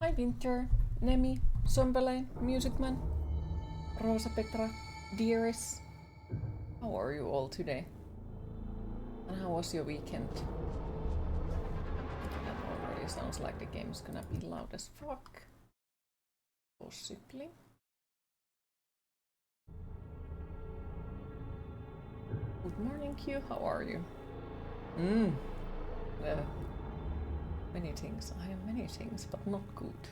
Hi Winter, Nemi, Somberlane, Musicman, Rosa Petra, Dearest. How are you all today? And how was your weekend? That already sounds like the game's gonna be loud as fuck. Possibly. Good morning, Q. How are you? Many things. I am many things, but not good.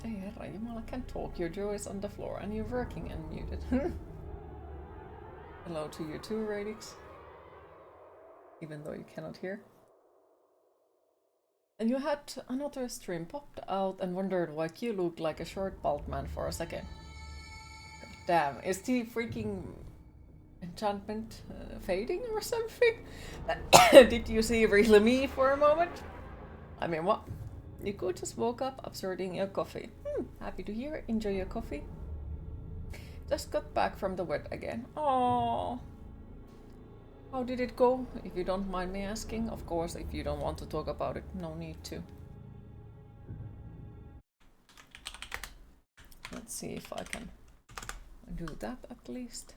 Hey, herra jumala, can't talk. Your jaw is on the floor and you're working unmuted. Hello to you too, Radix. Even though you cannot hear. And you had another stream popped out and wondered why Q looked like a short bald man for a second. Damn, is the freaking enchantment fading or something? Did you see really me for a moment? I mean, what? You could just woke up observing your coffee. Happy to hear it. Enjoy your coffee. Just got back from the wet again. Aww. How did it go? If you don't mind me asking. Of course, if you don't want to talk about it, no need to. Let's see if I can do that at least.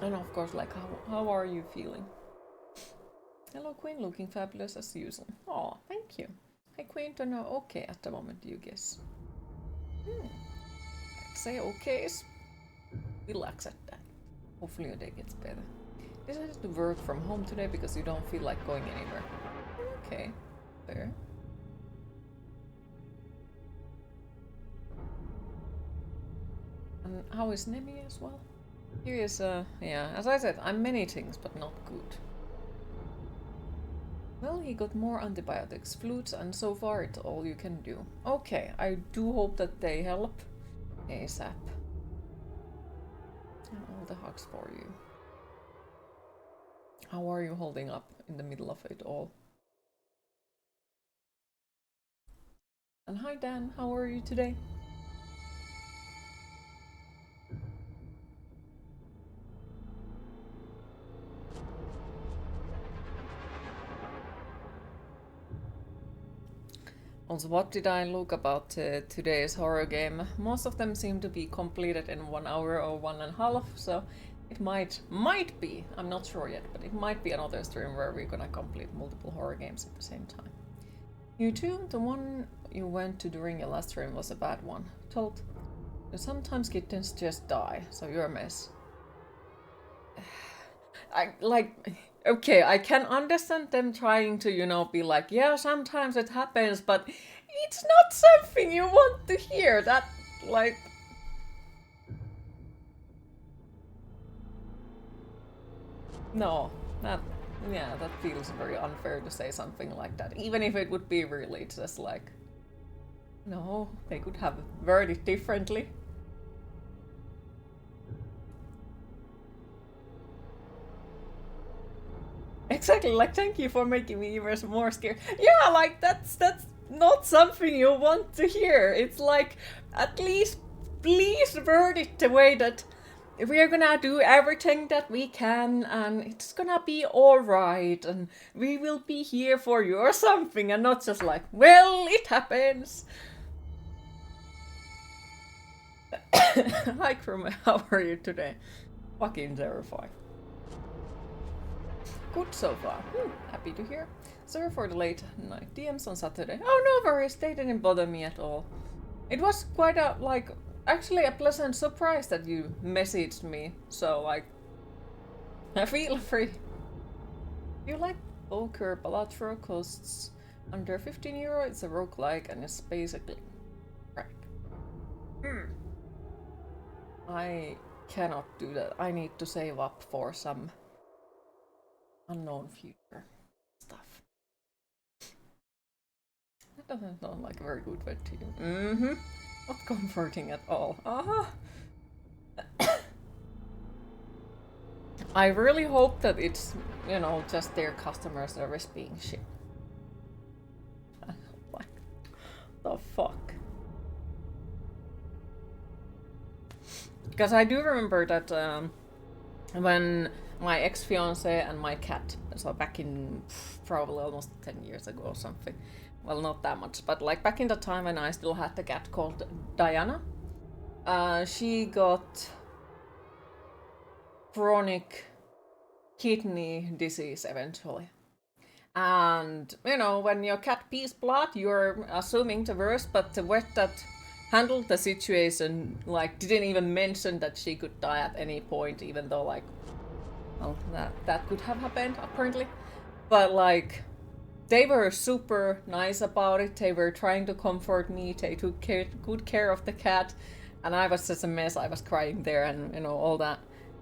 And of course, like, how are you feeling? Hello, Queen, looking fabulous as usual. Aw, thank you. Hey, Queen, don't know okay at the moment, you guess. I'd say okay is relax at that. Hopefully your day gets better. Decided to work from home today because you don't feel like going anywhere. Okay, fair. And how is Nemi as well? Here is, yeah, as I said, I'm many things, but not good. Well, he got more antibiotics, flutes, and so far it's all you can do. Okay, I do hope that they help ASAP. And all the hugs for you. How are you holding up in the middle of it all? And hi Dan, how are you today? Also, what did I look about today's horror game? Most of them seem to be completed in 1 hour or 1.5, so it might be, I'm not sure yet, but it might be another stream where we're gonna complete multiple horror games at the same time. You too? The one you went to during your last stream was a bad one. Told, sometimes kittens just die, so you're a mess. Okay, I can understand them trying to, you know, be like, yeah, sometimes it happens, but it's not something you want to hear. That, like... No, that feels very unfair to say something like that. Even if it would be really just like... No, they could have worded it differently. Exactly, like, thank you for making me even more scared. Yeah, like, that's not something you want to hear. It's like, at least, please word it the way that we're gonna do everything that we can, and it's gonna be alright, and we will be here for you or something, and not just like, well, it happens. Hi, Krume, how are you today? Fucking terrified. Good so far. Happy to hear. Sorry for the late night DMs on Saturday. Oh, no worries, they didn't bother me at all. It was quite a, like, actually a pleasant surprise that you messaged me, so, like, feel free. You like poker, Balatro costs under 15 euro, it's a roguelike and it's basically... Right. I cannot do that. I need to save up for some unknown future stuff. That doesn't sound like a very good bet to you. Not comforting at all. I really hope that it's, you know, just their customer service being shit. Like, the fuck? Because I do remember that when my ex-fiance and my cat, so back in probably almost 10 years ago or something, well, not that much, but like back in the time when I still had the cat called Diana, she got chronic kidney disease eventually. And, you know, when your cat pees blood, you're assuming the worst, but the vet that handled the situation, like, didn't even mention that she could die at any point, even though, like, well, that could have happened, apparently. But, like, they were super nice about it. They were trying to comfort me. They took good care of the cat. And I was just a mess. I was crying there and, you know, all that.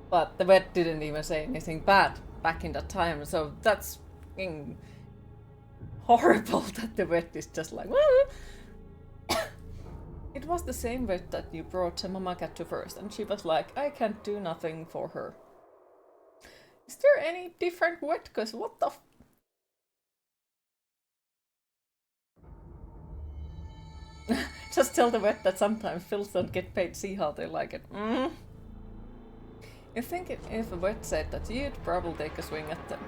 But the vet didn't even say anything bad back in that time. So that's horrible that the vet is just like, well. It was the same vet that you brought the mama cat to first. And she was like, I can't do nothing for her. Is there any different vet? Because what the Just tell the vet that sometimes Phils don't get paid, see how they like it. You think if a vet said that, you'd probably take a swing at them.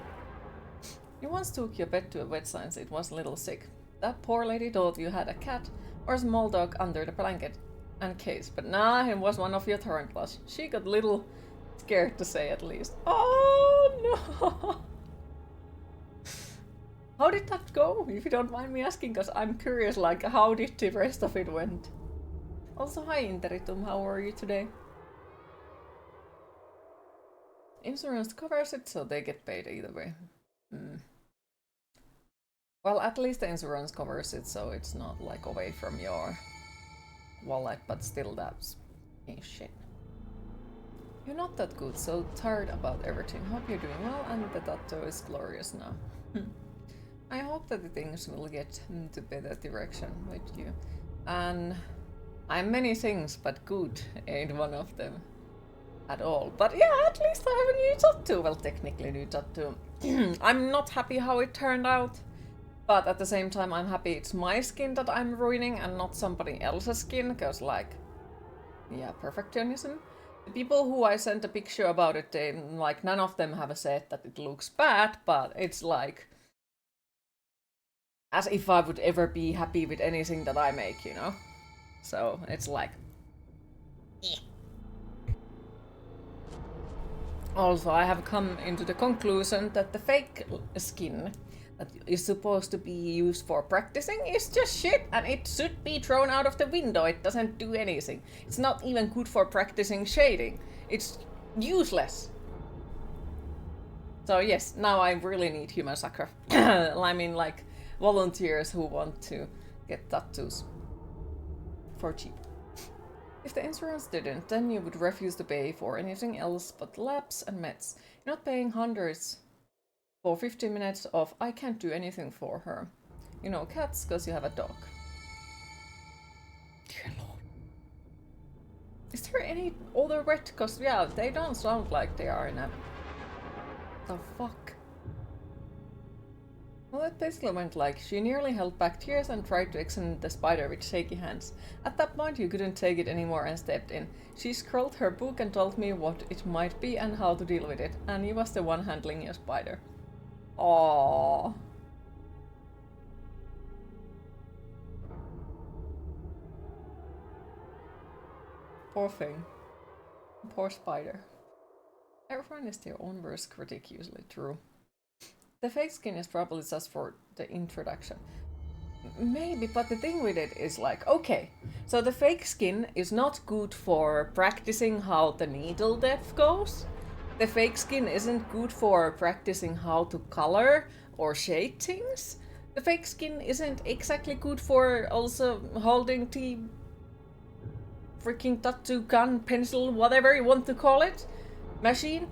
You once took your pet to a vet since it was a little sick. That poor lady thought you had a cat or a small dog under the blanket and case, but nah, it was one of your tarantulas. She got a little scared, to say at least. Oh no! How did that go, if you don't mind me asking, because I'm curious, like, how did the rest of it went? Also, hi Interitum, how are you today? Insurance covers it, so they get paid either way. Well, at least the insurance covers it, so it's not, like, away from your wallet, but still, that's shit. You're not that good, so tired about everything. Hope you're doing well, and the tattoo is glorious now. I hope that the things will get into better direction with you. And I'm many things, but good ain't one of them. at all. But yeah, at least I have a new tattoo. Well, technically new tattoo. I'm not happy how it turned out, but at the same time I'm happy it's my skin that I'm ruining and not somebody else's skin, because like, yeah, perfectionism. The people who I sent a picture about it, they, like, none of them have said that it looks bad, but it's like, as if I would ever be happy with anything that I make, you know? So it's like, also, I have come into the conclusion that the fake skin that is supposed to be used for practicing is just shit, and it should be thrown out of the window. It doesn't do anything. It's not even good for practicing shading. It's useless. So yes, now I really need human sacrifice. I mean, like, volunteers who want to get tattoos for cheap. If the insurance didn't, then you would refuse to pay for anything else but labs and meds. You're not paying hundreds for 15 minutes of I can't do anything for her. You know cats because you have a dog. Dear Lord. Is there any other word? Because yeah, they don't sound like they are in a... The fuck? Well, it basically went like, she nearly held back tears and tried to examine the spider with shaky hands. At that point, you couldn't take it anymore and stepped in. She scrolled her book and told me what it might be and how to deal with it, and he was the one handling your spider. Aww. Poor thing. Poor spider. Everyone is their own worst critic, usually true. The fake skin is probably just for the introduction. Maybe, but the thing with it is like, okay, so the fake skin is not good for practicing how the needle depth goes. The fake skin isn't good for practicing how to color or shade things. The fake skin isn't exactly good for also holding the freaking tattoo gun, pencil, whatever you want to call it, machine.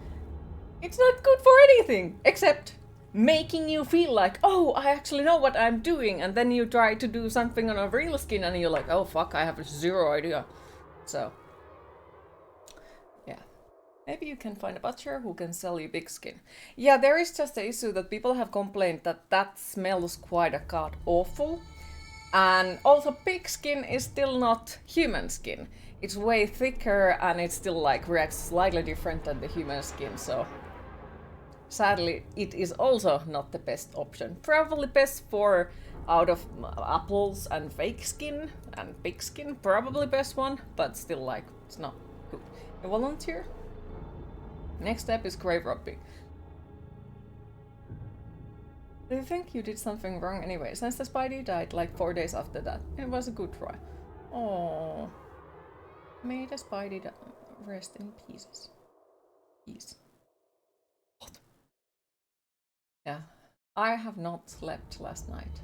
It's not good for anything except making you feel like, oh, I actually know what I'm doing, and then you try to do something on a real skin and you're like, oh fuck, I have zero idea. So, yeah. Maybe you can find a butcher who can sell you big skin. Yeah, there is just the issue that people have complained that that smells quite a god awful. And also pig skin is still not human skin. It's way thicker and it still like reacts slightly different than the human skin, so sadly it is also not the best option. Probably best for out of apples and fake skin, and pig skin probably best one, but still like it's not good. A volunteer? Next step is grave robbing. Do you think you did something wrong anyway? Since the Spidey died like 4 days after that. It was a good try. Oh, may the Spidey rest in pieces. Peace. What? Yeah, I have not slept last night.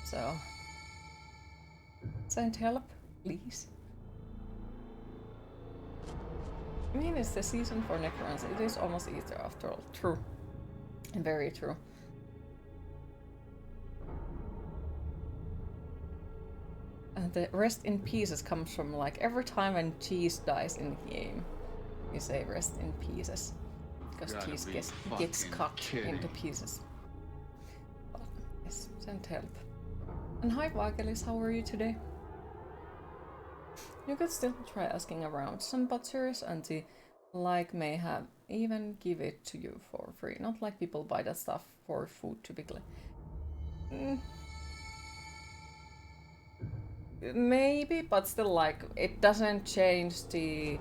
So, send help, please. I mean, it's the season for necrons. It is almost Easter after all. True. Very true. The rest in pieces comes from like every time when cheese dies in the game, you say rest in pieces. Because cheese gets cut into pieces. But yes, send help. And hi Vagelis, how are you today? You could still try asking around some butchers and the like may have even give it to you for free. Not like people buy that stuff for food typically. Maybe, but still, like, it doesn't change the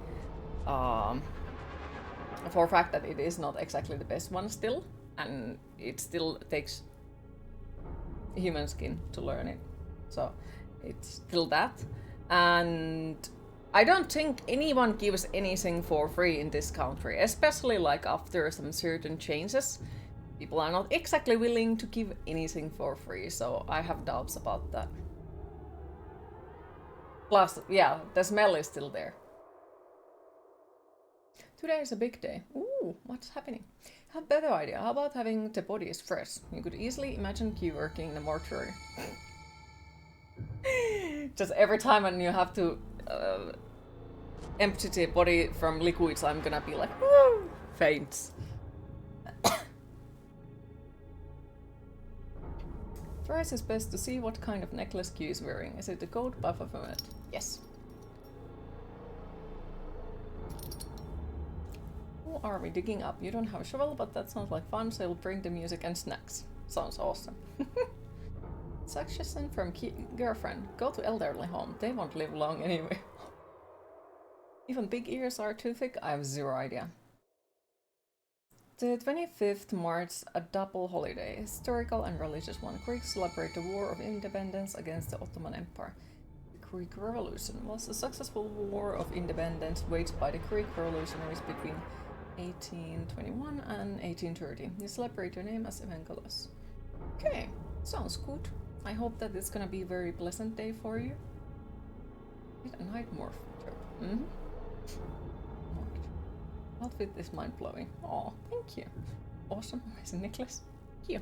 for a fact that it is not exactly the best one still, and it still takes human skin to learn it. So it's still that, and I don't think anyone gives anything for free in this country, especially like after some certain changes. People are not exactly willing to give anything for free, so I have doubts about that. Plus, yeah, the smell is still there. Today is a big day. Ooh, what's happening? I have a better idea. How about having the bodies fresh? You could easily imagine Q working in the mortuary. Just every time when you have to empty the body from liquids, I'm gonna be like, woo, faints. Tries his best to see what kind of necklace Q is wearing. Is it the gold buff of it? Yes. Who are we digging up? You don't have a shovel, but that sounds like fun, so we'll bring the music and snacks. Sounds awesome. Suggestion from girlfriend. Go to elderly home. They won't live long anyway. Even big ears are too thick? I have zero idea. The 25th marks a double holiday, historical and religious one. Greeks celebrate the War of Independence against the Ottoman Empire. The Greek Revolution was a successful war of independence waged by the Greek revolutionaries between 1821 and 1830. You celebrate your name as Evangelos. Okay, sounds good. I hope that it's gonna be a very pleasant day for you. Need a night morph trip. Mm-hmm. Outfit is mind-blowing. Oh, thank you. Awesome, amazing necklace. Thank you.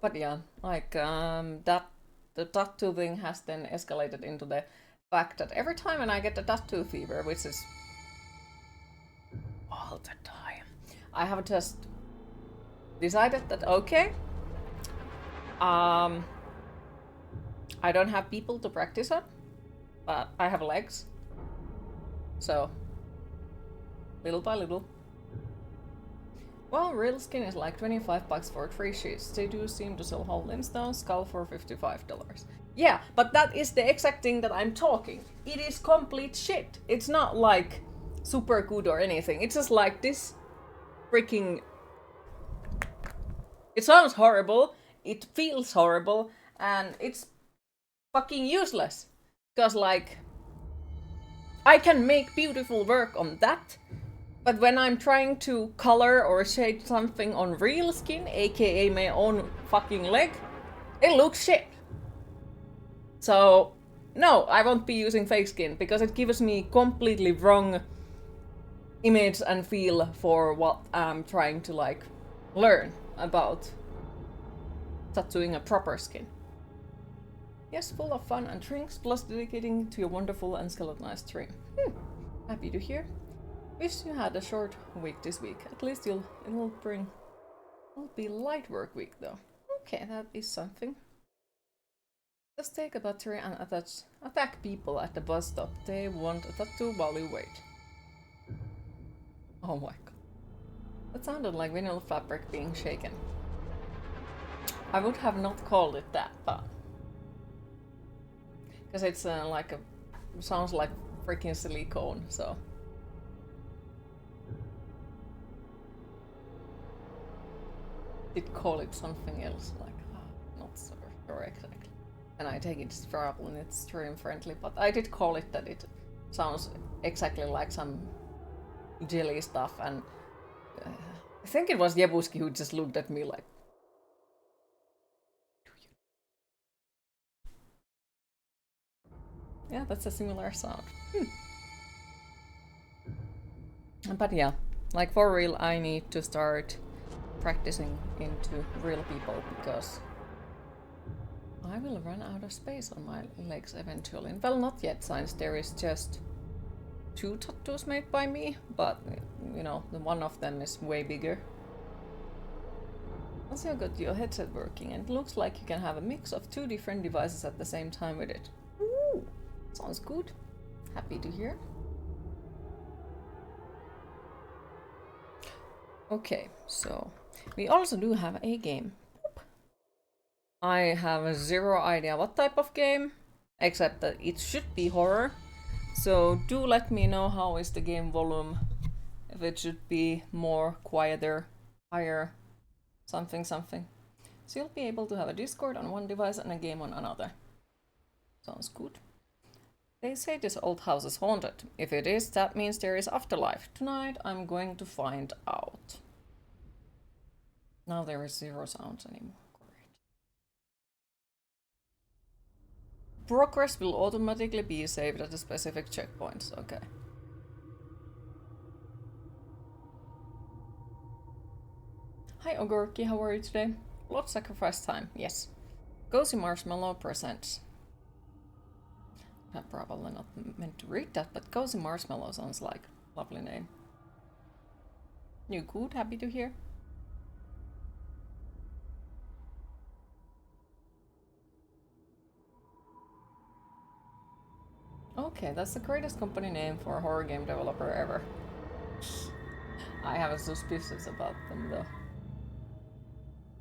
But yeah, like the tattoo thing has then escalated into the fact that every time when I get a tattoo fever, which is all the time, I have just decided that okay, I don't have people to practice on, but I have legs. So, little by little. Well, real skin is like 25 bucks for 3 sheets. They do seem to sell whole limbs though, skull for $55. Yeah, but that is the exact thing that I'm talking. It is complete shit. It's not like super good or anything. It's just like this freaking... It sounds horrible, it feels horrible, and it's fucking useless. Because, like, I can make beautiful work on that, but when I'm trying to color or shade something on real skin, aka my own fucking leg, it looks shit. So, no, I won't be using fake skin, because it gives me completely wrong image and feel for what I'm trying to, like, learn about tattooing a proper skin. Yes, full of fun and drinks, plus dedicating to your wonderful and skeletonized stream. Happy to hear. Wish you had a short week this week. At least it'll be light work week though. Okay, that is something. Just take a battery and attack people at the bus stop. They want a tattoo while you wait. Oh my god. That sounded like vinyl fabric being shaken. I would have not called it that, but... Because it's like a... sounds like freaking silicone, so... Did call it something else, like... not so sure exactly. And I take it probably and it's stream friendly, but I did call it that it sounds exactly like some jelly stuff, and... I think it was Jebuski who just looked at me like... Yeah, that's a similar sound. But yeah, like for real, I need to start practicing into real people, because I will run out of space on my legs eventually. Well, not yet, since there is just 2 tattoos made by me, but you know, the one of them is way bigger. Also, you got your headset working, and it looks like you can have a mix of 2 different devices at the same time with it. Ooh, sounds good. Happy to hear. Okay, so we also do have a game. I have 0 idea what type of game, except that it should be horror. So do let me know how is the game volume, if it should be more quieter, higher, something. So you'll be able to have a Discord on one device and a game on another. Sounds good. They say this old house is haunted. If it is, that means there is afterlife. Tonight I'm going to find out. Now there is 0 sounds anymore. Great. Progress will automatically be saved at the specific checkpoints. Okay. Hi Ogorki, how are you today? Blood sacrifice time, yes. Cozy Marshmallow presents. I'm probably not meant to read that, but Cozy Marshmallow sounds like a lovely name. You good? Happy to hear? Okay, that's the greatest company name for a horror game developer ever. I have a suspicious about them though.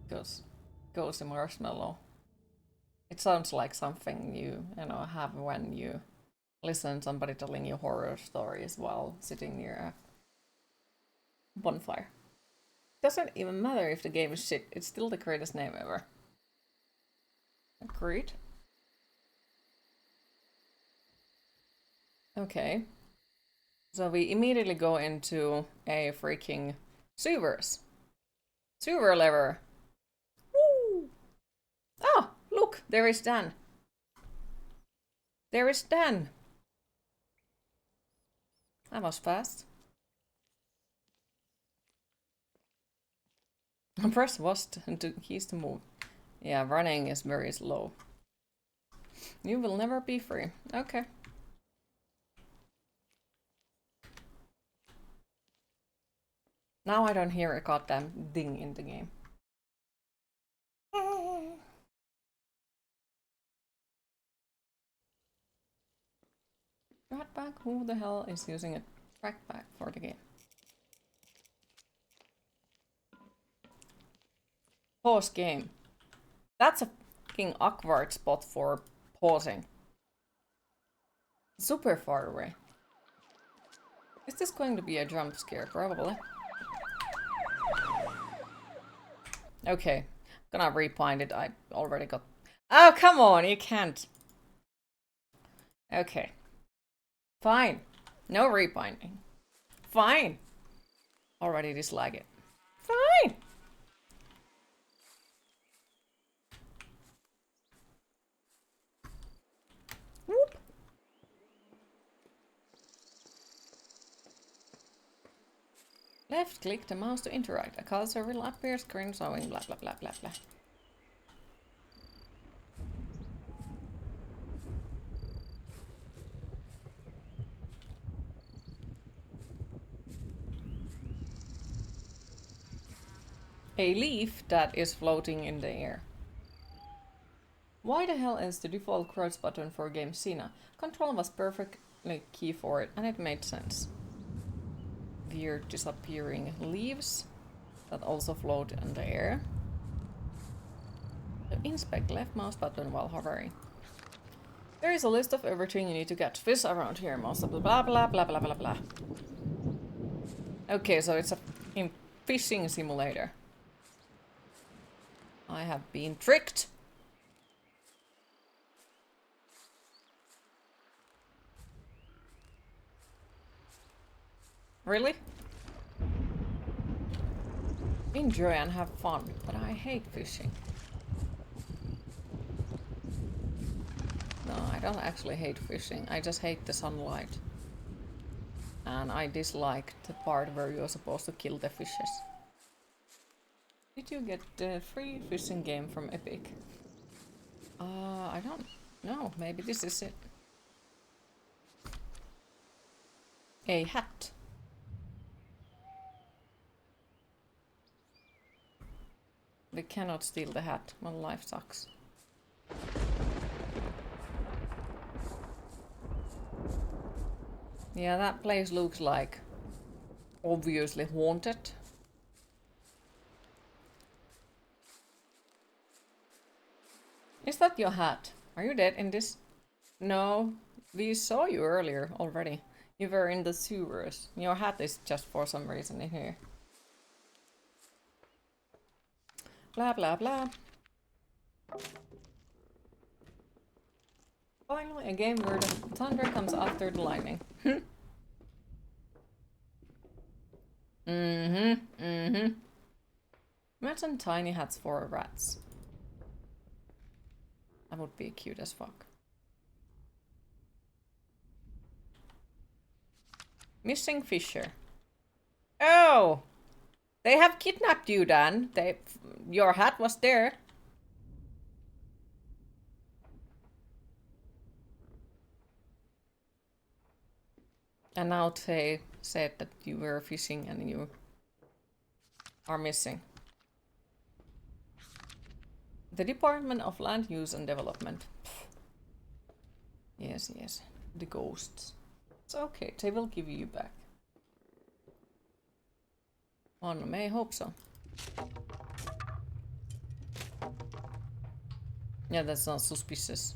Because Cozy Marshmallow. It sounds like something you know, have when you listen to somebody telling you horror stories while sitting near a bonfire. Doesn't even matter if the game is shit, it's still the greatest name ever. Agreed. Okay. So we immediately go into a freaking sewers. Sewer lever. Woo! Oh, look, there is Dan. There is Dan. That was fast. Press was to keys to move. Yeah, running is very slow. You will never be free. Okay. Now I don't hear a goddamn ding in the game. Trackback? Who the hell is using a trackback for the game? Pause game. That's a fucking awkward spot for pausing. Super far away. Is this going to be a jump scare? Probably. Okay. Gonna rewind it. I already got... Oh, come on! You can't. Okay. Fine. No rewinding. Fine. Already dislike it. Fine. Whoop. Left click the mouse to interact. A cursor will appear screen showing blah blah blah blah blah. A leaf that is floating in the air. Why the hell is the default crouch button for game Sina? Control was perfectly key for it and it made sense. Weird disappearing leaves that also float in the air. So inspect left mouse button while hovering. There is a list of everything you need to catch fish around here. Most of the blah blah blah blah blah blah. Okay, so it's a fishing simulator. I have been tricked. Really? Enjoy and have fun, but I hate fishing. No, I don't actually hate fishing. I just hate the sunlight. And I dislike the part where you're supposed to kill the fishes. Did you get the free fishing game from Epic? I don't know. Maybe this is it. A hat. We cannot steal the hat. My life sucks. Yeah, that place looks like obviously haunted. Is that your hat? Are you dead in this? No, we saw you earlier already. You were in the sewers. Your hat is just for some reason in here. Blah blah blah. Finally, a game where the thunder comes after the lightning. Imagine tiny hats for rats. That would be cute as fuck. Missing Fisher. Oh! They have kidnapped you, Dan. Your hat was there. And now they said that you were fishing and you are missing. The Department of Land Use and Development. Yes, yes. The ghosts. It's okay, they will give you back. One may hope so. Yeah, that's not suspicious.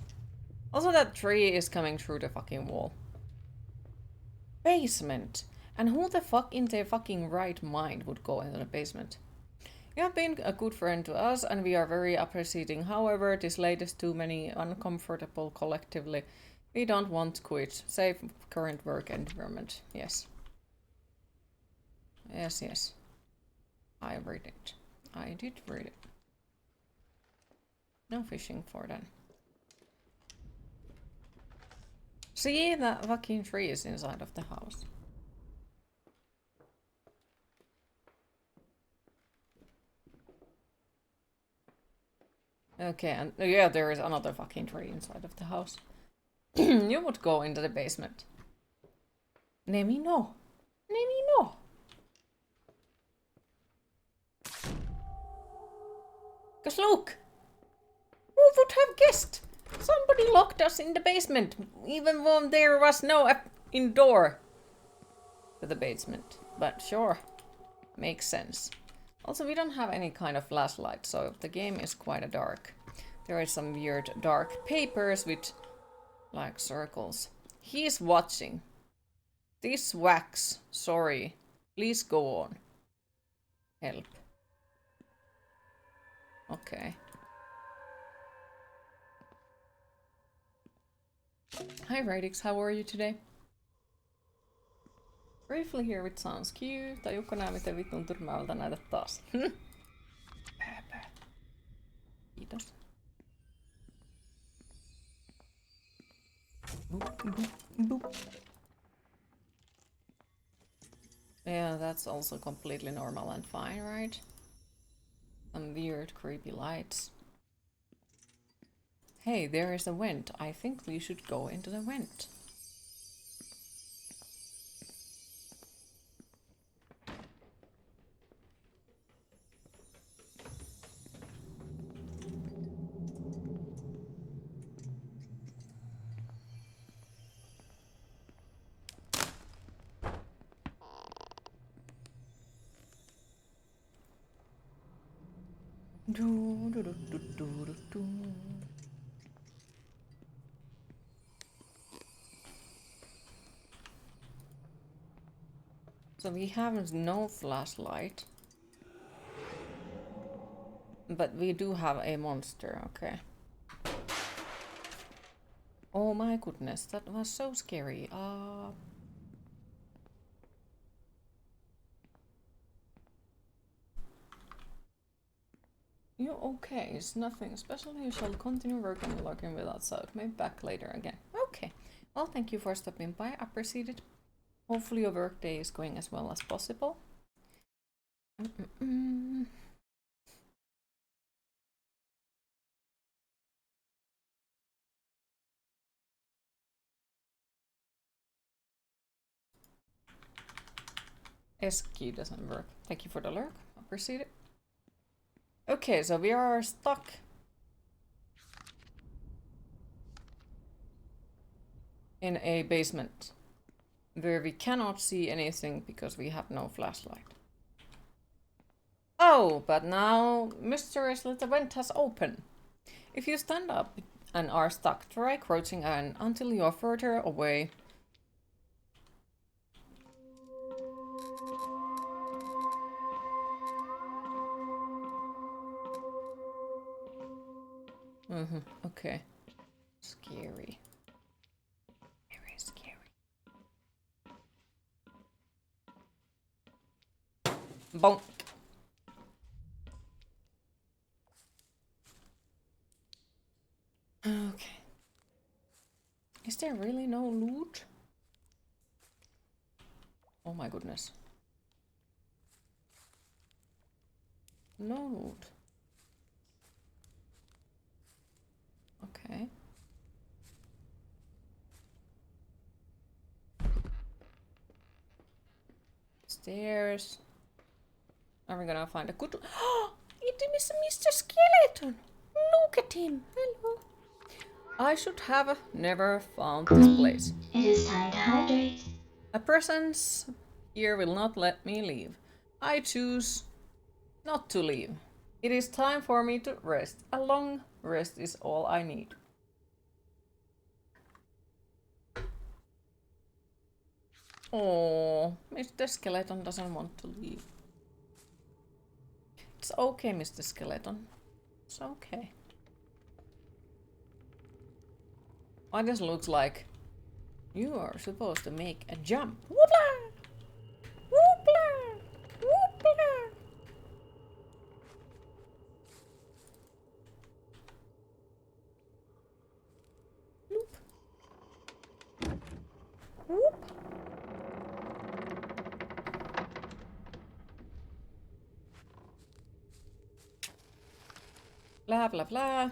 Also, that tree is coming through the fucking wall. Basement! And who the fuck in their fucking right mind would go into the basement? You have been a good friend to us, and we are very appreciating. However, this latest too many uncomfortable collectively. We don't want to quit. Save current work environment. Yes. Yes, yes. I read it. I did read it. No fishing for that. See, that fucking tree is inside of the house. Okay, and yeah, there is another fucking tree inside of the house. You would go into the basement. Nemi no. Nemi no. Cause look! Who would have guessed? Somebody locked us in the basement, even when there was no indoor to the basement. But sure, makes sense. Also, we don't have any kind of flashlight, so the game is quite dark. There is some weird dark papers with like circles. He's watching. This wax. Sorry. Please go on. Help. Okay. Hi Radix, how are you today? Briefly here it sounds cute. Tajukko nää miten vitun tyrmäävältä näytät taas. Kiitos. Boop, boop, boop. Yeah, that's also completely normal and fine, right? Some weird creepy lights. Hey, there is a vent. I think we should go into the vent. Do, do, do, do, do, do, do. So we have no flashlight. But we do have a monster, okay. Oh my goodness, that was so scary. You okay? It's nothing special. You shall continue working and lurking without sound. Maybe back later again. Okay. Well, thank you for stopping by. Appreciate it. Hopefully your workday is going as well as possible. S key doesn't work. Thank you for the lurk. Appreciate it. Okay, so we are stuck. In a basement. Where we cannot see anything because we have no flashlight. Oh, but now mysterious little vent has opened. If you stand up and are stuck, try crouching in until you are further away. Okay. Scary. Very scary. Bonk. Okay. Is there really no loot? Oh my goodness. Load. Okay. Stairs. Are we gonna find a good... It is Mr. Skeleton! Look at him! Hello! I should have never found this place. It is time to hydrate. A presence here will not let me leave. I choose not to leave. It is time for me to rest. A long rest is all I need. Oh, Mr. Skeleton doesn't want to leave. It's okay, Mr. Skeleton. It's okay. Why this looks like you are supposed to make a jump. Whoopla! Whoopla! Whoopla! Loop. Whoop. Blah blah blah.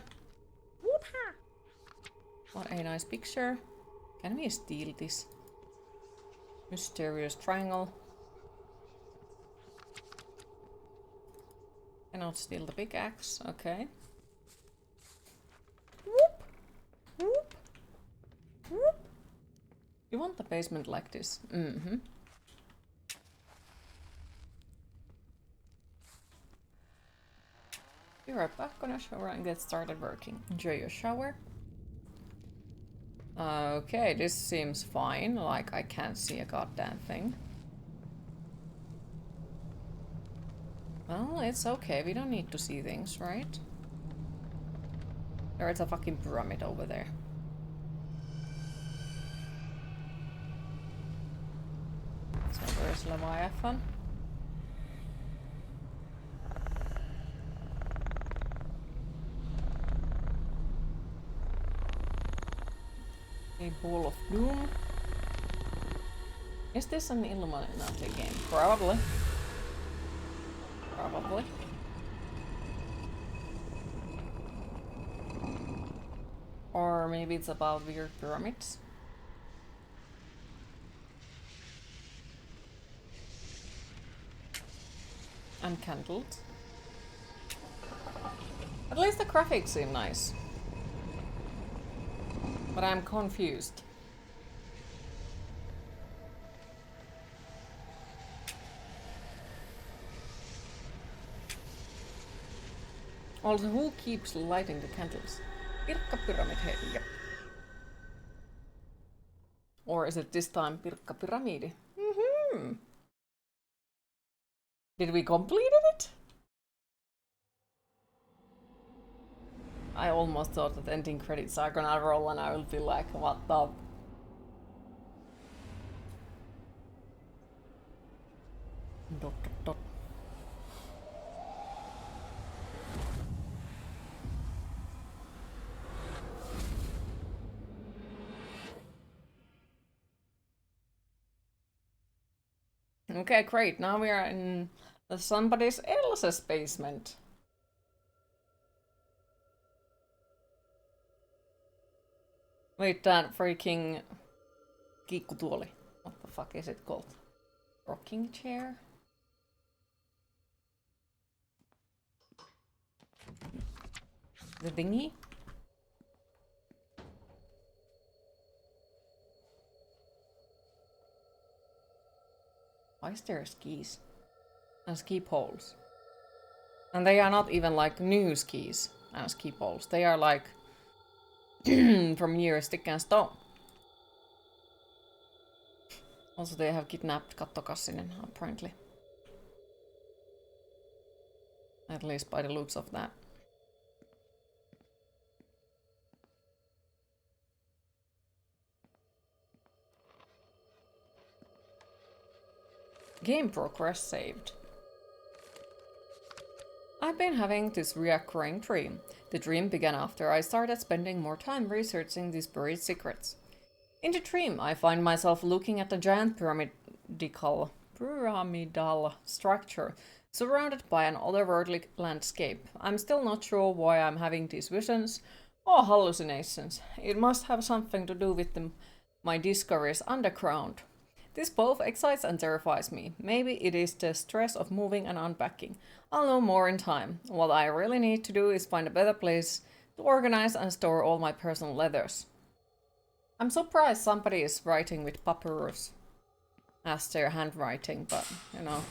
Whoop-ha. What a nice picture. Can we steal this? Mysterious triangle. Cannot steal the pickaxe. Okay. Whoop. Whoop. Whoop. You want the basement like this? Mm-hmm. Be right back, gonna shower and get started working. Enjoy your shower. Okay, this seems fine. Like, I can't see a goddamn thing. Well, it's okay. We don't need to see things, right? There is a fucking pyramid over there. So where's Leviathan? A ball of doom. Is this an Illuminati game? Probably. Probably. Or maybe it's about weird pyramids. And candles. At least the graphics seem nice. But I'm confused. Also, who keeps lighting the candles? Pirkka Pyramid, hey, yep. Or is it this time Pirkka Pyramidi? Mm-hmm. Did we complete it? I almost thought that ending credits are gonna roll and I will be like, what the... Dot, dot, dot. Okay, great. Now we are in somebody else's basement. Wait, that freaking kiikkutuoli. What the fuck is it called? Rocking chair? The dinghy? Why is there skis? And ski poles. And they are not even like new skis and ski poles. They are like from years stick and stone. Also they have kidnapped Katto Kassinen, apparently. At least by the looks of that. Game progress saved. I've been having this recurring dream. The dream began after I started spending more time researching these buried secrets. In the dream, I find myself looking at a giant pyramidal structure surrounded by an otherworldly landscape. I'm still not sure why I'm having these visions or hallucinations. It must have something to do with my discoveries underground. This both excites and terrifies me. Maybe it is the stress of moving and unpacking. I'll know more in time. What I really need to do is find a better place to organize and store all my personal letters. I'm surprised somebody is writing with papyrus as their handwriting, but you know.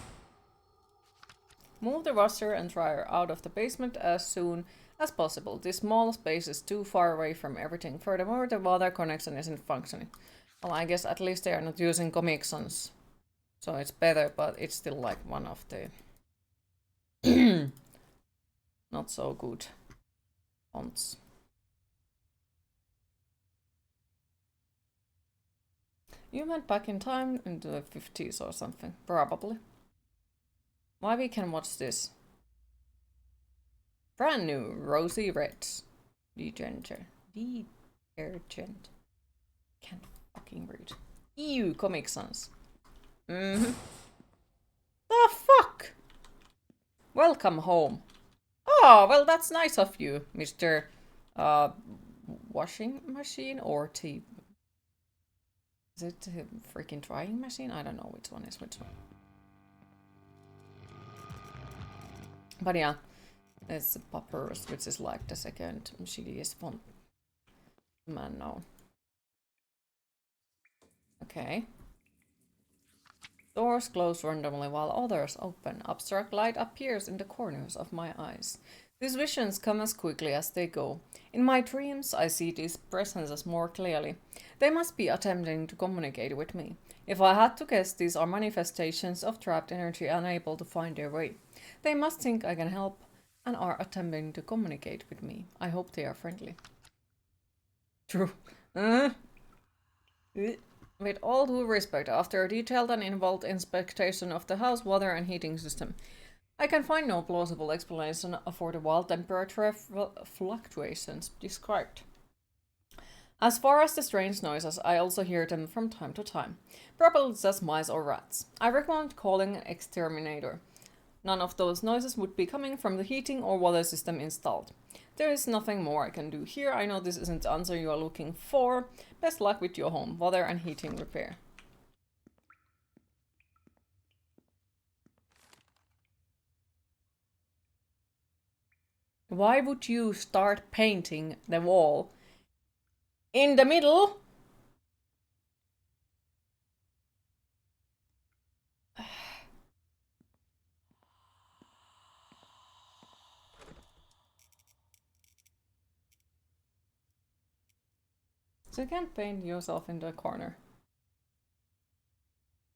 Move the washer and dryer out of the basement as soon as possible. This small space is too far away from everything. Furthermore, the water connection isn't functioning. Well, I guess at least they are not using Comic Sans, so it's better, but it's still like one of the not so good fonts. You went back in time into the 50s or something, probably. Why we can watch this? Brand new rosy reds. Detergent. Can't fucking read. EU Comic Sans. The fuck? Welcome home. Oh, well, that's nice of you, Mr. Washing machine or tea. Is it a freaking drying machine? I don't know which one is which one. But yeah, it's Papyrus, which is like the second shittiest font man known. Okay. Doors close randomly while others open. Abstract light appears in the corners of my eyes. These visions come as quickly as they go. In my dreams, I see these presences more clearly. They must be attempting to communicate with me. If I had to guess, these are manifestations of trapped energy unable to find their way. They must think I can help and are attempting to communicate with me. I hope they are friendly. True. With all due respect, after a detailed and involved inspection of the house, water and heating system, I can find no plausible explanation for the wild temperature fluctuations described. As far as the strange noises, I also hear them from time to time. Probably just mice or rats. I recommend calling an exterminator. None of those noises would be coming from the heating or water system installed. There is nothing more I can do here. I know this isn't the answer you are looking for. Best luck with your home, water and heating repair. Why would you start painting the wall in the middle? So you can't paint yourself into a corner.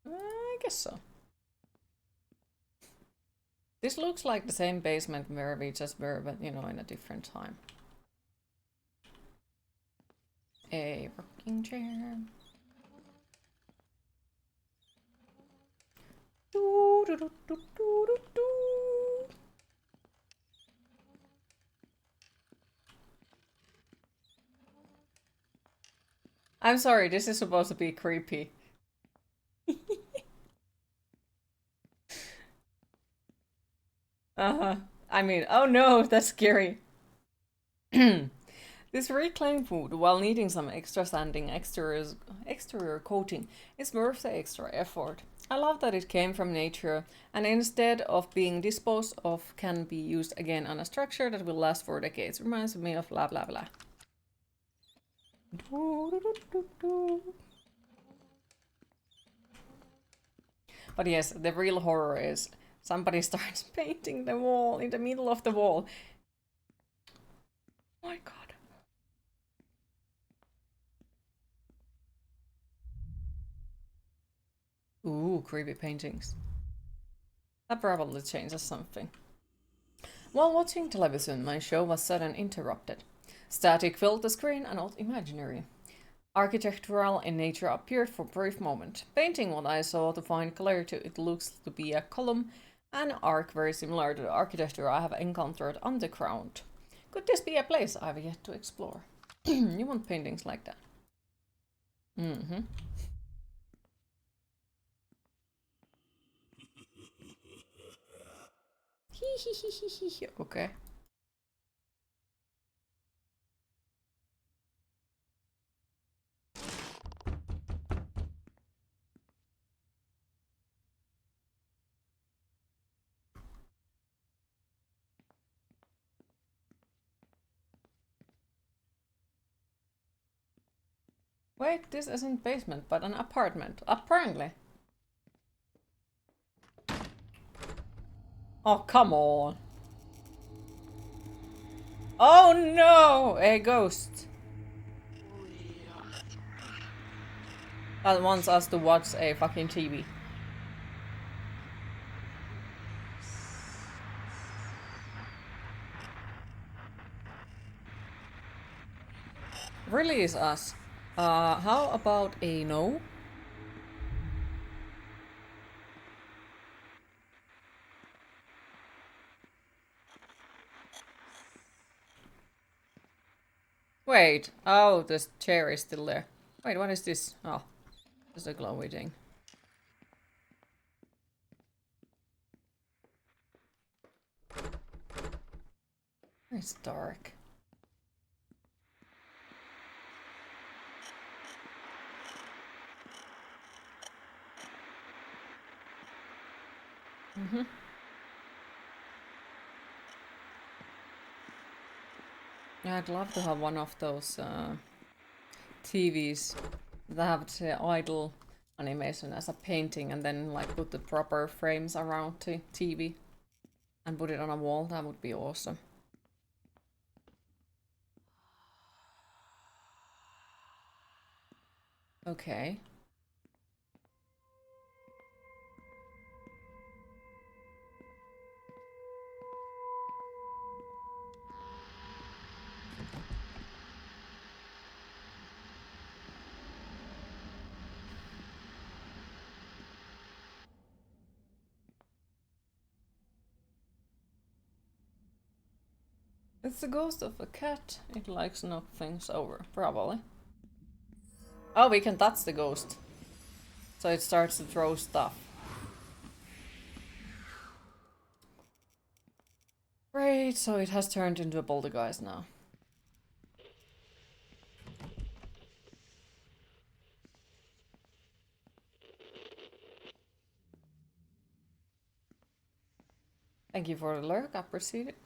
I guess so. This looks like the same basement where we just were, but you know, in a different time. A rocking chair. I'm sorry, this is supposed to be creepy. I mean, oh no, that's scary. This reclaimed wood, while needing some extra sanding exterior coating, is worth the extra effort. I love that it came from nature, and instead of being disposed of, can be used again on a structure that will last for decades. Reminds me of blah blah blah. But yes, the real horror is somebody starts painting the wall in the middle of the wall. Oh my god. Ooh, creepy paintings. That probably changes something. While watching television, my show was suddenly interrupted. Static filled the screen and not imaginary. Architectural in nature appeared for a brief moment. Painting what I saw to find clarity, it looks to be a column and arc very similar to the architecture I have encountered underground. Could this be a place I have yet to explore? You want paintings like that? Mm-hmm. Okay. Wait, this isn't basement, but an apartment. Apparently. Oh, come on. Oh no! A ghost. That wants us to watch a fucking TV. Release us. How about a no? Wait. Oh, this chair is still there. Wait, what is this? Oh, it's a glowy thing. It's dark. Yeah, I'd love to have one of those TVs that have the idle animation as a painting and then like put the proper frames around the TV and put it on a wall. That would be awesome. Okay. It's the ghost of a cat. It likes to knock things over, probably. Oh, we can touch the ghost. So it starts to throw stuff. Great, so it has turned into a poltergeist now. Thank you for the lurk, I appreciate it.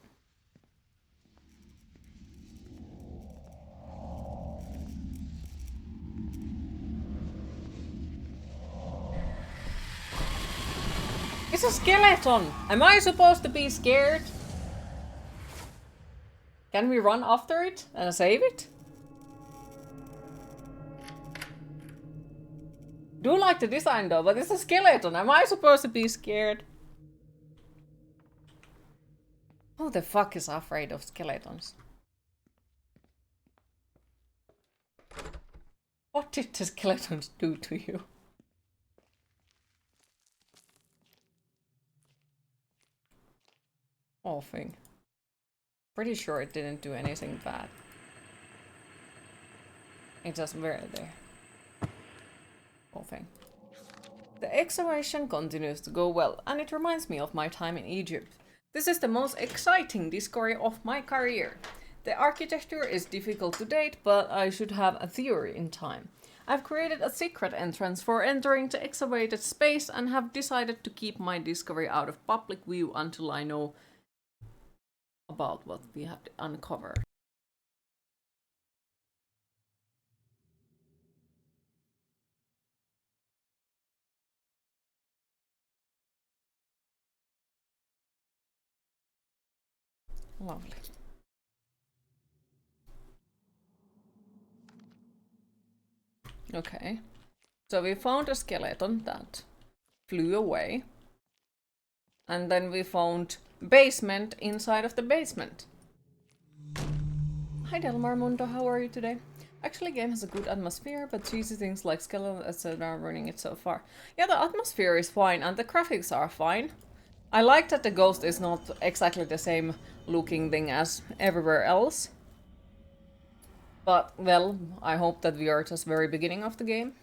It's a skeleton! Am I supposed to be scared? Can we run after it and save it? Do like the design though, but it's a skeleton. Am I supposed to be scared? Who the fuck is afraid of skeletons? What did the skeletons do to you? Oh, thing. Pretty sure it didn't do anything bad. It just were there. Oh, thing. The excavation continues to go well, and it reminds me of my time in Egypt. This is the most exciting discovery of my career. The architecture is difficult to date, but I should have a theory in time. I've created a secret entrance for entering the excavated space and have decided to keep my discovery out of public view until I know about what we have uncovered. Lovely. Okay. So we found a skeleton that flew away. And then we found basement inside of the basement. Hi Delmar Mundo, how are you today? Actually, game has a good atmosphere, but cheesy things like skeleton etc. are ruining it so far. Yeah, the atmosphere is fine and the graphics are fine. I like that the ghost is not exactly the same looking thing as everywhere else. But, well, I hope that we are just very beginning of the game.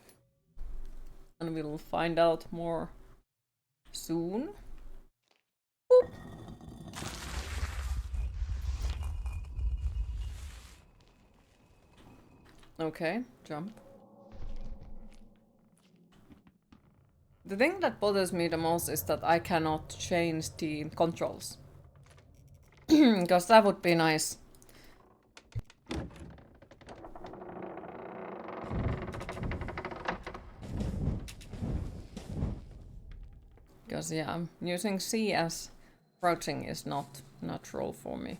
And we'll find out more soon. Boop. Okay, jump. The thing that bothers me the most is that I cannot change the controls. Because that would be nice. Because yeah, I'm using C as crouching is not natural for me.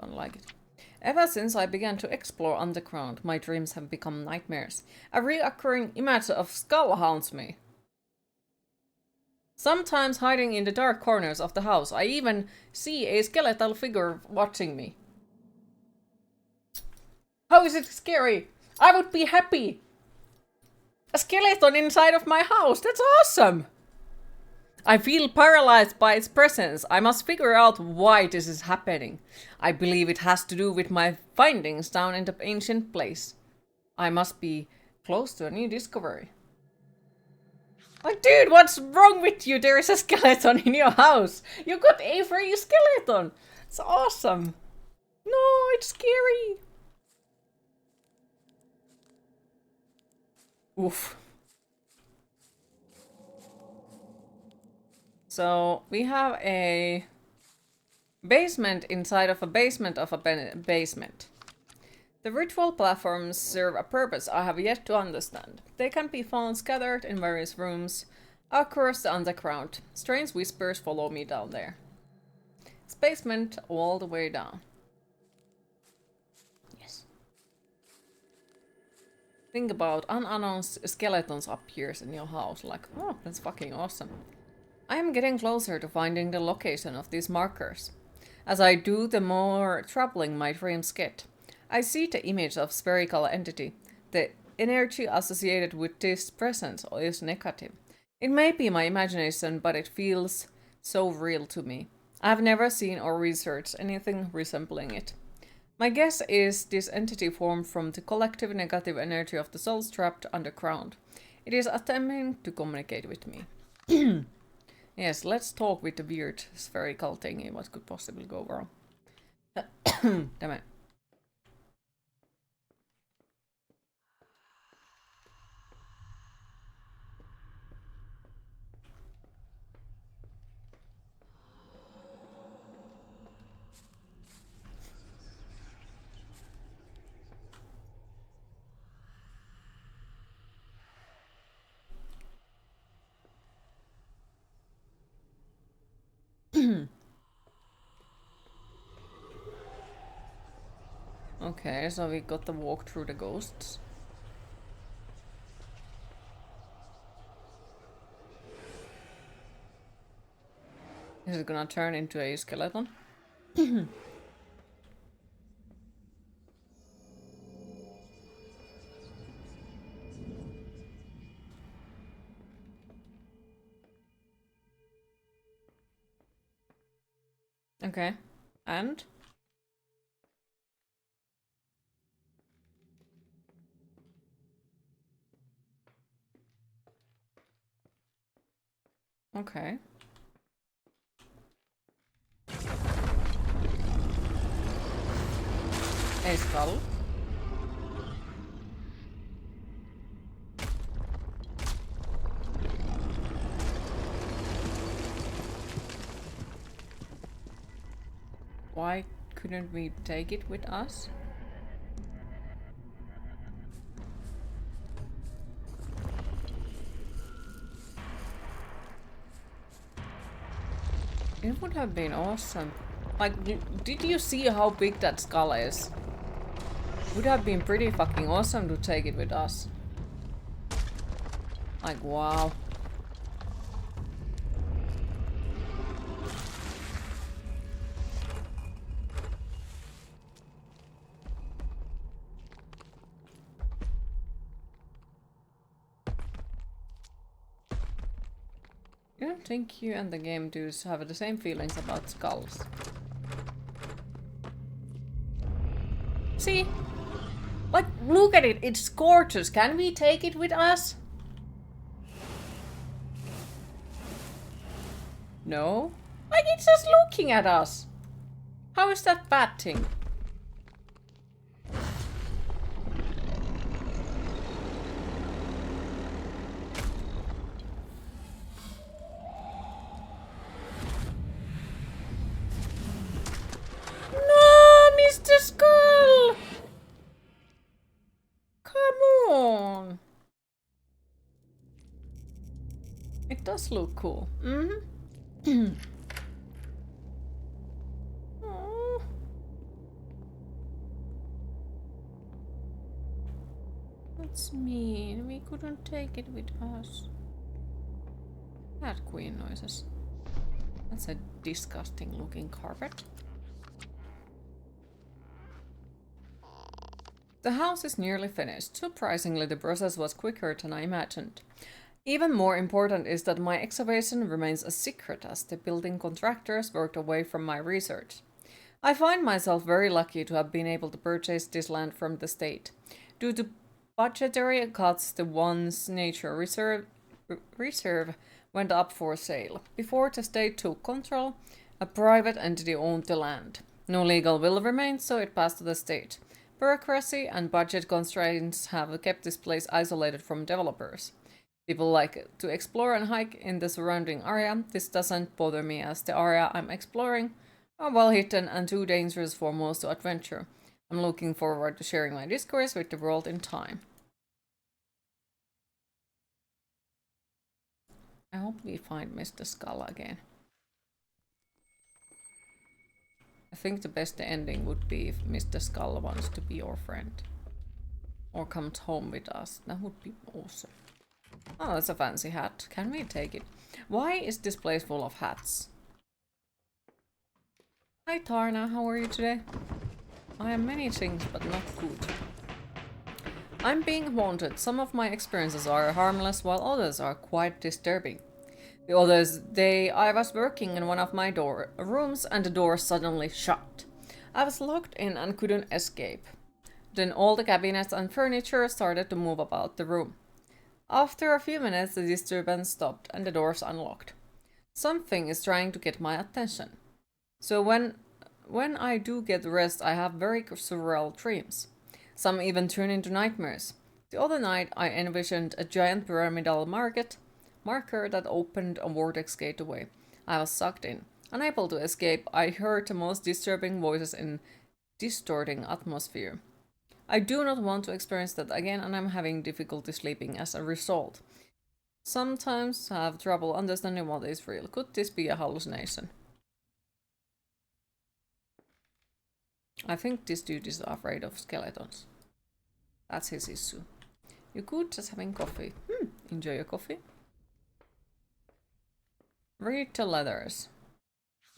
Don't like it. Ever since I began to explore underground, my dreams have become nightmares. A reoccurring image of skull haunts me. Sometimes hiding in the dark corners of the house, I even see a skeletal figure watching me. How is it scary? I would be happy. A skeleton inside of my house, that's awesome! I feel paralyzed by its presence. I must figure out why this is happening. I believe it has to do with my findings down in the ancient place. I must be close to a new discovery. Like, dude, what's wrong with you? There is a skeleton in your house. You got a free skeleton. It's awesome. No, it's scary. Oof. So we have a basement inside of a basement of a basement. The ritual platforms serve a purpose I have yet to understand. They can be found scattered in various rooms across the underground. Strange whispers follow me down there. It's basement all the way down. Yes. Think about unannounced skeletons appears in your house. Like, oh, that's fucking awesome. I am getting closer to finding the location of these markers. As I do, the more troubling my dreams get. I see the image of spherical entity. The energy associated with this presence is negative. It may be my imagination, but it feels so real to me. I have never seen or researched anything resembling it. My guess is this entity formed from the collective negative energy of the souls trapped underground. It is attempting to communicate with me. Yes, let's talk with the weird spherical thingy. What could possibly go wrong? Damn it. Okay, so we got the walk through the ghosts. Is it gonna turn into a skeleton? Okay, and? Okay. A skull. Why couldn't we take it with us? It would have been awesome. Like, did you see how big that skull is? Would have been pretty fucking awesome to take it with us. Like, wow. I don't think you and the game dudes have the same feelings about skulls. See? Like, look at it, it's gorgeous. Can we take it with us? No? Like, it's just looking at us. How is that bad thing? does look cool. Oh. That's mean. We couldn't take it with us. Cat queen noises. That's a disgusting looking carpet. The house is nearly finished. Surprisingly, the process was quicker than I imagined. Even more important is that my excavation remains a secret as the building contractors worked away from my research. I find myself very lucky to have been able to purchase this land from the state. Due to budgetary cuts, the once nature reserve went up for sale. Before the state took control, a private entity owned the land. No legal will remained, so it passed to the state. Bureaucracy and budget constraints have kept this place isolated from developers. People like to explore and hike in the surrounding area. This doesn't bother me as the area I'm exploring are well hidden and too dangerous for most to adventure. I'm looking forward to sharing my discourse with the world in time. I hope we find Mr. Skull again. I think the best ending would be if Mr. Skull wants to be your friend. Or comes home with us. That would be awesome. Oh, that's a fancy hat. Can we take it? Why is this place full of hats? Hi Tarna, how are you today? I am many things, but not good. I'm being haunted. Some of my experiences are harmless, while others are quite disturbing. The other day, I was working in one of my rooms and the door suddenly shut. I was locked in and couldn't escape. Then all the cabinets and furniture started to move about the room. After a few minutes, the disturbance stopped and the doors unlocked. Something is trying to get my attention. So when I do get rest, I have very surreal dreams. Some even turn into nightmares. The other night, I envisioned a giant pyramidal marker that opened a vortex gateway. I was sucked in. Unable to escape, I heard the most disturbing voices in distorting atmosphere. I do not want to experience that again, and I'm having difficulty sleeping as a result. Sometimes I have trouble understanding what is real. Could this be a hallucination? I think this dude is afraid of skeletons. That's his issue. You could just having coffee. Enjoy your coffee. Read the letters.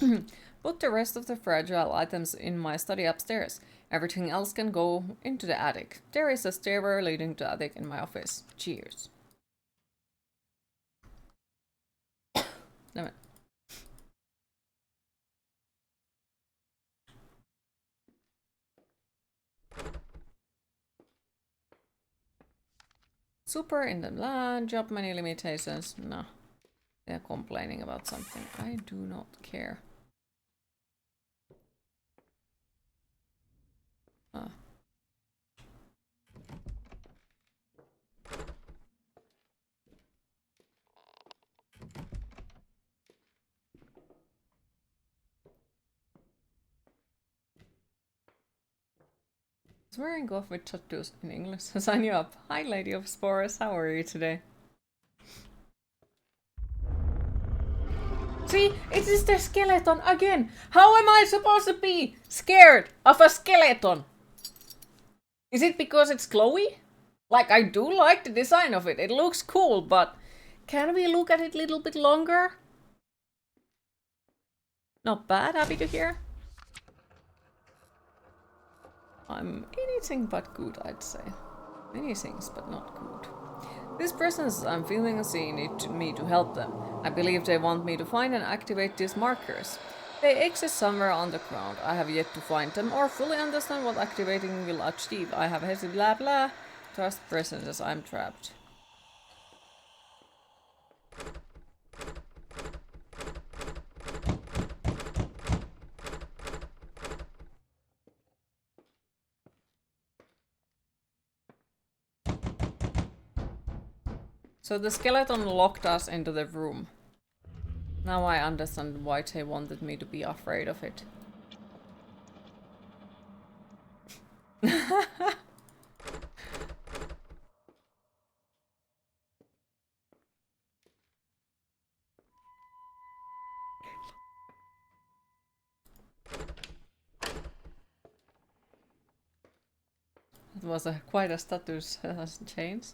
Put the rest of the fragile items in my study upstairs. Everything else can go into the attic. There is a stairway leading to the attic in my office. Cheers. Damn it. Super in the land, job many limitations. No. They're complaining about something. I do not care. Ah. Swearing off with tattoos in English. Sign you up. Hi, Lady of Spores. How are you today? See, it is the skeleton again. How am I supposed to be scared of a skeleton? Is it because it's glowy? Like, I do like the design of it. It looks cool, but can we look at it a little bit longer? Not bad, happy to hear. I'm anything but good, I'd say. Many things, but not good. These presents I'm feeling need me to help them. I believe they want me to find and activate these markers. They exist somewhere underground. I have yet to find them or fully understand what activating will achieve. I have hesitant blah blah. Trust presences, I'm trapped. So the skeleton locked us into the room. Now I understand why they wanted me to be afraid of it. It was quite a status change.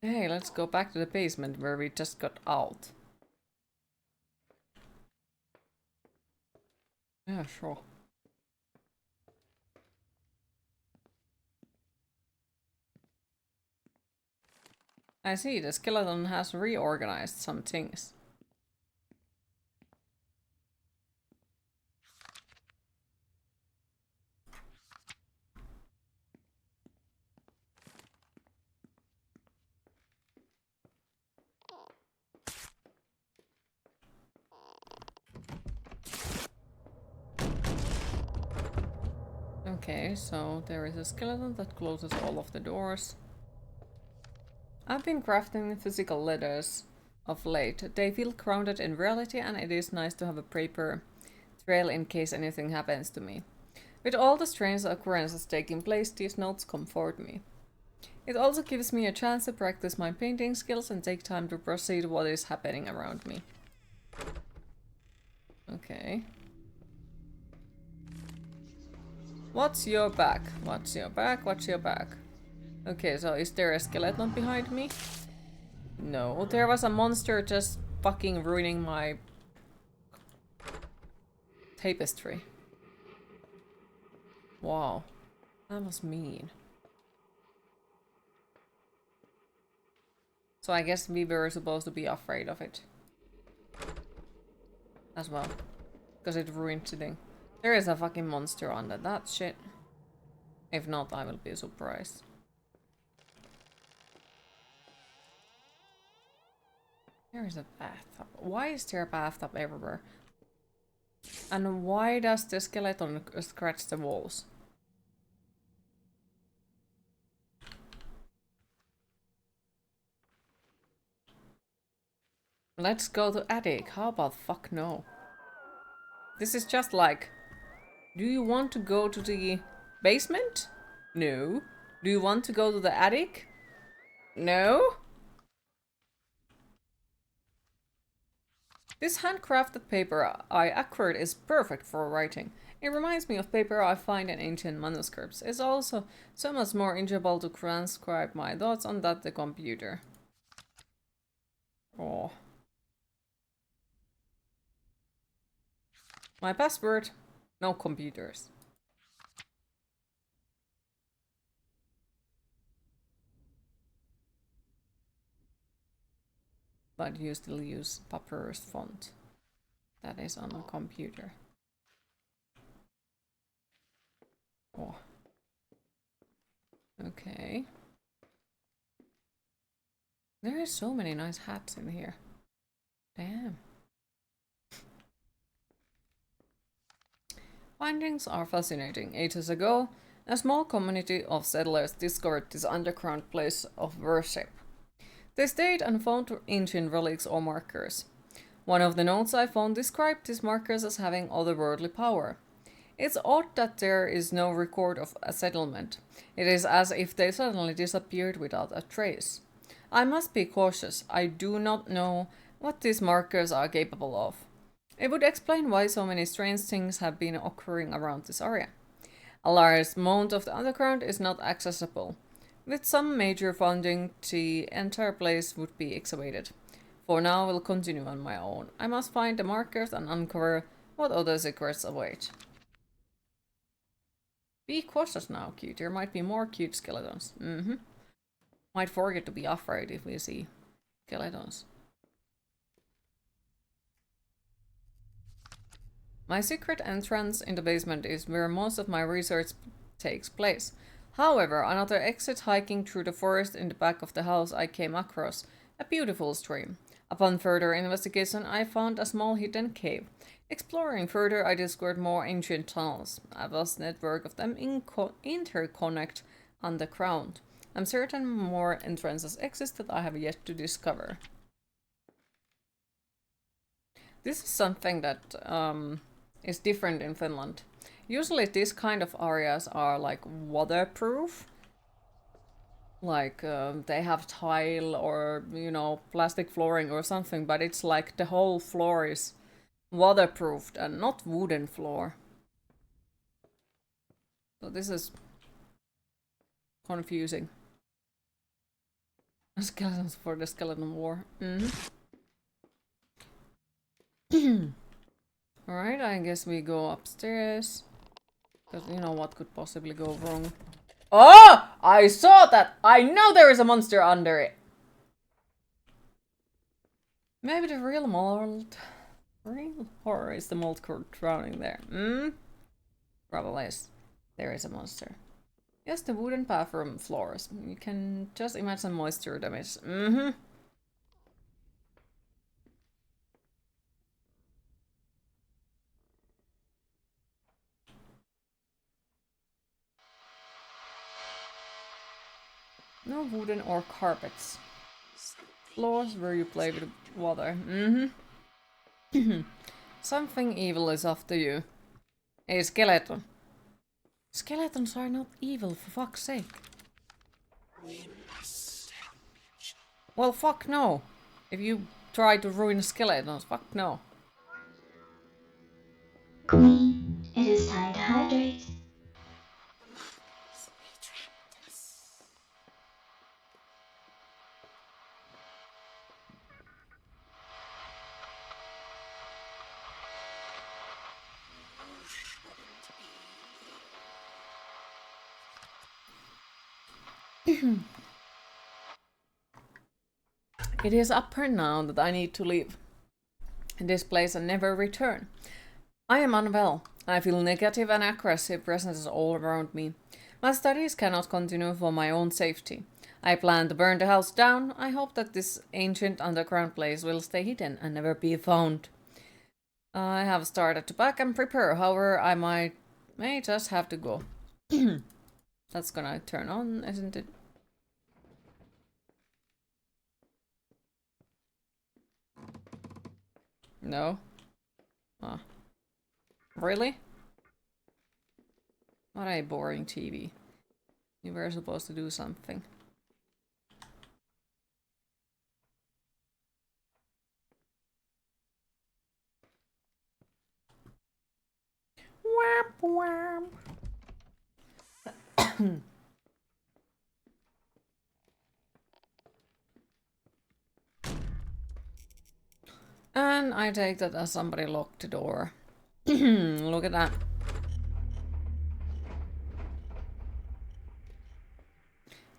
Hey, let's go back to the basement where we just got out. Yeah, sure. I see, the skeleton has reorganized some things. Okay, so there is a skeleton that closes all of the doors. I've been crafting physical letters of late. They feel grounded in reality, and it is nice to have a paper trail in case anything happens to me. With all the strange occurrences taking place, these notes comfort me. It also gives me a chance to practice my painting skills and take time to proceed what is happening around me. Okay. What's your back? What's your back? What's your back? Okay, so is there a skeleton behind me? No, there was a monster just fucking ruining my tapestry. Wow, that was mean. So I guess we were supposed to be afraid of it. As well. Because it ruined the thing. There is a fucking monster under that shit. If not, I will be surprised. There is a bathtub. Why is there a bathtub everywhere? And why does the skeleton scratch the walls? Let's go to attic. How about fuck no? This is just like... Do you want to go to the basement? No. Do you want to go to the attic? No. This handcrafted paper I acquired is perfect for writing. It reminds me of paper I find in ancient manuscripts. It's also so much more enjoyable to transcribe my thoughts on the computer. Oh. My password? No computers. But you still use papyrus font. That is on a computer. Oh. Okay. There are so many nice hats in here. Damn. Findings are fascinating. Ages ago, a small community of settlers discovered this underground place of worship. They stayed and found ancient relics or markers. One of the notes I found described these markers as having otherworldly power. It's odd that there is no record of a settlement. It is as if they suddenly disappeared without a trace. I must be cautious. I do not know what these markers are capable of. It would explain why so many strange things have been occurring around this area. A large amount of the underground is not accessible. With some major funding, the entire place would be excavated. For now, I will continue on my own. I must find the markers and uncover what other secrets await. Be cautious now, cute. There might be more cute skeletons. Might forget to be afraid if we see skeletons. My secret entrance in the basement is where most of my research takes place. However, another exit hiking through the forest in the back of the house I came across a beautiful stream. Upon further investigation, I found a small hidden cave. Exploring further, I discovered more ancient tunnels. A vast network of them interconnect underground. I'm certain more entrances exist that I have yet to discover. This is something that is different in Finland. Usually these kind of areas are like waterproof. Like they have tile or, you know, plastic flooring or something, but it's like the whole floor is waterproofed and not wooden floor. So this is confusing. Skeletons for the skeleton war. Alright, I guess we go upstairs. Because you know what could possibly go wrong. Oh! I saw that! I know there is a monster under it! Maybe the real horror is the mold court drowning there. Probably is. There is a monster. Yes, the wooden bathroom floors. You can just imagine moisture damage. No wooden or carpets. Floors where you play with water. Something evil is after you. A skeleton. Skeletons are not evil, for fuck's sake. Well, fuck no. If you try to ruin skeletons, fuck no. Queen, it is time to hydrate. It is apparent now that I need to leave this place and never return. I am unwell. I feel negative and aggressive presences all around me. My studies cannot continue for my own safety. I plan to burn the house down. I hope that this ancient underground place will stay hidden and never be found. I have started to pack and prepare, however, I may just have to go. That's gonna turn on, isn't it? No? Ah. Really? What a boring TV. You were supposed to do something. Wham wham. And I take that as somebody locked the door. Look at that.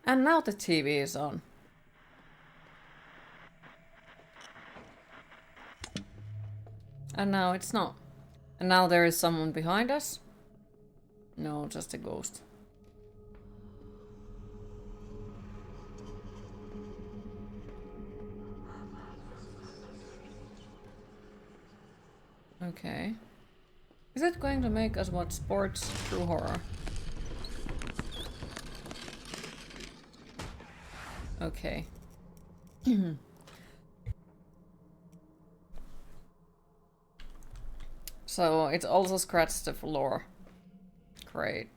And now the TV is on. And now it's not. And now there is someone behind us? No, just a ghost. Okay. Is it going to make us watch sports through horror? Okay. So it also scratched the floor. Great.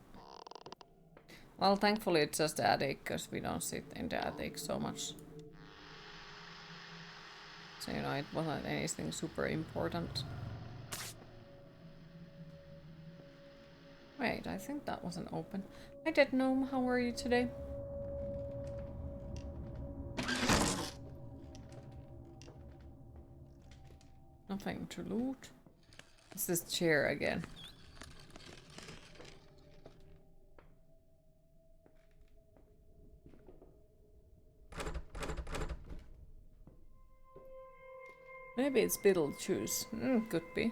Well, thankfully it's just the attic, because we don't sit in the attic so much. So, you know, it wasn't anything super important. Wait, I think that wasn't open. Hi, Dead Gnome, how are you today? Nothing to loot. It's this chair again. Maybe it's Beetlejuice. Could be.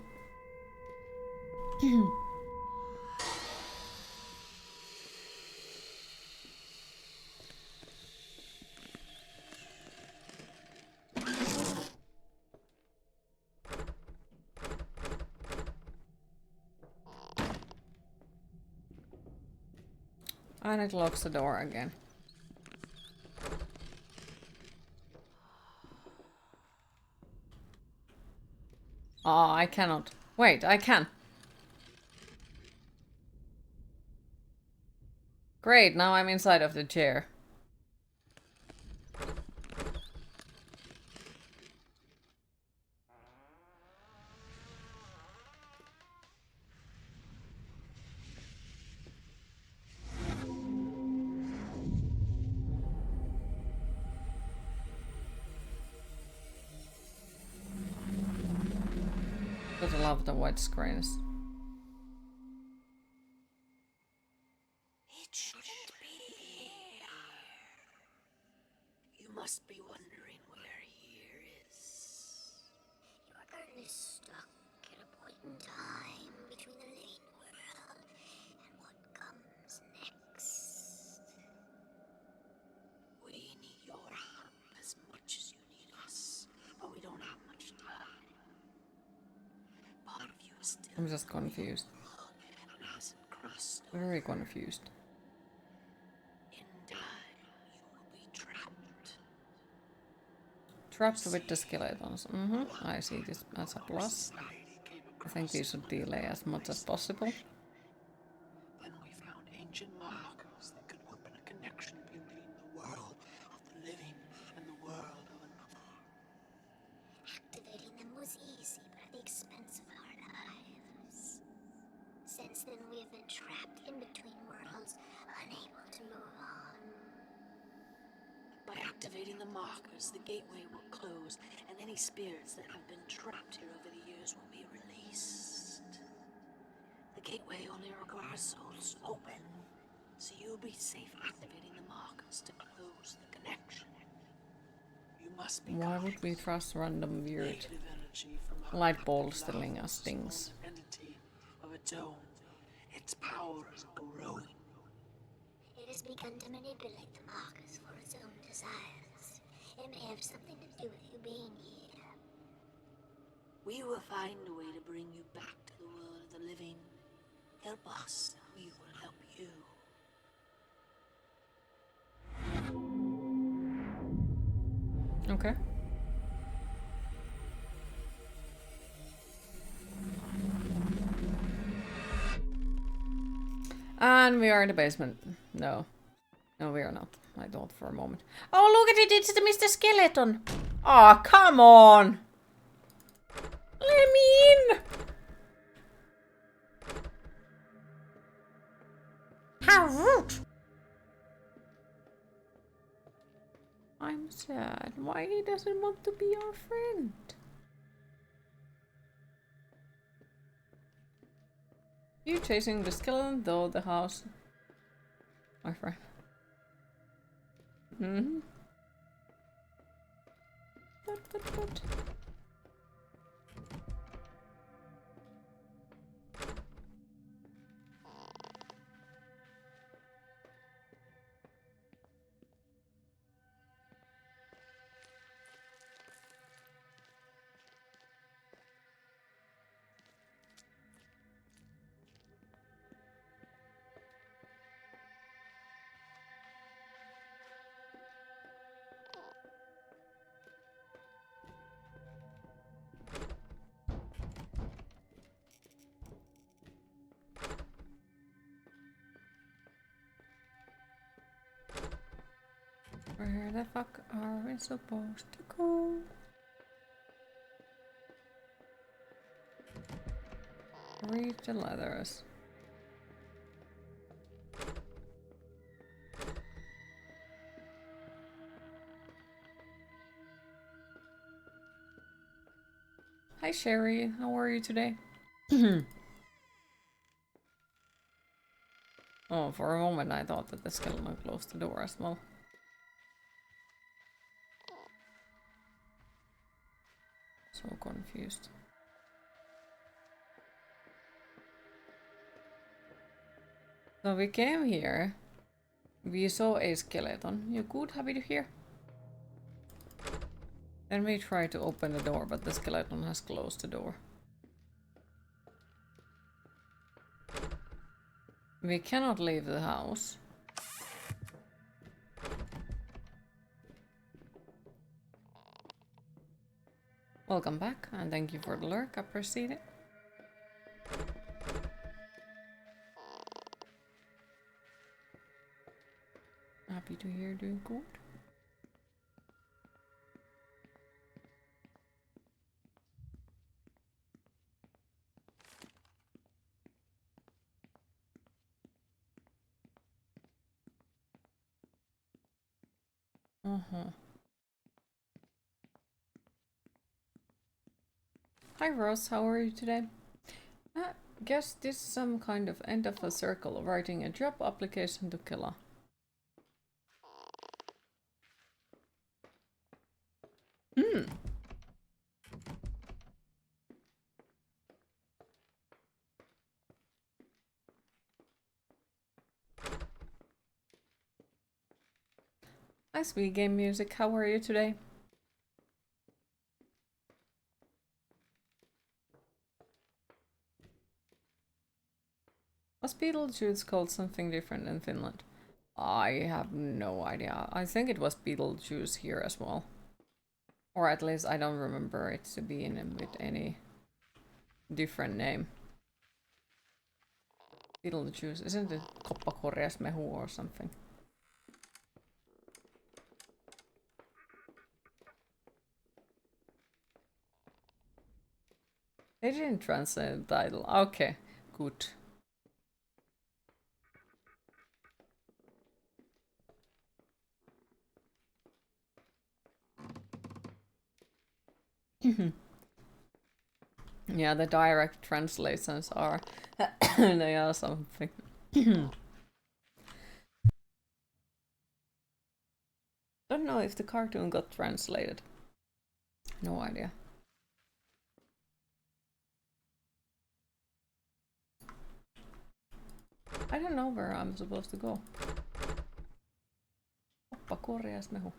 And it locks the door again. Ah, I cannot. Wait, I can. Great, now I'm inside of the chair. love the white screens. It shouldn't be here. You must be wondering where here is. You are currently stuck at a point in time between the living world and what comes next. We need your help as much as you need us, but we don't have much time. Part of you is still I'm just confused. and hasn't crossed. Very confused. In time, you will be trapped. Trapped with the skeletons. I see this as a plus. I think we should delay as much as possible. Then we found ancient markers that could open a connection between the world of the living and the world of another. Activating them was easy, but at the expense of our lives. Since then, we have been trapped in between worlds, unable to move on. By activating the markers, the gateway will close, and any spirits that have been trapped here over the years will be released. The gateway only requires souls open, so you'll be safe activating the markers to close the connection. You must be Why would we trust random weird negative energy from a light balls telling us things? entity of its own. Its power is growing. It has begun to manipulate the markers for its own desires. It may have something to do with you being here. We will find a way to bring you back to the world of the living. Help us, and we will help you. Okay. And we are in the basement. No. No, we are not. I thought for a moment. Oh, look at it! It's the Mr. Skeleton! Oh, come on! Let me in! How rude! I'm sad. Why he doesn't want to be our friend? You chasing the skeleton, though the house. My friend. But. Where the fuck are we supposed to go? Read the letters. Hi Sherry, how are you today? Oh, for a moment I thought that the skeleton closed the door as well. So confused. So we came here. We saw a skeleton. You good? Happy to hear? Then we tried to open the door, but the skeleton has closed the door. We cannot leave the house. Welcome back, and thank you for the lurk. I appreciate it. Happy to hear doing good. Hi Rose, how are you today? Guess this is some kind of end of a circle, writing a job application to Kela. Nice Wii game music, how are you today? Was Beetlejuice called something different in Finland? I have no idea. I think it was Beetlejuice here as well. Or at least I don't remember it to be in with any different name. Beetlejuice, isn't it koppakorjasmehu or something? They didn't translate the title. Okay, good. Yeah, the direct translations are they are something. Don't know if the cartoon got translated. No idea. I don't know where I'm supposed to go. Oppa korjausmehu.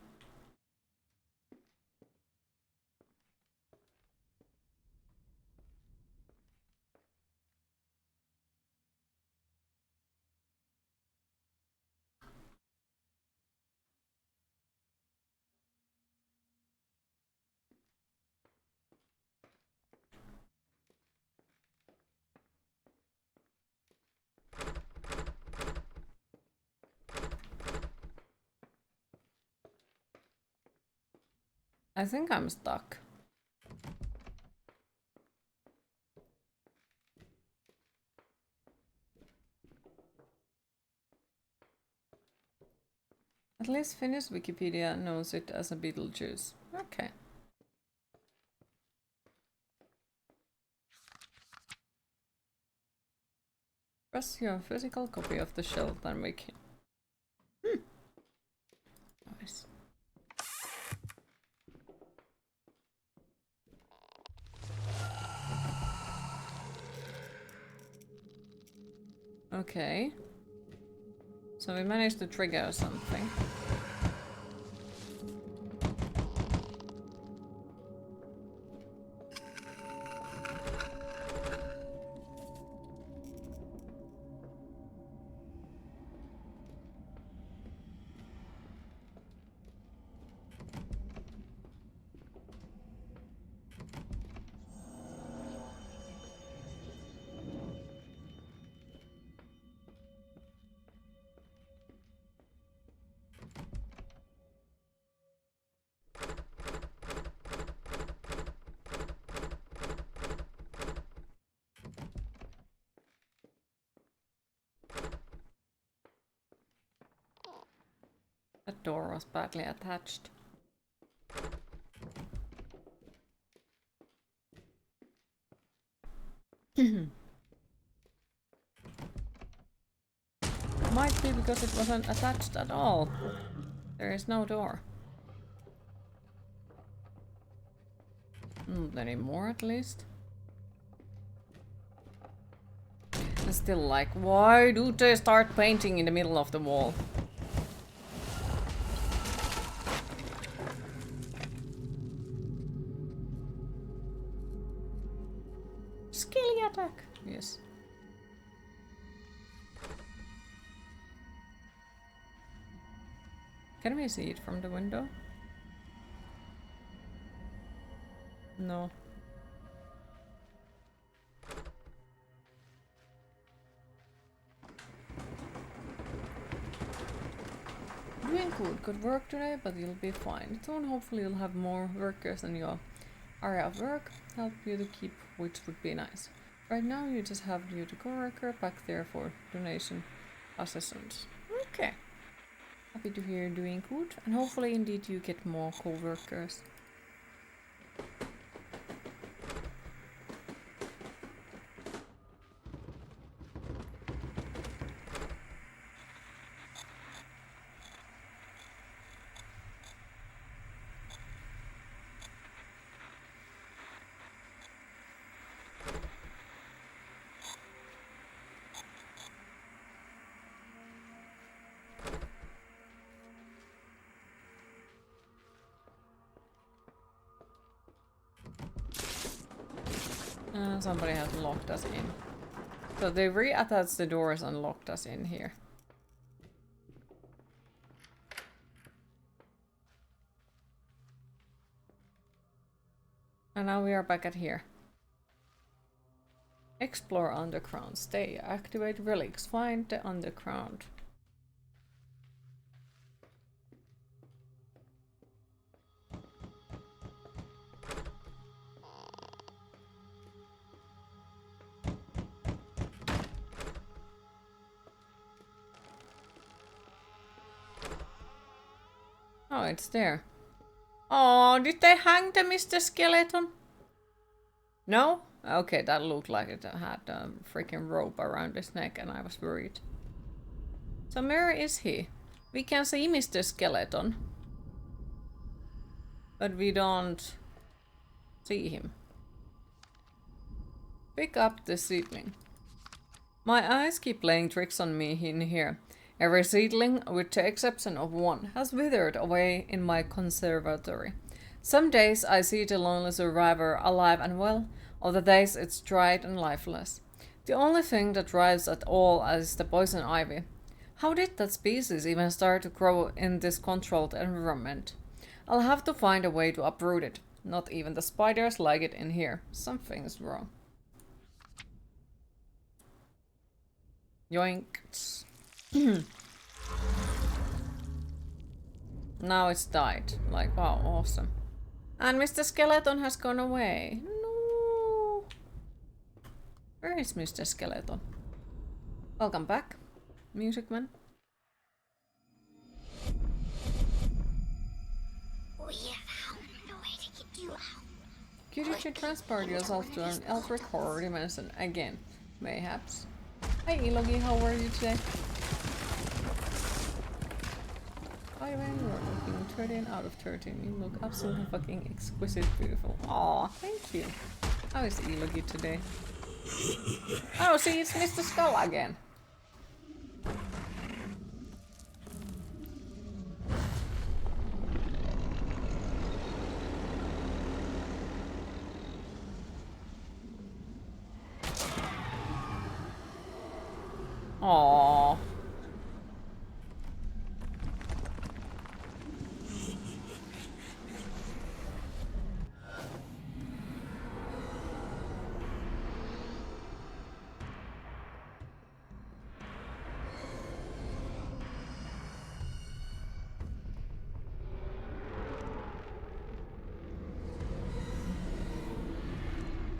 I think I'm stuck. At least Finnish Wikipedia knows it as a Beetlejuice. Okay. Press your physical copy of the shell, then we can. Nice. Okay. So we managed to trigger something. That door was badly attached. Might be because it wasn't attached at all. There is no door. Not anymore, at least. And still like, why do they start painting in the middle of the wall? Skilly attack! Yes. Can we see it from the window? No. Doing good work today, but you'll be fine. Soon hopefully you'll have more workers in your area of work. Help you to keep, which would be nice. Right now you just have you to co-worker back there for donation assistance. Okay. Happy to hear you're doing good, and hopefully indeed you get more co-workers. Somebody has locked us in. So they reattached the doors and locked us in here. And now we are back at here. Explore underground. Stay. Activate relics. Find the underground. Oh, it's there. Oh, did they hang the Mr. Skeleton? No? Okay, that looked like it had a freaking rope around his neck and I was worried. So where is he? We can see Mr. Skeleton. But we don't see him. Pick up the seedling. My eyes keep playing tricks on me in here. Every seedling, with the exception of one, has withered away in my conservatory. Some days I see the lonely survivor alive and well, other days it's dried and lifeless. The only thing that thrives at all is the poison ivy. How did that species even start to grow in this controlled environment? I'll have to find a way to uproot it. Not even the spiders like it in here. Something's wrong. Yoink. Now it's died. Like, wow, awesome. And Mr. Skeleton has gone away. No. Where is Mr. Skeleton? Welcome back, Music Man. We have found a way to get you out. Could you transport yourself to an electric horror dimension again? Mayhaps. Hi Ilogi, how are you today? By the way, you are looking 13 out of 13. You look absolutely fucking exquisite beautiful. Aw, thank you. How is Ilogi today? Oh, see, it's Mr. Skull again. Aww.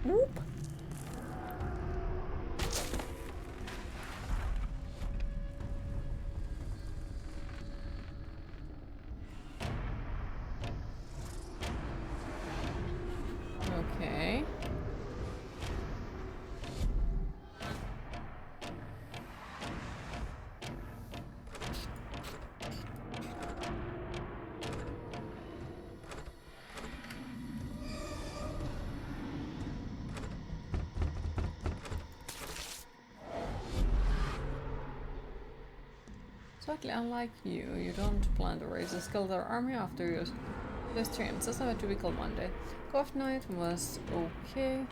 Whoop. Okay. Slightly unlike you, you don't plan to raise a skeleton army after your stream. Just have a typical Monday. Golf night was okay.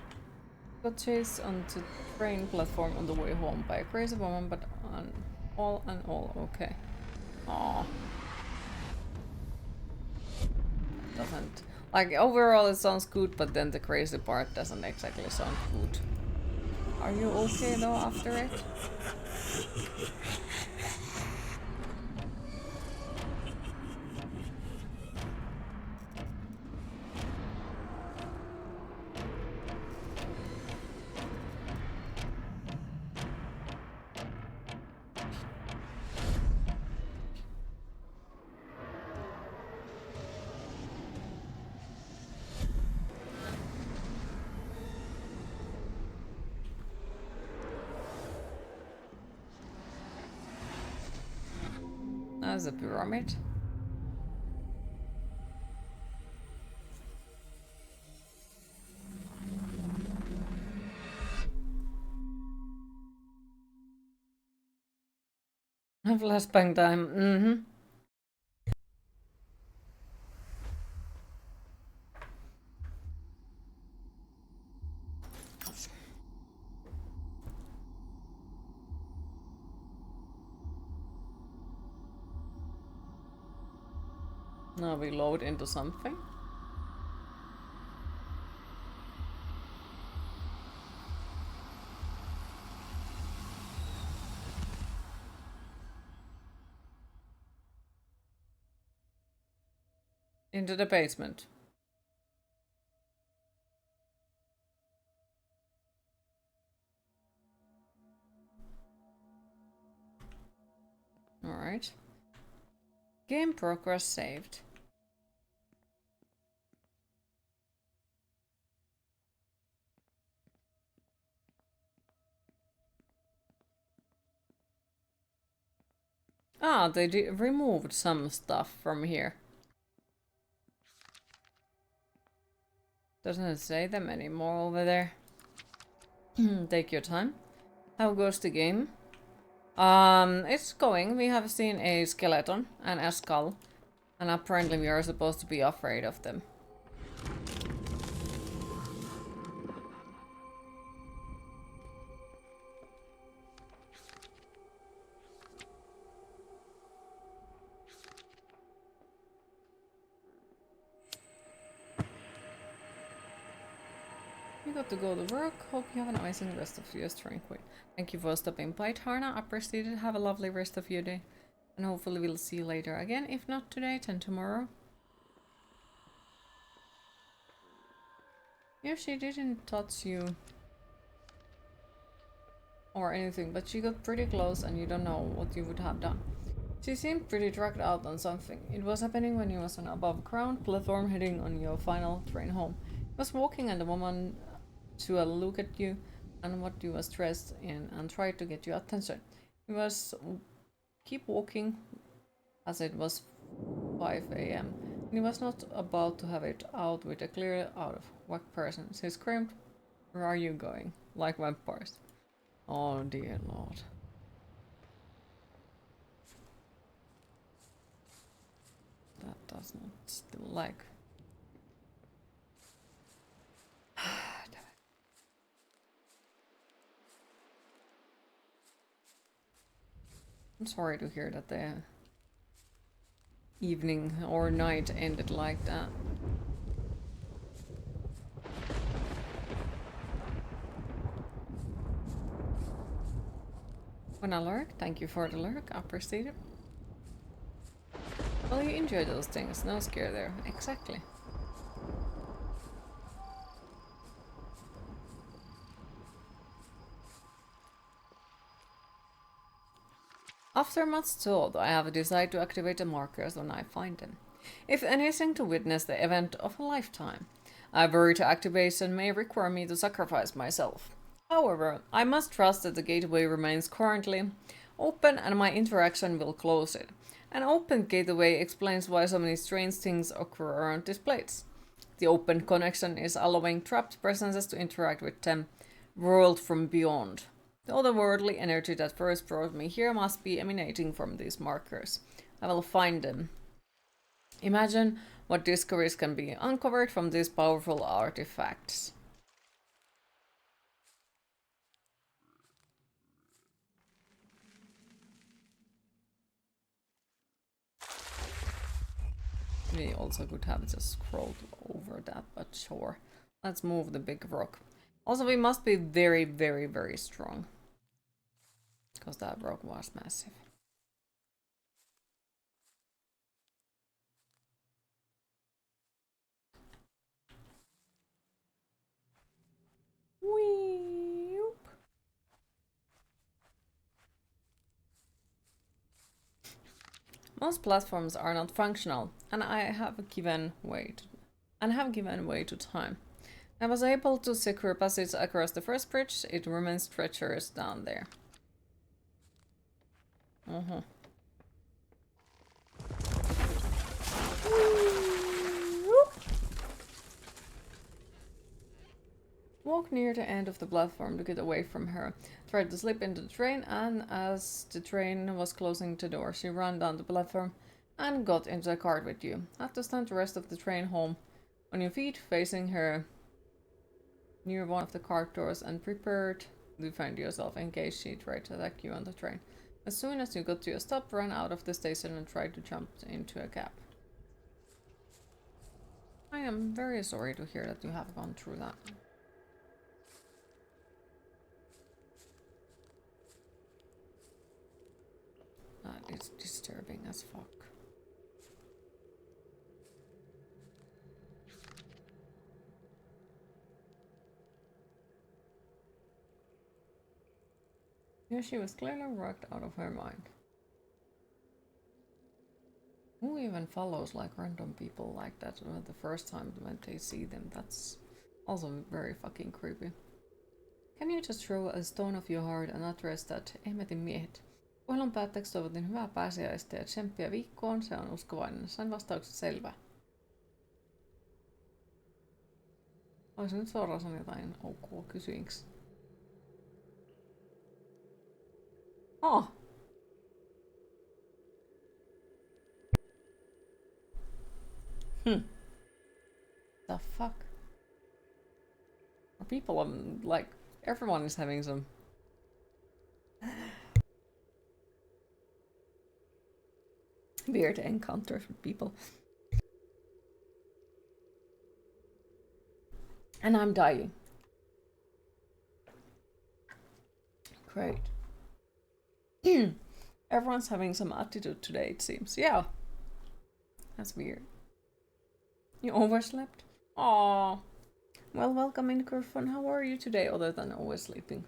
Got chased onto train platform on the way home by a crazy woman, but all in all okay. Aww. Doesn't like overall it sounds good, but then the crazy part doesn't exactly sound good. Are you okay though after it? That's a pyramid. Flashbang time. Mm-hmm. Now we load into something. Into the basement. Alright. Game progress saved. Ah, they removed some stuff from here. Doesn't it say them anymore over there? Take your time. How goes the game? It's going. We have seen a skeleton and a skull. And apparently we are supposed to be afraid of them. You got to go to work. Hope you have an amazing rest of your tranquil. Thank you for stopping by, Tarna. Appreciate it. Have a lovely rest of your day. And hopefully we'll see you later again. If not today, then tomorrow. Yeah, she didn't touch you. Or anything, but she got pretty close and you don't know what you would have done. She seemed pretty drugged out on something. It was happening when you was on above ground platform heading on your final train home. You was walking and the woman to a look at you and what you was dressed in and tried to get your attention. You was keep walking as it was 5 a.m. and he was not about to have it out with a clear out of whack person. She screamed, "Where are you going?" Like vampires. Oh dear lord. That does not still like. I'm sorry to hear that the evening or night ended like that. When I lurk, thank you for the lurk, I appreciate it. Well, you enjoy those things, no scare there. Exactly. After much thought, I have decided to activate the markers when I find them. If anything, to witness the event of a lifetime. I worry the activation may require me to sacrifice myself. However, I must trust that the gateway remains currently open and my interaction will close it. An open gateway explains why so many strange things occur around this place. The open connection is allowing trapped presences to interact with them world from beyond. The otherworldly energy that first brought me here must be emanating from these markers. I will find them. Imagine what discoveries can be uncovered from these powerful artifacts. We also could have just scrolled over that, but sure. Let's move the big rock. Also, we must be very, very, very strong. Because that rock was massive. Whee! Most platforms are not functional, and I have given way to time. I was able to secure passage across the first bridge. It remains treacherous down there. Walk near the end of the platform to get away from her. Tried to slip into the train, and as the train was closing the door, she ran down the platform and got into the cart with you. Have to stand the rest of the train home on your feet, facing her near one of the cart doors and prepared to defend yourself in case she tried to attack you on the train. As soon as you got to your stop, run out of the station and tried to jump into a cab. I am very sorry to hear that you have gone through that. That is disturbing as fuck. Yeah, she was clearly worked out of her mind. Who even follows like random people like that the first time when they see them? That's also very fucking creepy. Can you just throw a stone of your heart and address that Emmetin miehet? Puhelun päätteeksi toivotin hyvää pääsiäistä ja tsemppiä viikkoon, se on uskovainen. Sain vastaukset selvä. Olisin nyt suoraan sanoa jotain ok kysyinks. Oh! The fuck? Are people like everyone is having some weird encounters with people. And I'm dying. Great. Everyone's having some attitude today, it seems. Yeah. That's weird. You overslept? Aww. Well, welcome in, Griffin. How are you today, other than oversleeping?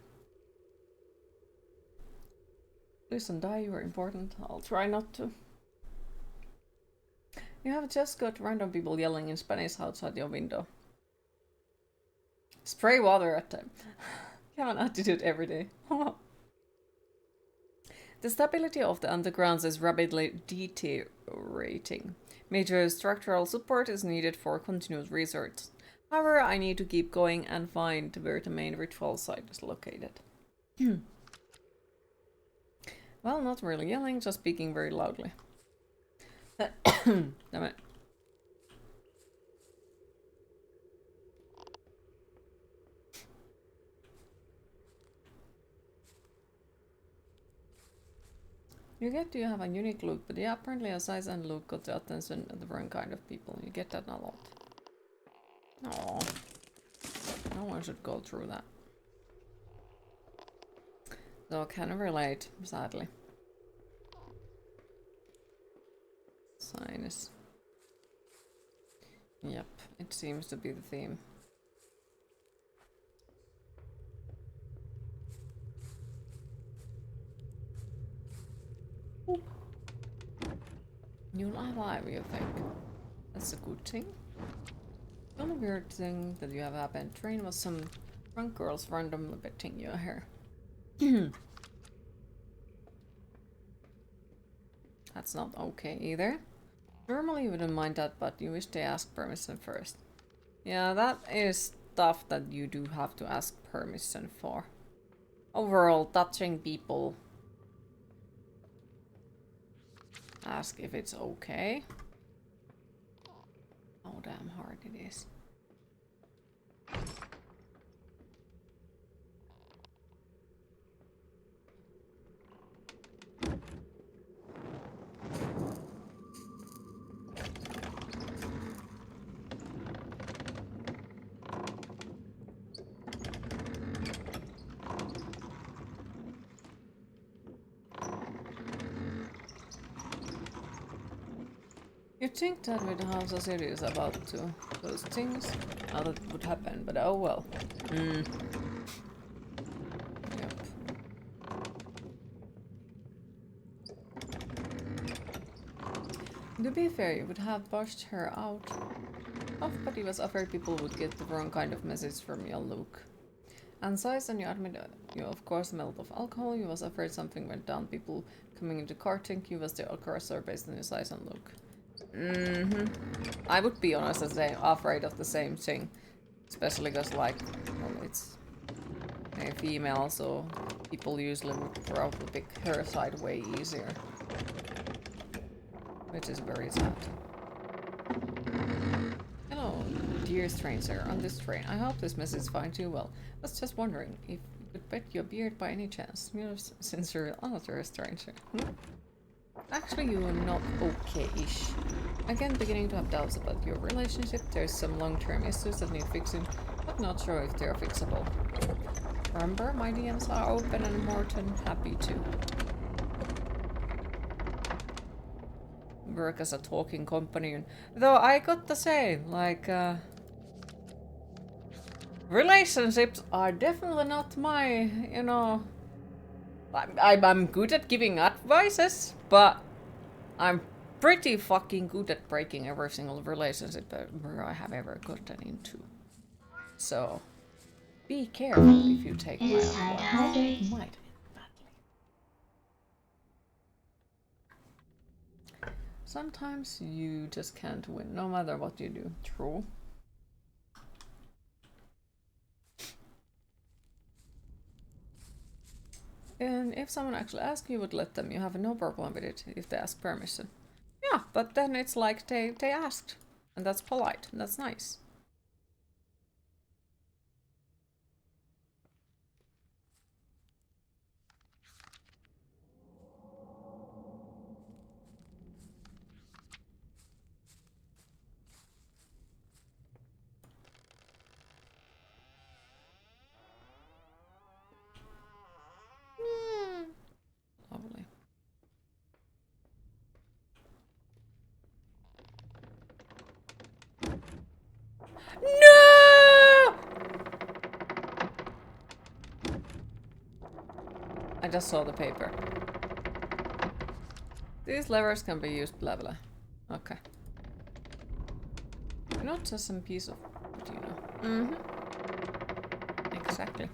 Please don't die, you are important. I'll try not to. You have just got random people yelling in Spanish outside your window. Spray water at them. You have an attitude every day. The stability of the undergrounds is rapidly deteriorating. Major structural support is needed for continuous research. However, I need to keep going and find where the main ritual site is located. Well, not really yelling, just speaking very loudly. Damn it. You have a unique look, but yeah, apparently a size and look got the attention of the wrong kind of people. You get that a lot. Aww. No one should go through that. So I can relate, sadly. Sinus. Yep, it seems to be the theme. Oop. You'll alive, you think? That's a good thing. The only weird thing that you have happened train was some drunk girls randomly petting your hair. That's not okay either. Normally you wouldn't mind that, but you wish they ask permission first. Yeah, that is stuff that you do have to ask permission for. Overall, touching people. Ask if it's okay. How damn hard it is. You'd think that with how society is about to those things, how that would happen, but oh well. Yep. To be fair, you would have pushed her out. But he was afraid people would get the wrong kind of message from your look. And size, and you admit you of course smelled of alcohol, you was afraid something went down, people coming into car think you was the aggressor based on your size and look. I would be honest and say afraid of the same thing. Especially because, like, well, it's a female, so people usually would probably pick her side way easier. Which is very sad. Hello, dear stranger, on this train. I hope this message finds you well. I was just wondering if you could pet your beard by any chance. Since you're another stranger. Actually, you are not okay-ish. Again, beginning to have doubts about your relationship. There's some long-term issues that need fixing, but not sure if they're fixable. Remember, my DMs are open and more than happy to work as a talking companion. Though I got to say, like, relationships are definitely not my, you know... I'm good at giving advices, but I'm pretty fucking good at breaking every single relationship where I have ever gotten into. So, be careful if you take my advice. It might end badly. Sometimes you just can't win, no matter what you do. True. And if someone actually asks, you would let them. You have no problem with it if they ask permission. Yeah, but then it's like they asked. And that's polite. And that's nice. Lovely. No! I just saw the paper. These levers can be used, blah blah. Okay. Not just some piece of... What do you know? Mm-hmm. Exactly.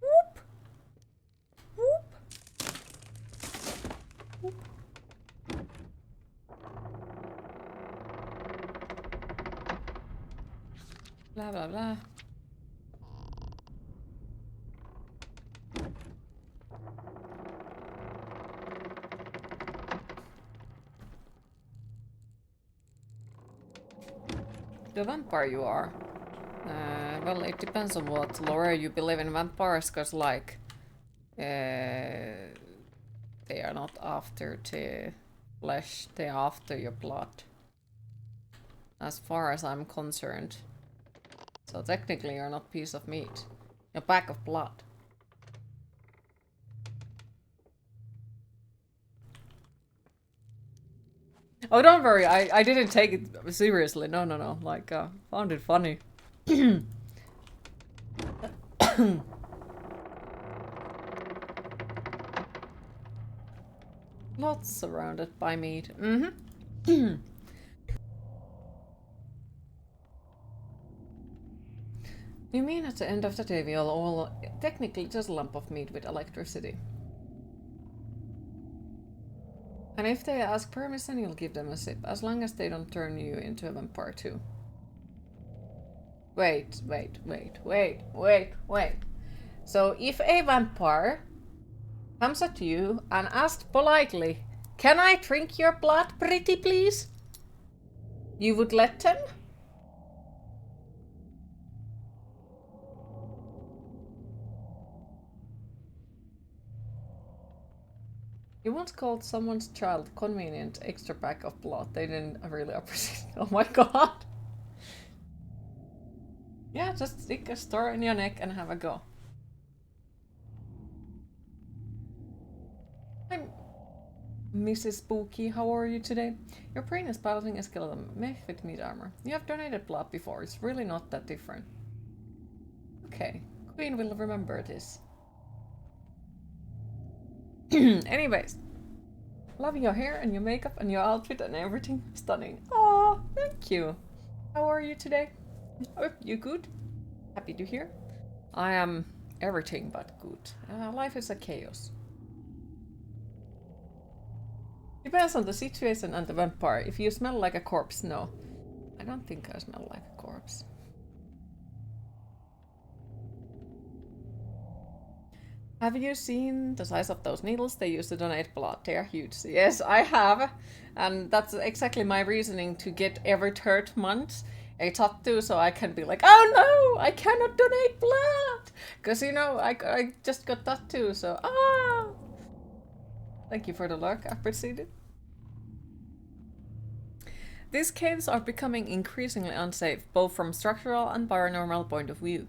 Whoop! Whoop! Whoop. Blah blah blah. The vampire you are. Well, it depends on what lore you believe in vampires, because, like, they are not after the flesh, they are after your blood. As far as I'm concerned. So technically you're not a piece of meat. You're a pack of blood. Oh, don't worry, I didn't take it seriously. No, no, no. Like, found it funny. Not surrounded by meat. Mm-hmm. You mean at the end of the day we'll all technically just a lump of meat with electricity? And if they ask permission, you'll give them a sip, as long as they don't turn you into a vampire too. Wait. So if a vampire comes at you and asks politely, "Can I drink your blood, pretty please?" You would let them? You once called someone's child convenient extra pack of blood. They didn't really appreciate it. Oh my god. Yeah, just stick a star in your neck and have a go. I'm Mrs. Spooky. How are you today? Your brain is piloting a skeleton mech with meat armor. You have donated blood before. It's really not that different. Okay. Queen will remember this. Anyways. Love your hair and your makeup and your outfit and everything. Stunning. Oh, thank you. How are you today? Oh, you good? Happy to hear. I am everything but good. Life is a chaos. Depends on the situation and the vampire. If you smell like a corpse, no. I don't think I smell like a corpse. Have you seen the size of those needles they use to donate blood? They are huge. Yes, I have. And that's exactly my reasoning to get every third month a tattoo so I can be like, oh no, I cannot donate blood. Because, you know, I just got tattoo, so ah. Thank you for the luck, I appreciate it. These caves are becoming increasingly unsafe, both from structural and paranormal point of view.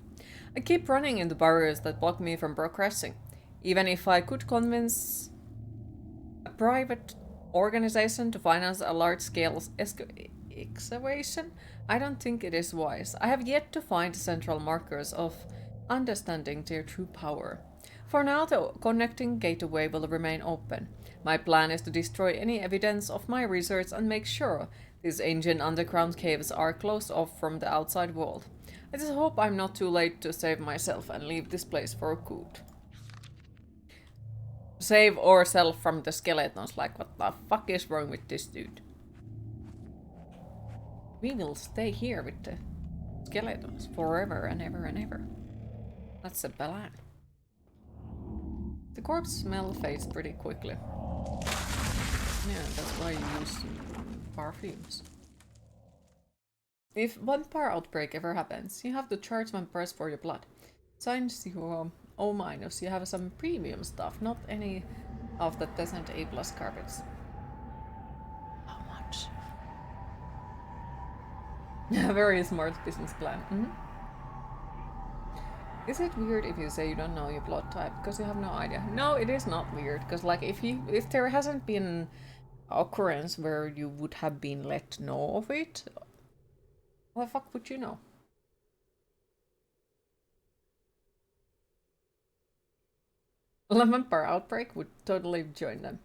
I keep running into barriers that block me from progressing. Even if I could convince a private organization to finance a large-scale excavation, I don't think it is wise. I have yet to find central markers of understanding their true power. For now, the connecting gateway will remain open. My plan is to destroy any evidence of my research and make sure these ancient underground caves are closed off from the outside world. I just hope I'm not too late to save myself and leave this place for good. Save ourselves from the skeletons, like what the fuck is wrong with this dude? We will stay here with the skeletons forever and ever and ever. That's a plan. The corpse smell fades pretty quickly. Yeah, that's why you use perfumes. If vampire outbreak ever happens, you have to charge vampires for your blood. Since you are O-, you have some premium stuff, not any of the decent A+ carpets. How much? Very smart business plan. Is it weird if you say you don't know your blood type because you have no idea? No, it is not weird, because like if there hasn't been occurrence where you would have been let know of it, what the fuck would you know? Vampire outbreak would totally join them.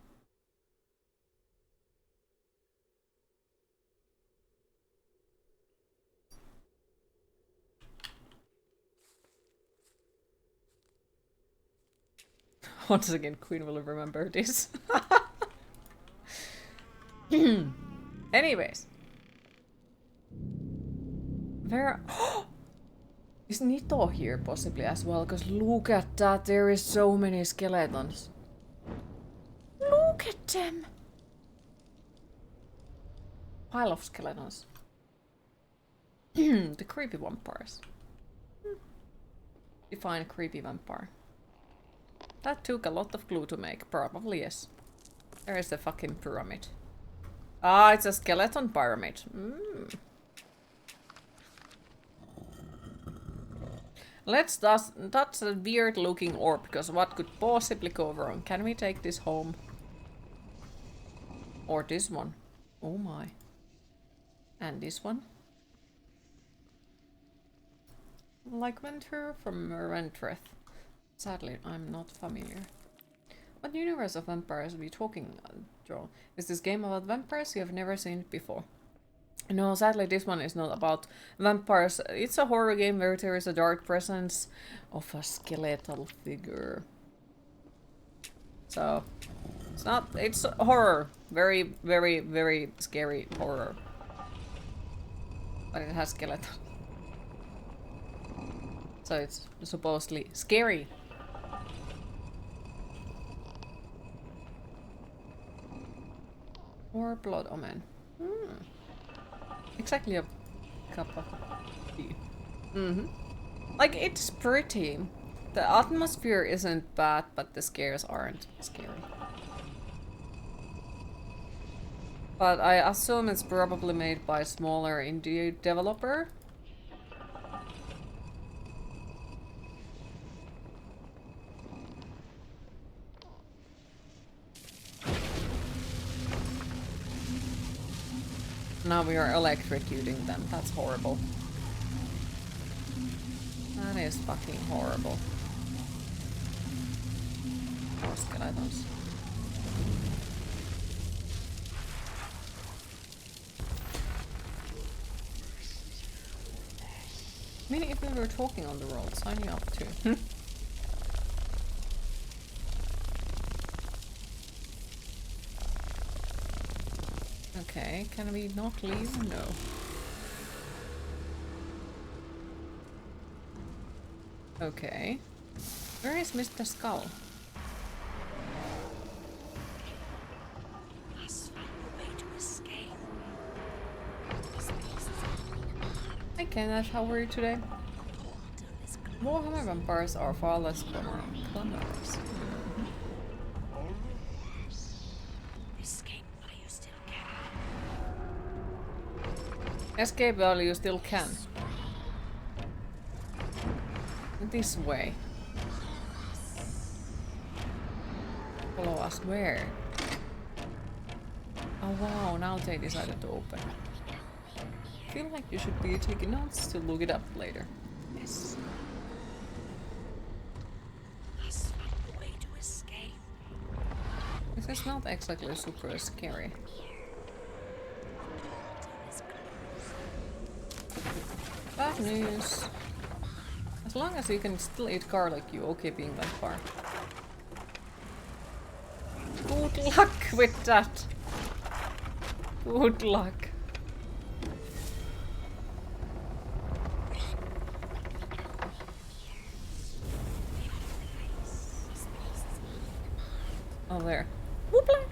Once again, Queen will remember this. Anyways. Where... Is Nito here possibly as well? Because look at that, there is so many skeletons. Look at them! Pile of skeletons. The creepy vampires. Define creepy vampire. That took a lot of glue to make, probably yes. There is the fucking pyramid. Ah, it's a skeleton pyramid. That's a weird looking orb, because what could possibly go wrong? Can we take this home? Or this one? Oh my. And this one? Like Venture from Rentreth. Sadly, I'm not familiar. What universe of vampires are we talking, Joel? Is this game about vampires? You have never seen it before. No, sadly this one is not about vampires. It's a horror game where there is a dark presence of a skeletal figure. So, it's horror. Very, very, very scary horror. But it has skeleton. So it's supposedly scary. Or blood omen. Exactly a cup of tea. Like, it's pretty. The atmosphere isn't bad, but the scares aren't scary. But I assume it's probably made by a smaller indie developer. Now we are electrocuting them. That's horrible. That is fucking horrible. More skeletons. I mean, if we were talking on the road, sign you up too. Okay, can we not leave? No. Okay. Where is Mr. Skull? Must find a way to escape. Hi Kenneth, how are you today? Warhammer vampires are far less glamorous. Escape while you still can. Escape while you still can. This way. Follow us where? Oh wow, now they decided to open. I feel like you should be taking notes to look it up later. Yes. Must find a way to escape. This is not exactly super scary. Bad news. As long as you can still eat garlic, you okay being vampire. Good luck with that. Good luck. Oh, there. Whoopla!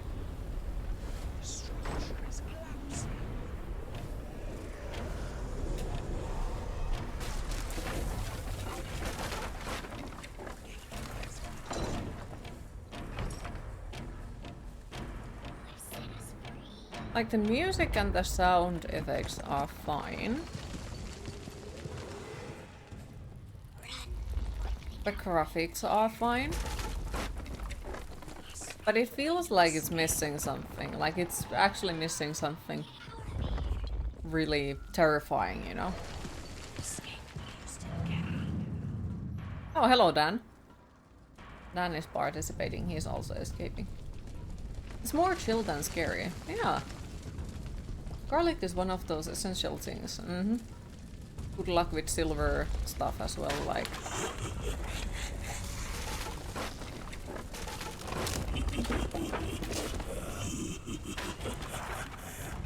Like the music and the sound effects are fine. The graphics are fine. But it feels like it's missing something. Like it's actually missing something really terrifying, you know? Oh, hello, Dan. Dan is participating. He's also escaping. It's more chill than scary. Yeah. Garlic is one of those essential things. Good luck with silver stuff as well, like.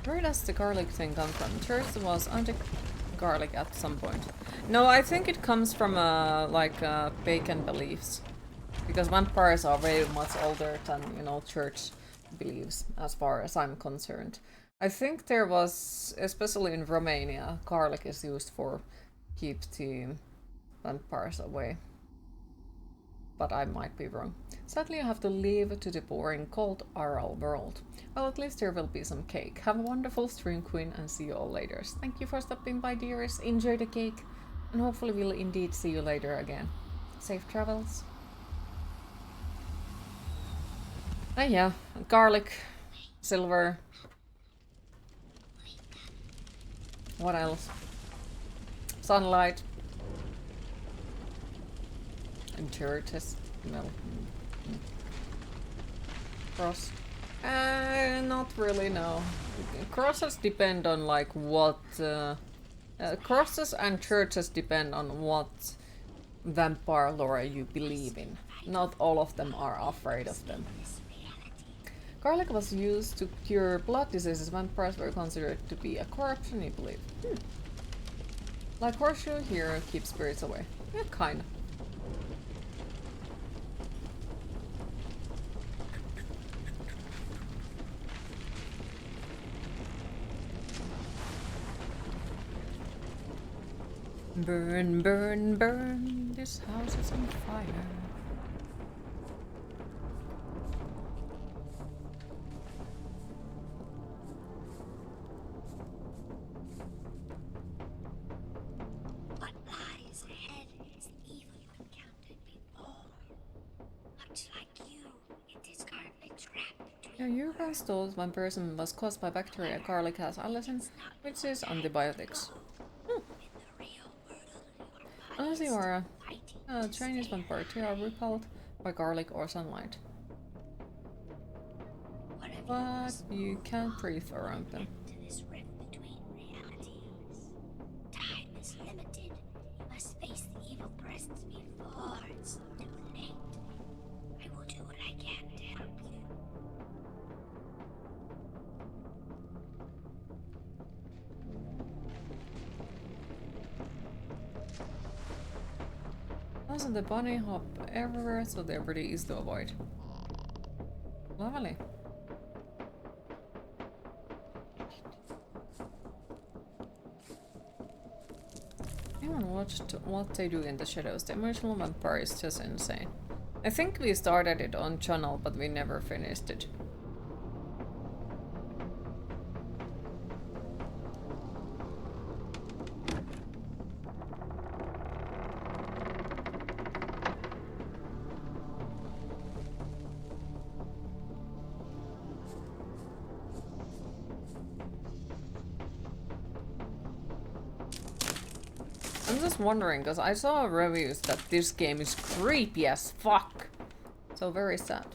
Where does the garlic thing come from? Church was anti-garlic at some point. No, I think it comes from pagan beliefs. Because vampires are very much older than, you know, church beliefs, as far as I'm concerned. I think there was, especially in Romania, garlic is used for keep the vampires away. But I might be wrong. Sadly, I have to leave to the boring cold Aral world. Well, at least there will be some cake. Have a wonderful stream, Queen, and see you all later. Thank you for stopping by, dearest. Enjoy the cake, and hopefully we'll indeed see you later again. Safe travels. Ah yeah, garlic, silver. What else? Sunlight. And churches. No. Cross. Not really, no. Crosses depend on like what... crosses and churches depend on what vampire lore you believe in. Not all of them are afraid of them. Garlic was used to cure blood diseases. Vampires were considered to be a corruption, you believe. Like horseshoe here, keep spirits away. Yeah, kinda. Burn, burn, burn, this house is on fire. What lies ahead is the evil you encountered before. Much like you, it is currently trapped Yeah, you guys thought one person was caused by bacteria. Garlic has allicin, which is antibiotics. Unless you are a Chinese vampire, they are repelled by garlic or sunlight. But you can't breathe around them. This rift between realities. Time is limited. You must face the evil presence before it's too late. I will do what I can to help you. Mouse and the bunny hop everywhere, so they're pretty easy to avoid. Lovely. Anyone watched what they do in the shadows? The emotional vampire is just insane. I think we started it on channel, but we never finished it. I'm just wondering, because I saw reviews that this game is creepy as fuck. So very sad.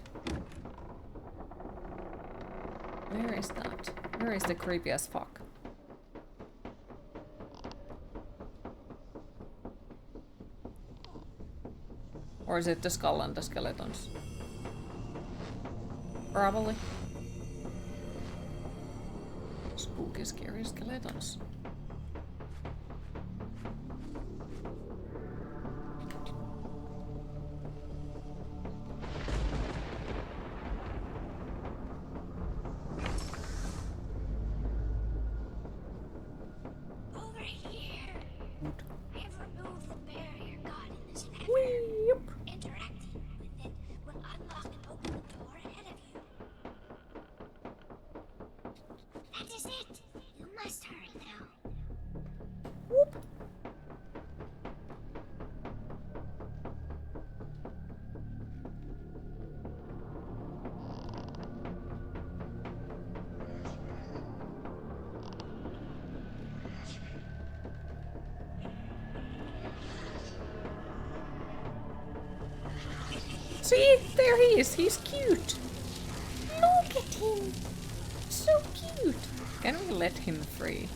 Where is that? Where is the creepy as fuck? Or is it the skull and the skeletons? Probably. Spooky, scary skeletons. See? There he is. He's cute. Look at him. So cute. Can we let him free?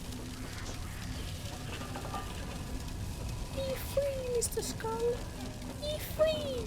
Be free, Mr. Skull. Be free.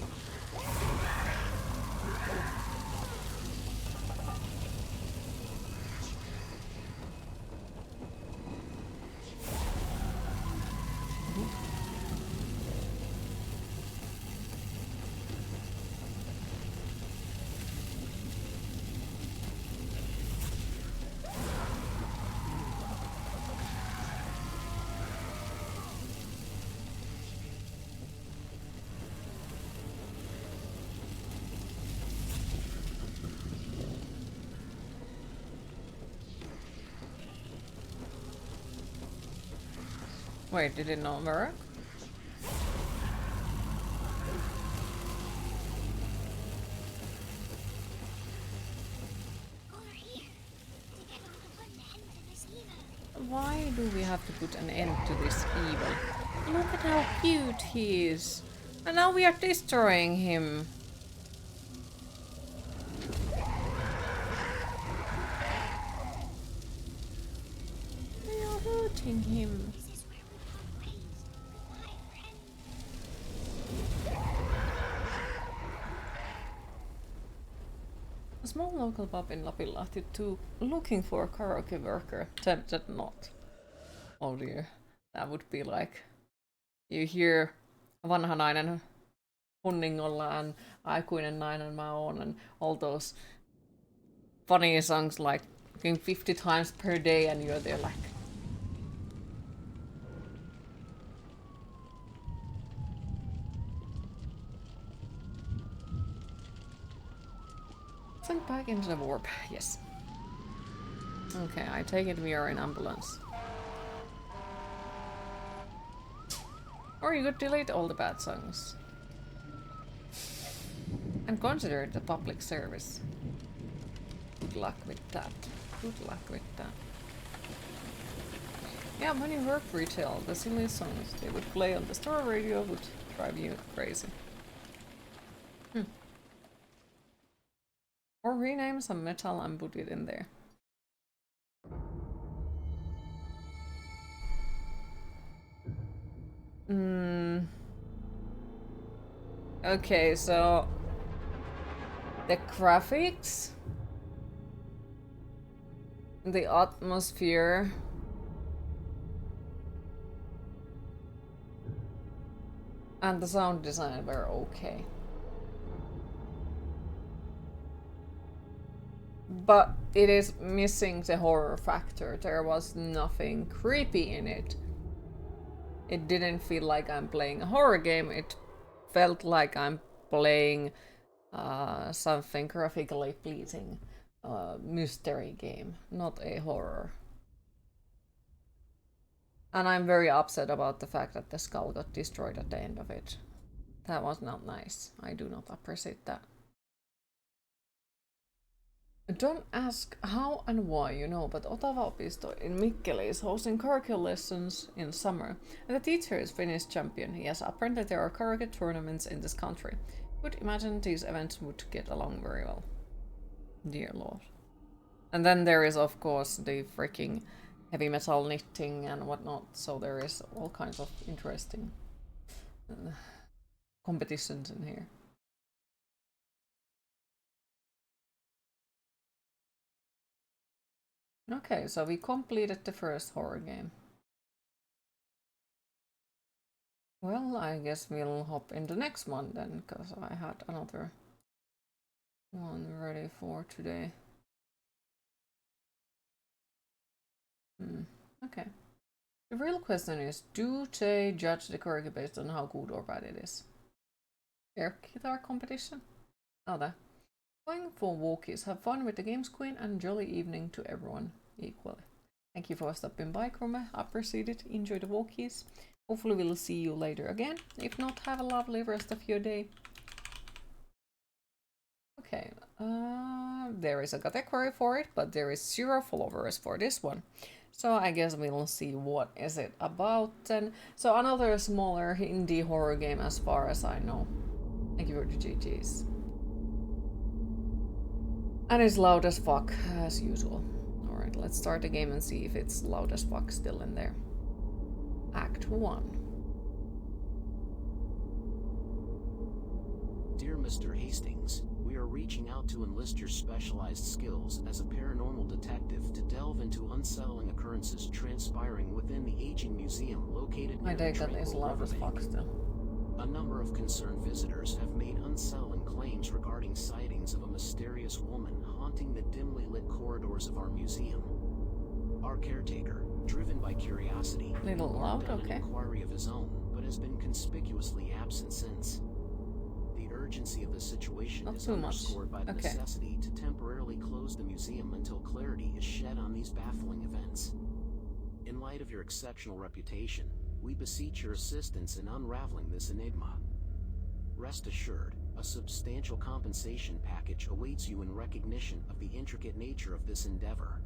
Wait, did it not work? Why do we have to put an end to this evil? Look at how cute he is. And now we are destroying him. We are hurting him. A small local pub in Lapinlahti too, looking for a karaoke worker. Tempted not. Oh dear. That would be like... You hear Vanha nainen hunningolla and Aikuinen nainen mä oon and all those funny songs like 50 times per day and you're there like... Sent back into the warp, yes. Okay, I take it we are in ambulance. Or you could delete all the bad songs. And consider it a public service. Good luck with that. Good luck with that. Yeah, when you work retail, the silly songs they would play on the store radio would drive you crazy. Or rename some metal and put it in there. Okay, so the graphics, the atmosphere, And the sound design were okay. But it is missing the horror factor. There was nothing creepy in it. It didn't feel like I'm playing a horror game. It felt like I'm playing something graphically pleasing mystery game, not a horror. And I'm very upset about the fact that the skull got destroyed at the end of it. That was not nice. I do not appreciate that. Don't ask how and why you know, but Otava Opisto in Mikkeli is hosting karaoke lessons in summer. And the teacher is Finnish champion. Yes, apparently there are karaoke tournaments in this country. Would imagine these events would get along very well. Dear Lord. And then there is, of course, the freaking heavy metal knitting and whatnot. So there is all kinds of interesting competitions in here. Okay, so we completed the first horror game. Well, I guess we'll hop in the next one then, because I had another one ready for today. Okay. The real question is, do they judge the karaoke based on how good or bad it is? Air guitar competition? Oh, there. Going for walkies. Have fun with the games queen and jolly evening to everyone equally. Thank you for stopping by, Krume. Appreciate it. Enjoy the walkies. Hopefully we'll see you later again. If not, have a lovely rest of your day. Okay, there is a category for it, but there is 0 followers for this one. So I guess we'll see what is it about then. So another smaller indie horror game as far as I know. Thank you for the GGs. And it's loud as fuck, as usual. Alright, let's start the game and see if it's loud as fuck still in there. Act 1. Dear Mr. Hastings, we are reaching out to enlist your specialized skills as a paranormal detective to delve into unsettling occurrences transpiring within the aging museum located near the tranquil riverbank. A number of concerned visitors have made unsettling claims regarding sightings of a mysterious woman haunting the dimly lit corridors of our museum. Our caretaker, driven by curiosity, embarked on an inquiry of his own, but has been conspicuously absent since. The urgency of the situation is underscored by the necessity to temporarily close the museum until clarity is shed on these baffling events. In light of your exceptional reputation, we beseech your assistance in unraveling this enigma. Rest assured, a substantial compensation package awaits you in recognition of the intricate nature of this endeavor.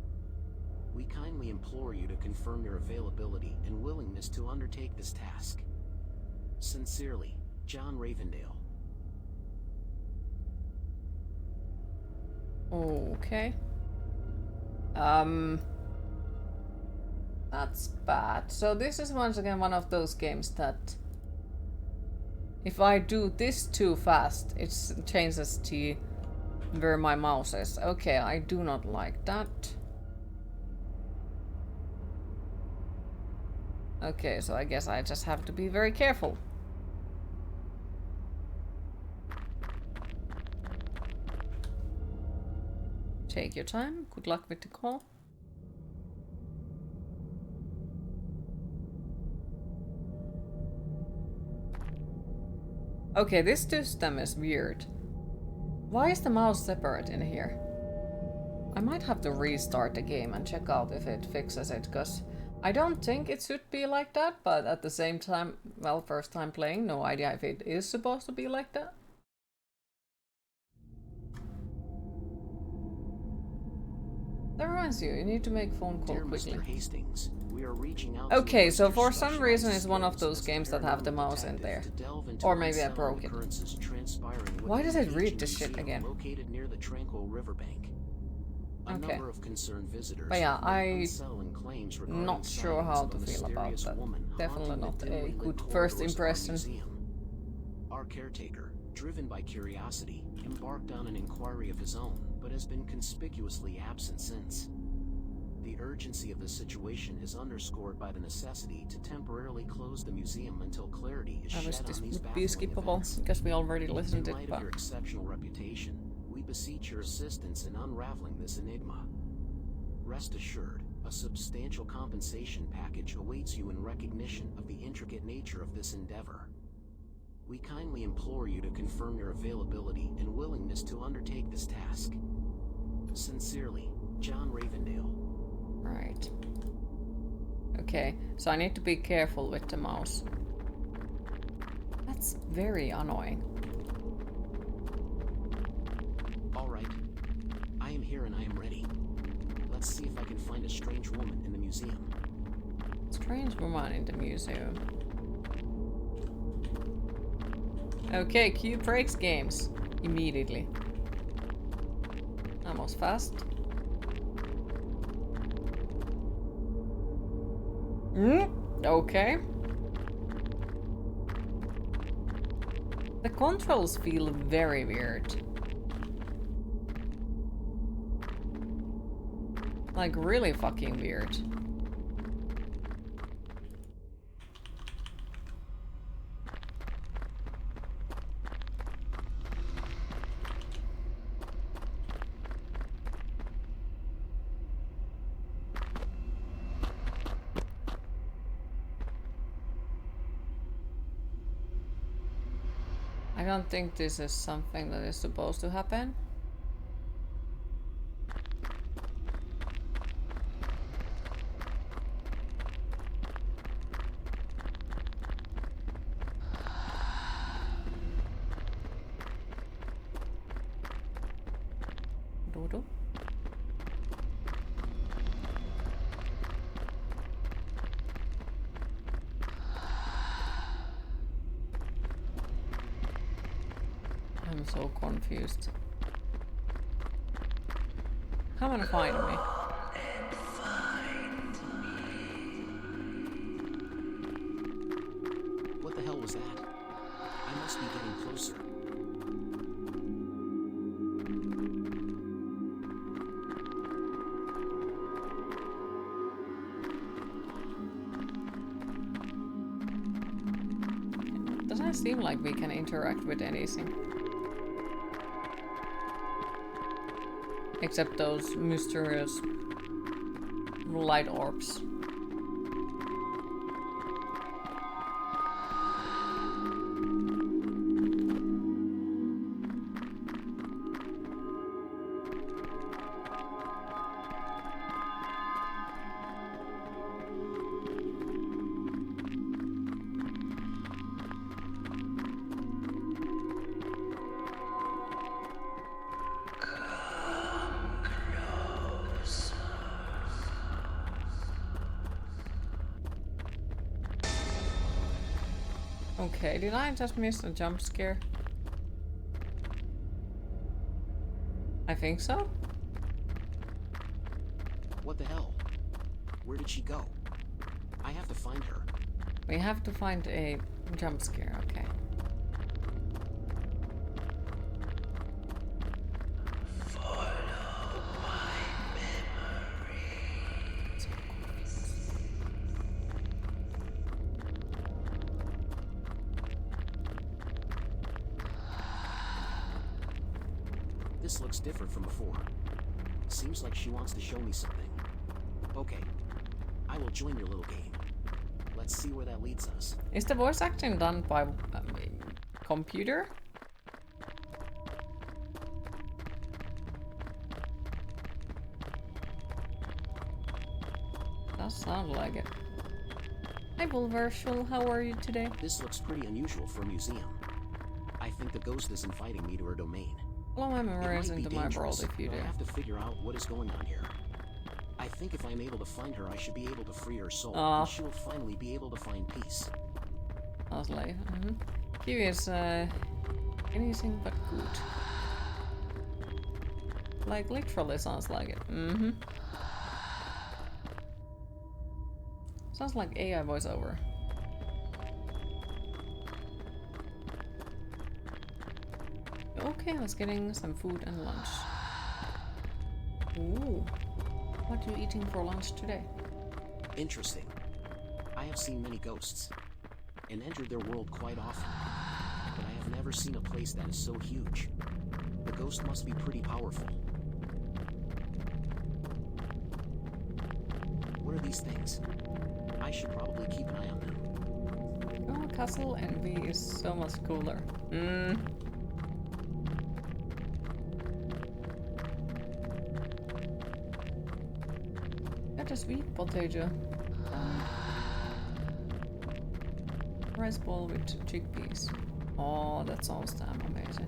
We kindly implore you to confirm your availability and willingness to undertake this task. Sincerely, John Ravendale. Okay. That's bad. So this is once again one of those games that if I do this too fast, it changes to where my mouse is. Okay, I do not like that. Okay, so I guess I just have to be very careful. Take your time. Good luck with the call. Okay, this system is weird. Why is the mouse separate in here? I might have to restart the game and check out if it fixes it, because I don't think it should be like that, but at the same time, well, first time playing, no idea if it is supposed to be like that. That reminds you, you need to make phone call quickly. Mr. Hastings, we are reaching out okay, so for some reason it's one of those games that have the mouse in there. Or maybe I broke it. Why does it read this shit again? Located near the tranquil riverbank. A number of concerned visitors, but yeah, I'm not sure how to feel about that. Definitely not a good first impression. Our caretaker, driven by curiosity, embarked on an inquiry of his own, but has been conspicuously absent since. The urgency of the situation is underscored by the necessity to temporarily close the museum until clarity is I wish shed this on these would be baffling skippable, events. because we already In listened to light it, of but... your exceptional reputation, we beseech your assistance in unraveling this enigma. Rest assured, a substantial compensation package awaits you in recognition of the intricate nature of this endeavor. We kindly implore you to confirm your availability and willingness to undertake this task. Sincerely, John Ravendale. Right. Okay, so I need to be careful with the mouse. That's very annoying. All right. I am here and I am ready. Let's see if I can find a strange woman in the museum. Strange woman in the museum. Okay, Q breaks games. Immediately. That was fast. Okay. The controls feel very weird. Like really fucking weird. I don't think this is something that is supposed to happen. Dodo? I'm so confused. Come and find me. What the hell was that? I must be getting closer. It doesn't seem like we can interact with anything. Except those mysterious light orbs. Okay, did I just miss a jump scare? I think so. What the hell? Where did she go? I have to find her. We have to find a jump scare, okay. This looks different from before. Seems like she wants to show me something. Okay, I will join your little game. Let's see where that leads us. Is the voice acting done by computer? That sounds like it. Hi Bulvershul, how are you today? This looks pretty unusual for a museum. I think the ghost is inviting me to her domain. Follow my It memories might be into my world dangerous, if you but do. I have to figure out what is going on here. I think if I'm able to find her, I should be able to free her soul, and she will finally be able to find peace. I was like, Q is anything but good. Like literally sounds like it. Sounds like AI voiceover. Okay, I was getting some food and lunch. Ooh, what you eating for lunch today? Interesting. I have seen many ghosts, and entered their world quite often, but I have never seen a place that is so huge. The ghost must be pretty powerful. What are these things? I should probably keep an eye on them. Oh, Castle Envy is so much cooler. Got a sweet potato. Rice bowl with chickpeas. Oh, that sounds damn amazing.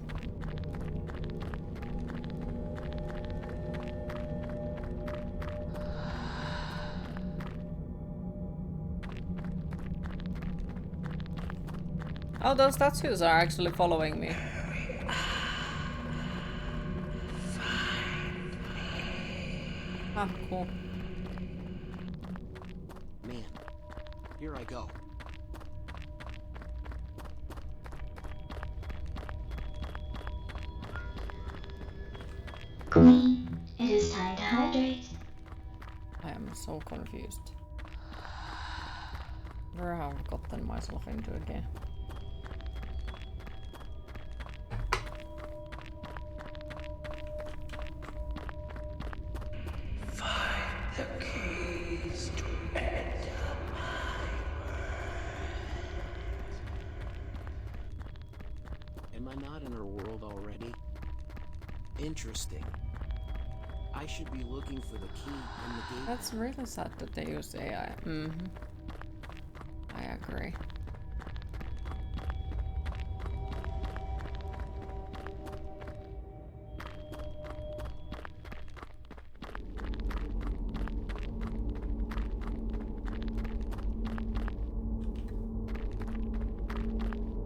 Oh, those statues are actually following me. Ah, cool. Man, here I go. Queen, it is time to hydrate. I am so confused. Where have I gotten myself into again? Find the keys to enter my Am I not in her world already? Interesting. I should be looking for the key and the gate. That's really sad that they use AI. I agree.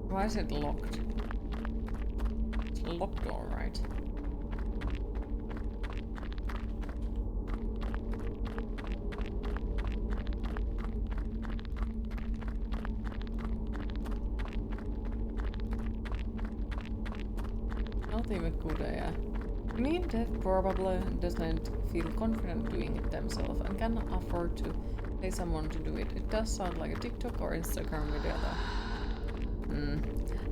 Why is it locked? It's locked, alright. Not even good AI. Me and Dev probably doesn't feel confident doing it themselves and cannot afford to pay someone to do it. It does sound like a TikTok or Instagram video though.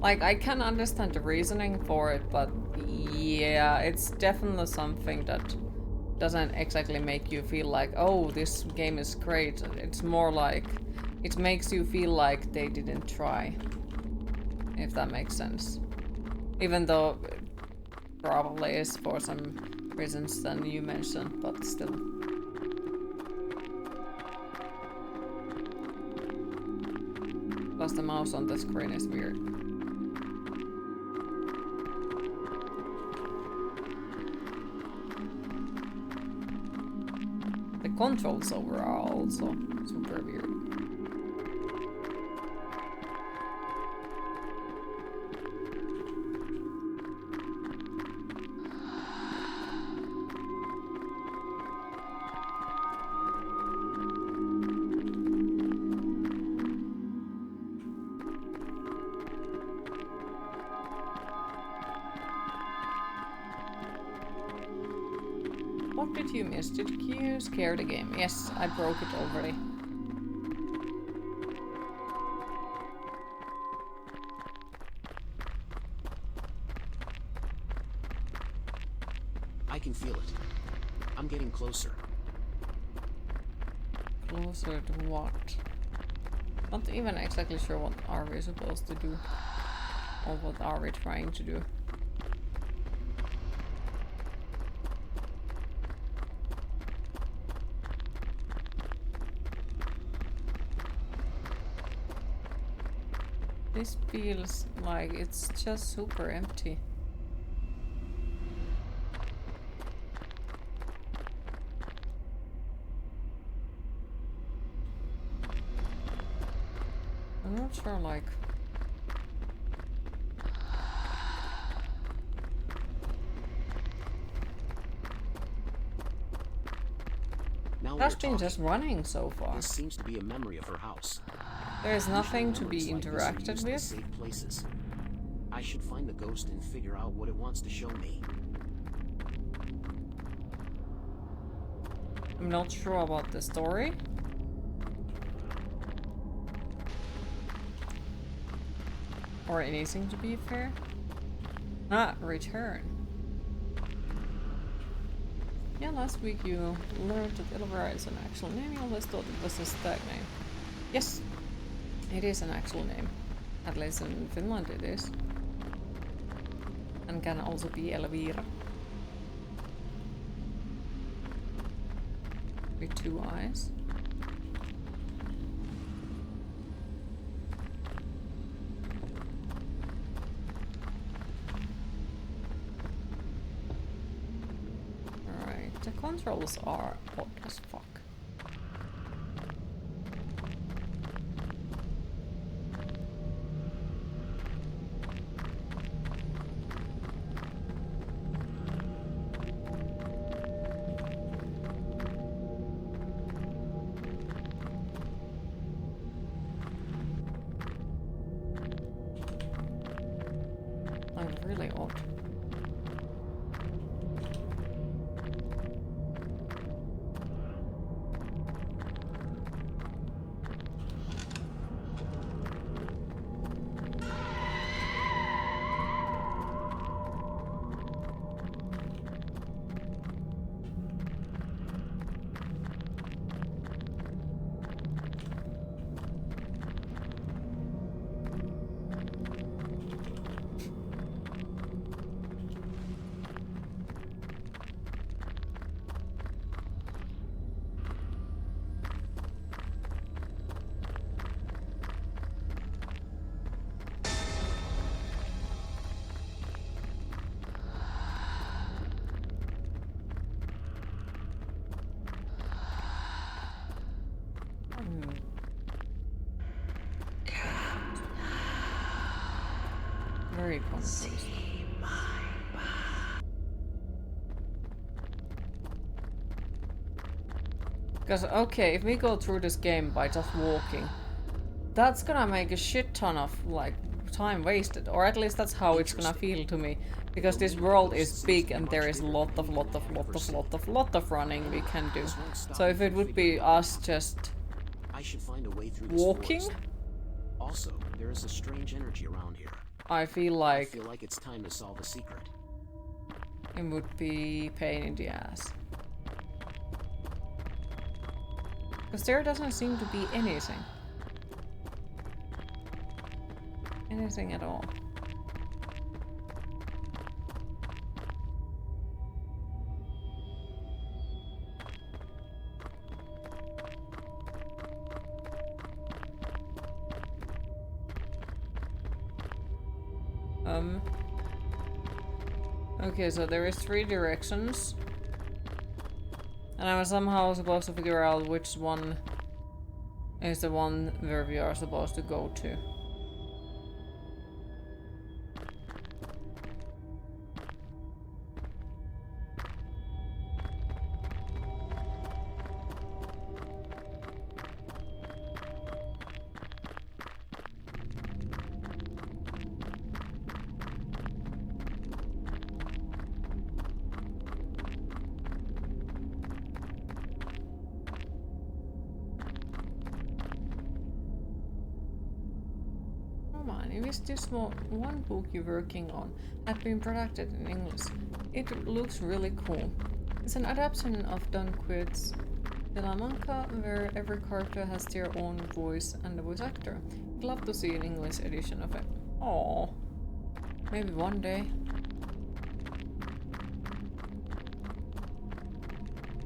Like, I can understand the reasoning for it, but yeah, it's definitely something that doesn't exactly make you feel like, oh, this game is great. It's more like, it makes you feel like they didn't try, if that makes sense. Even though it probably is for some reasons than you mentioned, but still. Plus the mouse on the screen is weird. The controls overall are also super weird. What did you miss? Did you scare the game? Yes, I broke it already. I can feel it. I'm getting closer. Closer to what? Not even exactly sure what are we supposed to do. Or what are we trying to do. This feels like it's just super empty. I'm not sure, like... Now we're That's been talking. just running so far. This seems to be a memory of her house. There is nothing to be Numbers like this are interacted used in with. safe places. I should find the ghost and figure out what it wants to show me. I'm not sure about the story. Or anything, to be fair. Ah, return. Yeah, last week you learned that Elvira is an actual name. You always thought it was a stag name. Yes, it is an actual name. At least in Finland it is. And can also be Elvira. With 2 eyes. Alright, the controls are odd as fuck. Really odd. Very confused. Because, okay, if we go through this game by just walking, that's gonna make a shit ton of, like, time wasted. Or at least that's how it's gonna feel to me. Because this world is big and there is a lot of running we can do. So if it would be us just walking, also, there is a strange energy around here. I feel like it's time to solve a secret. It would be pain in the ass. Because there doesn't seem to be anything. Anything at all. Okay, so there is 3 directions. And I'm somehow supposed to figure out which one is the one where we are supposed to go to. This one book you're working on had been produced in English. It looks really cool. It's an adaptation of Don Quixote's De la Mancha, where every character has their own voice and a voice actor. I'd love to see an English edition of it. Oh, maybe one day.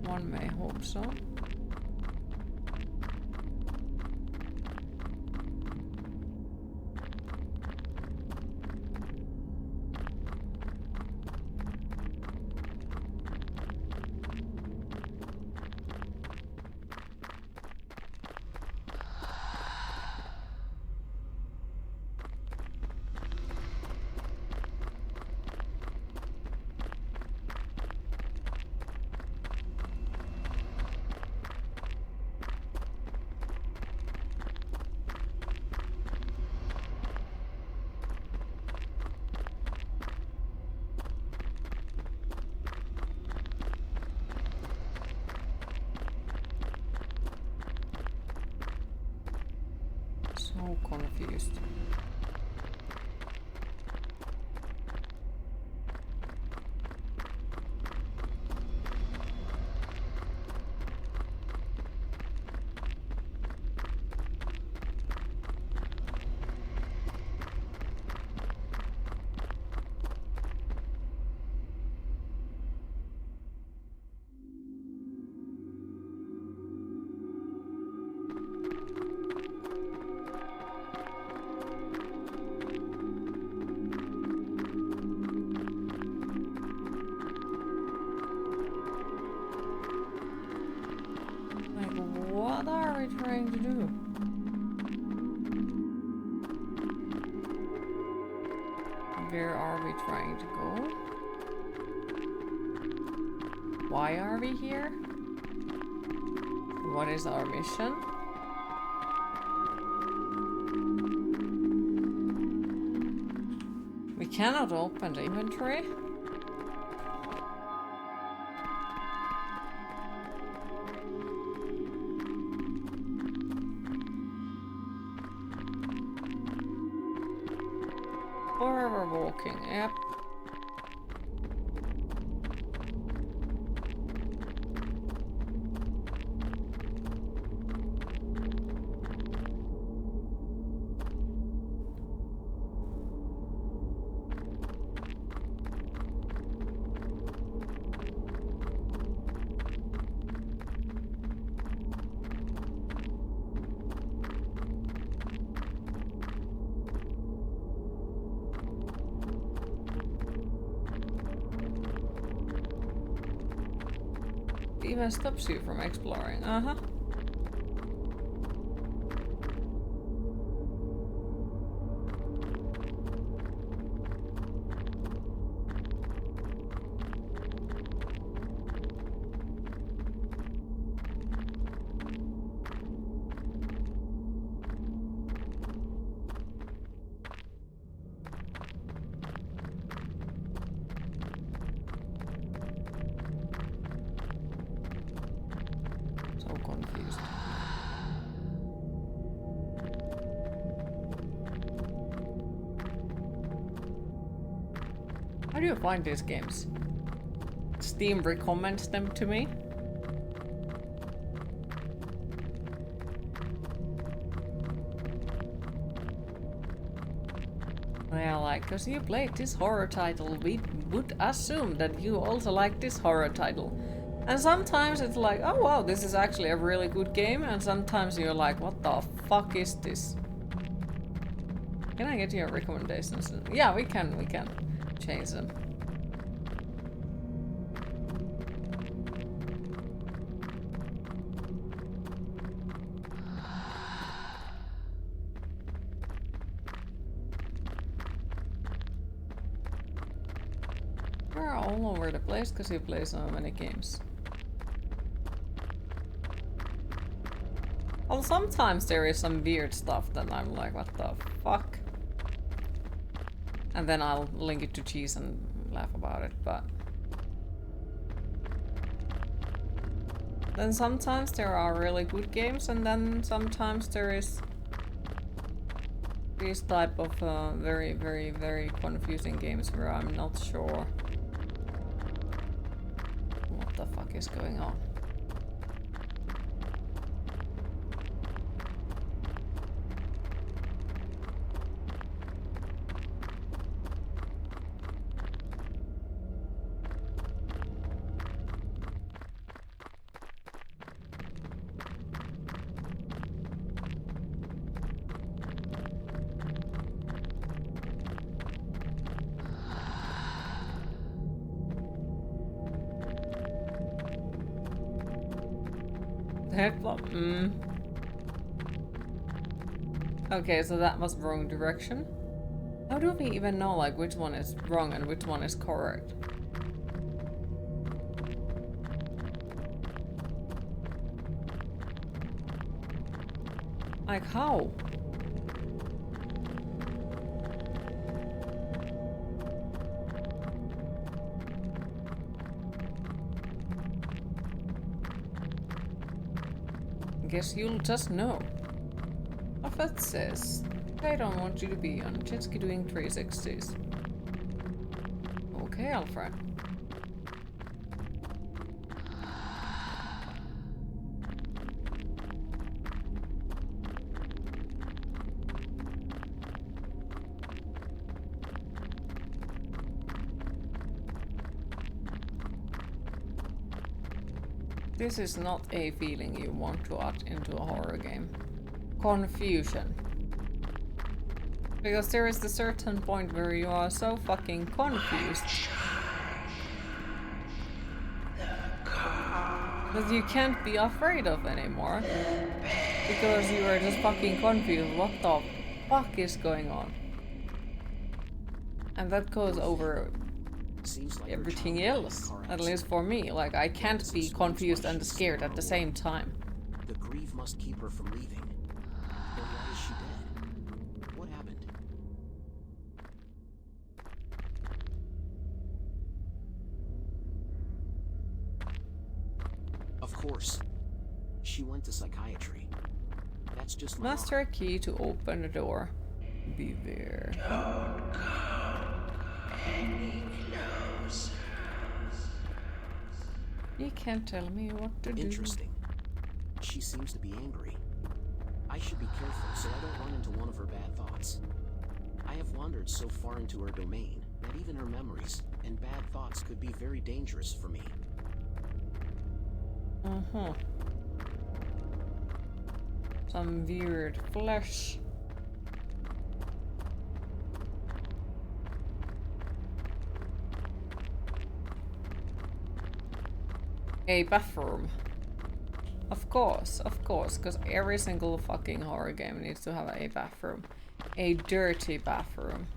One may hope so. So confused. What are we trying to do? Where are we trying to go? Why are we here? What is our mission? We cannot open the inventory. Forever walking, yep. Even stops you from exploring. Uh-huh. Confused. How do you find these games? Steam recommends them to me. Yeah, like, cause you played this horror title, we would assume that you also like this horror title. And sometimes it's like, oh wow, this is actually a really good game, and sometimes you're like, what the fuck is this? Can I get your recommendations? Yeah, we can change them. We're all over the place because you play so many games. Well, sometimes there is some weird stuff that I'm like, what the fuck? And then I'll link it to Cheese and laugh about it, but... Then sometimes there are really good games, and then sometimes there is... these type of very, very, very confusing games where I'm not sure what the fuck is going on. Okay, so that was wrong direction. How do we even know like which one is wrong and which one is correct? Like how? Guess you'll just know. The Prophet says, I don't want you to be on jet ski doing 360s. Okay, Alfred. This is not a feeling you want to add into a horror game. Confusion. Because there is a certain point where you are so fucking confused that you can't be afraid of anymore. Because you are just fucking confused. What the fuck is going on? And that goes over everything else. At least for me. Like, I can't be confused and scared at the same time. The grief must keep her from leaving. Then why is she dead? What happened? Of course. She went to psychiatry. That's just my Master a key to open the door. Beware. Don't come any closer. You can't tell me what to do. Interesting. She seems to be angry. I should be careful so I don't run into one of her bad thoughts. I have wandered so far into her domain that even her memories and bad thoughts could be very dangerous for me. Some weird flesh. A bathroom. Of course, because every single fucking horror game needs to have a bathroom. A dirty bathroom.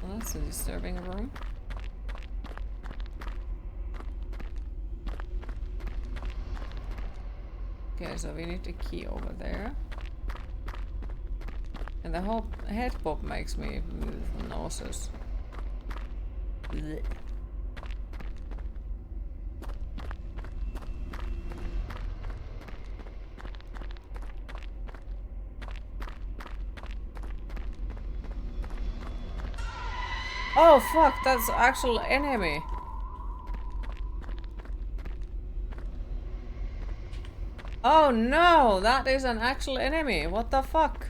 Well, that's a disturbing room. Okay, so we need a key over there. And the whole head pop makes me nauseous. Blech. Oh fuck, that's actual enemy. Oh no, that is an actual enemy. What the fuck?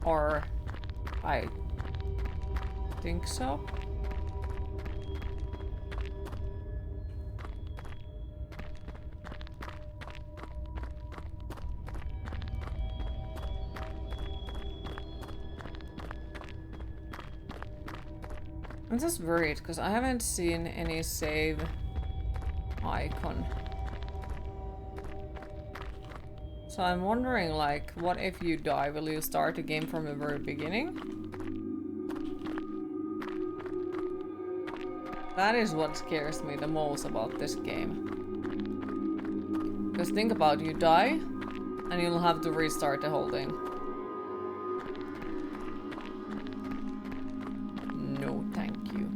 Or I think so. I'm just worried because I haven't seen any save icon. So I'm wondering, like, what if you die? Will you start the game from the very beginning? That is what scares me the most about this game. Because think about it, you die, and you'll have to restart the whole thing. No, thank you.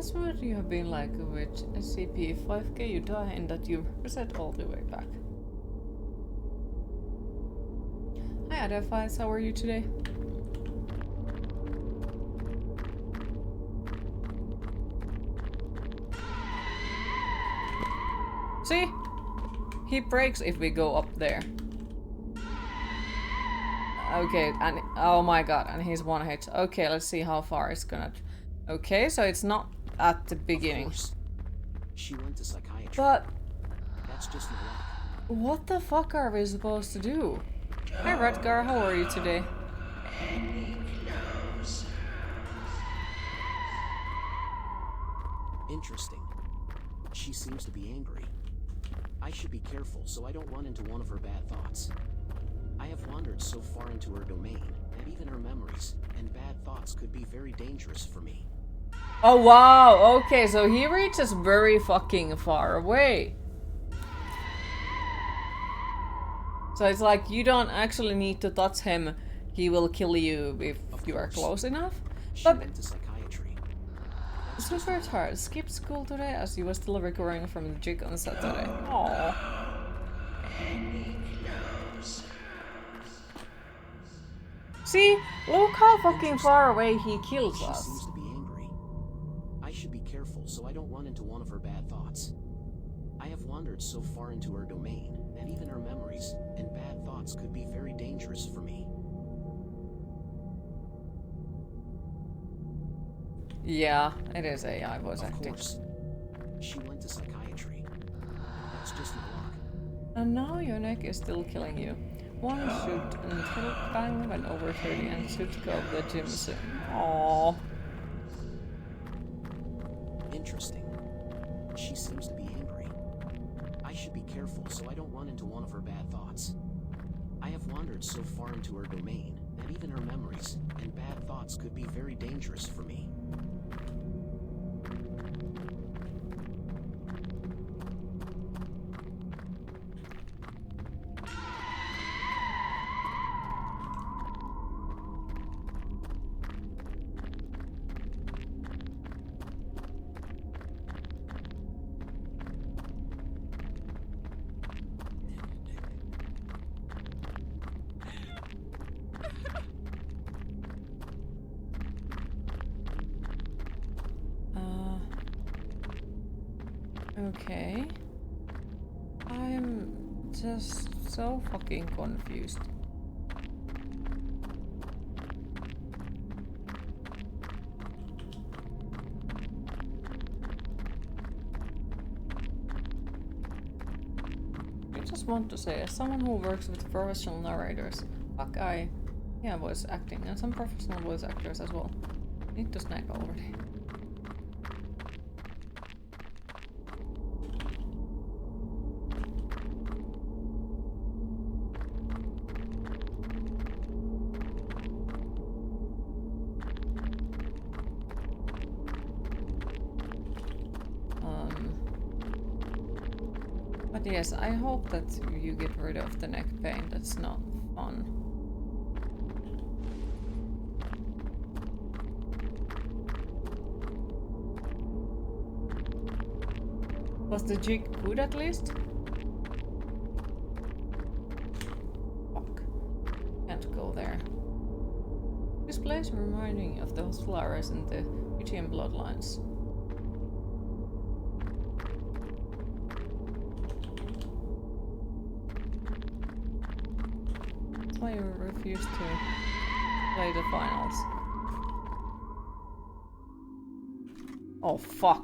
That's what you have been like with SCP-5K. You die and that you reset all the way back. Hi Adaphites, how are you today? See? He breaks if we go up there. Okay, and oh my god, and he's one hit. Okay, let's see how far it's gonna... Okay, so it's not at the beginning. Of course. She went to psychiatry. But... That's just my luck. what the fuck are we supposed to do? Hi Redgar, how are you today? Interesting. She seems to be angry. I should be careful so I don't run into one of her bad thoughts. I have wandered so far into her domain that even her memories and bad thoughts could be very dangerous for me. Oh wow, okay, so he reaches very fucking far away. So it's like you don't actually need to touch him, he will kill you if you are close enough. She But went to psychiatry. super hard. Skipped school today as he was still recovering from the jig on Saturday. Aww. See? Look how fucking far away he kills She us. seems to be angry. I should be careful so I don't run into one of her bad thoughts. I have wandered so far into her domain that even her memories and bad thoughts could be very dangerous for me. Yeah, it is AI voice Of acting. course. She went to psychiatry. That's just my luck. And now your neck is still killing you. One should until bang when over 30 and should go to the gym soon. Aww. Interesting. She seems to be angry. I should be careful so I don't run into one of her bad thoughts. I have wandered so far into her domain that even her memories and bad thoughts could be very dangerous for me. Okay. I'm just so fucking confused. I just want to say, as someone who works with professional narrators, fuck yeah, voice acting, and some professional voice actors as well. Need to snack already. But yes, I hope that you get rid of the neck pain. That's not fun. Was the jig good at least? Fuck. Can't go there. This place reminding me of the Hospitalaris and the Wychian bloodlines. That's why you refuse to play the finals. Oh fuck.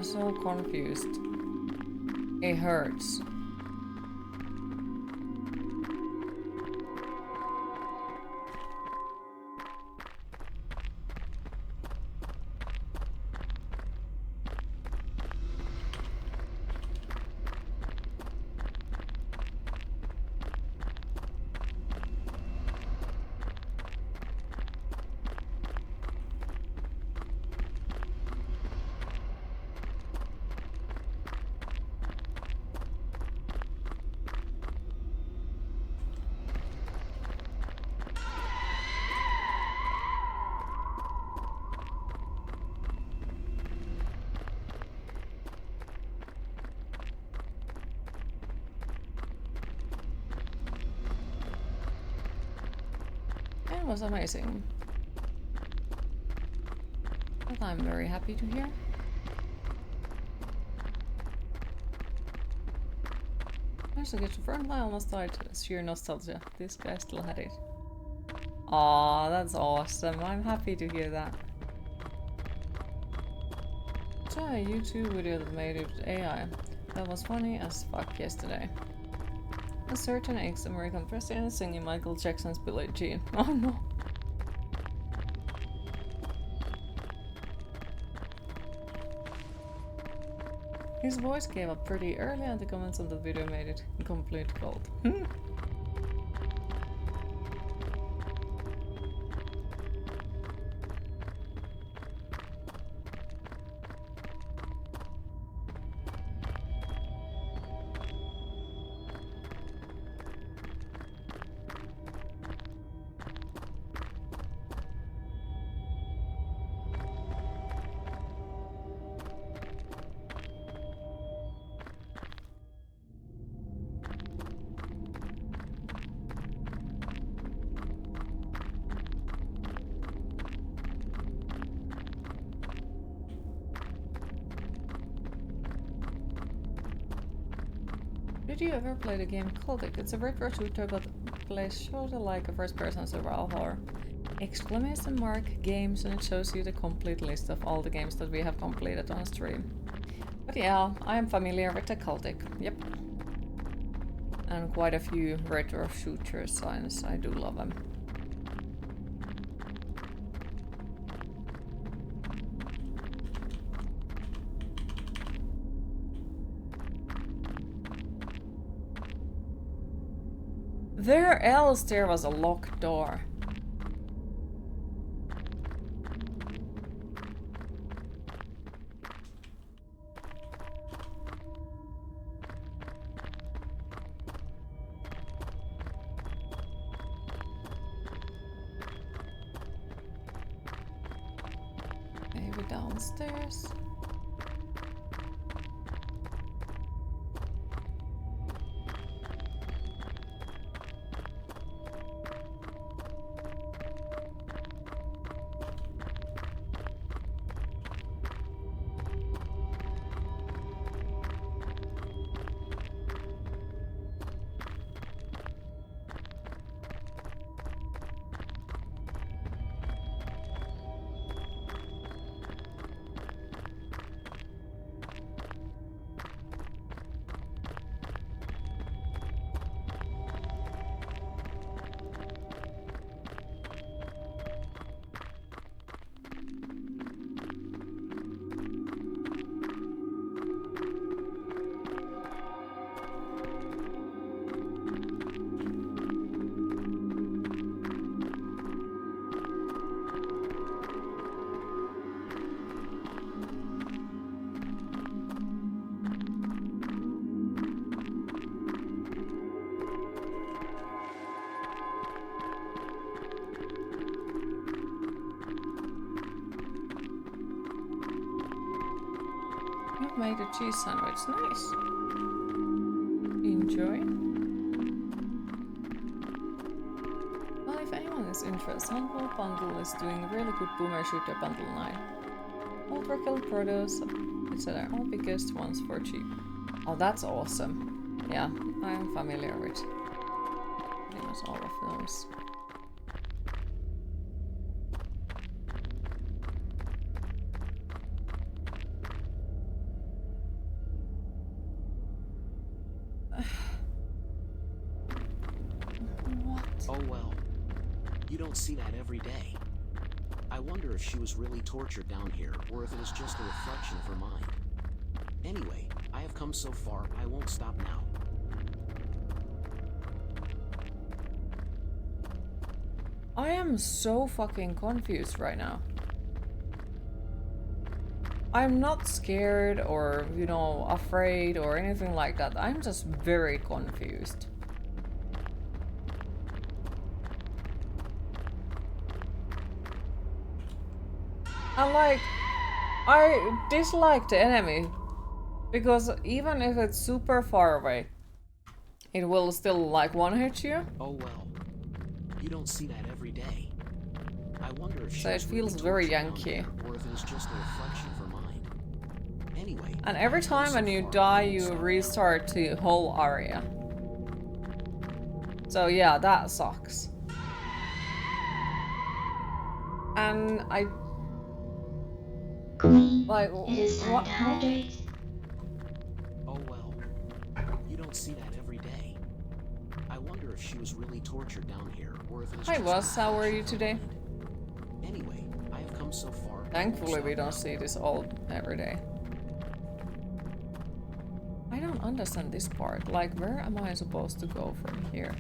I'm so confused. It hurts. It was amazing. That I'm very happy to hear. Managed to get to front line, almost died. Sheer nostalgia. This guy still had it. Aw, that's awesome. I'm happy to hear that. Saw a YouTube video that made it with AI. That was funny as fuck yesterday. A certain ex-American president singing Michael Jackson's Billie Jean. Oh no. His voice gave up pretty early and the comments on the video made it complete gold. Did you ever play the game Cultic? It's a retro shooter but plays sort of like a first-person survival horror. Exclamation mark games, and it shows you the complete list of all the games that we have completed on stream. But yeah, I am familiar with the Cultic, yep. And quite a few retro shooter signs, I do love them. Where else there was a locked door? Maybe downstairs. You've made a cheese sandwich. Nice. Enjoy. Well, if anyone is interested, Humble Bundle is doing a really good boomer shooter bundle 9. Overkill produce, etc. All biggest ones for cheap. Oh, that's awesome. Yeah, I am familiar with pretty much all of those. Oh well. You don't see that every day. I wonder if she was really tortured down here, or if it is just a reflection of her mind. Anyway, I have come so far, I won't stop now. I am so fucking confused right now. I'm not scared or, you know, afraid or anything like that. I'm just very confused. And like, I dislike the enemy because even if it's super far away, it will still like one-hit you. Oh well. You don't see that every day. I wonder if So it feels very Yankee. Or if it is just a reflection of her mind. Anyway. And every time when you die, you restart the whole area. So yeah, that sucks. And I Queen, like it is time what? to hydrate. Oh well. You don't see that every day. I wonder if she was really tortured down here, or if it is Hi just Wes, how are you today? Anyway, I have come so far. Thankfully we don't see this all every day. I don't understand this part. Like, where am I supposed to go from here?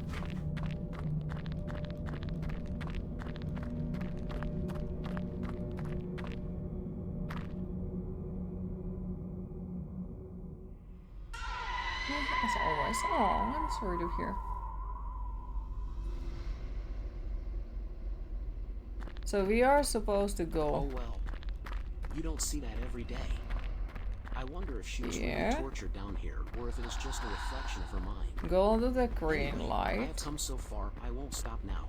As always. Oh, I'm sorry to hear. So we are supposed to Oh go. well. You don't see that every day. I wonder if she was Yeah. really tortured down here, or if it is just a reflection of her mind. Go to the green Anyway, I have light. come so far, I won't stop now.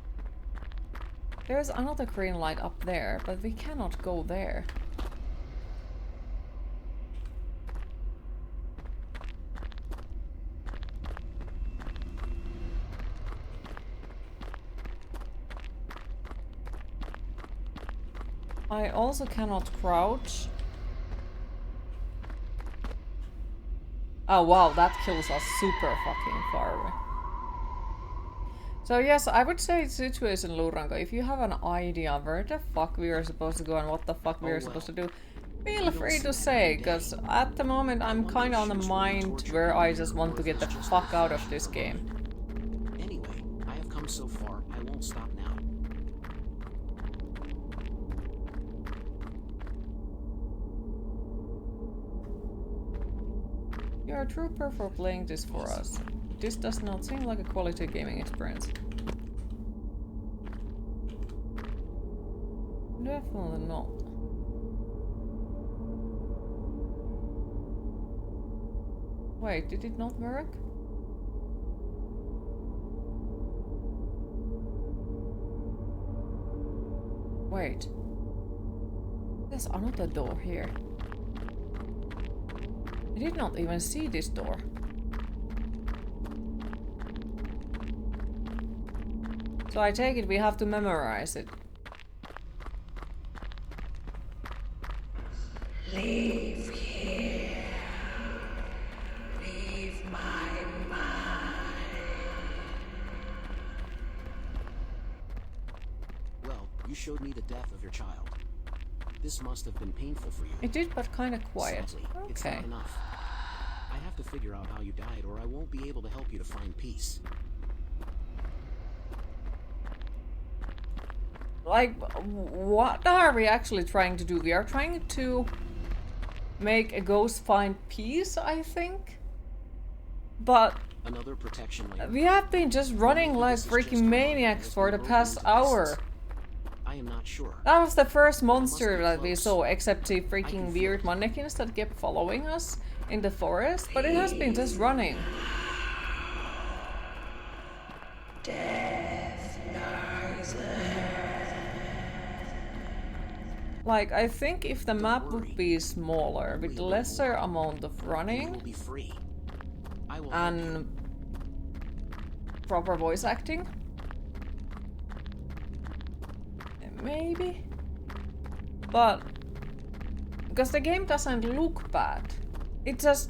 There's another green light up there, but we cannot go there. I also cannot crouch. Oh wow, that kills us super fucking far away. So yes, I would say situation Luranko, if you have an idea where the fuck we are supposed to go and what the fuck we are supposed to do, feel free to say, because at the moment I'm kinda on the mind where I just want to get the fuck out of this game. Anyway, I have come so far, I won't stop now. You're a trooper for playing this for us. This does not seem like a quality gaming experience. Definitely not. Wait, did it not work? Wait. There's another door here. I did not even see this door. So I take it we have to memorize it. Leave here. Leave my mind. Well, you showed me the death of your child. This must have been painful for you. It did, but kind of quiet. Sadly, it's Okay. not enough. I have to figure out how you died, or I won't be able to help you to find peace. Like, what are we actually trying to do? We are trying to make a ghost find peace, I think. But Another protection layer. we have been just running like freaking maniacs for the past hour. I am not sure. That was the first monster that we saw, except the freaking weird mannequins that kept following us in the forest, but it has been just running. Death lies ahead. Like, I think if the map would be smaller, with lesser amount of You running will be free. I will help you. and proper voice acting, maybe? But, because the game doesn't look bad, it just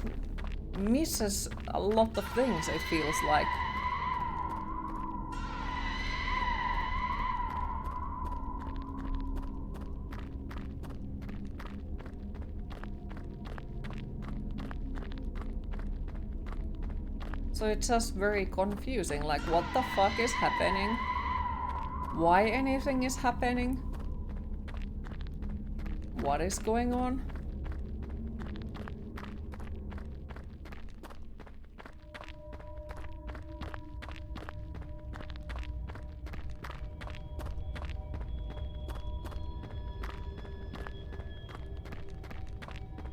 misses a lot of things, it feels like. So it's just very confusing, like what the fuck is happening? Why anything is happening? What is going on?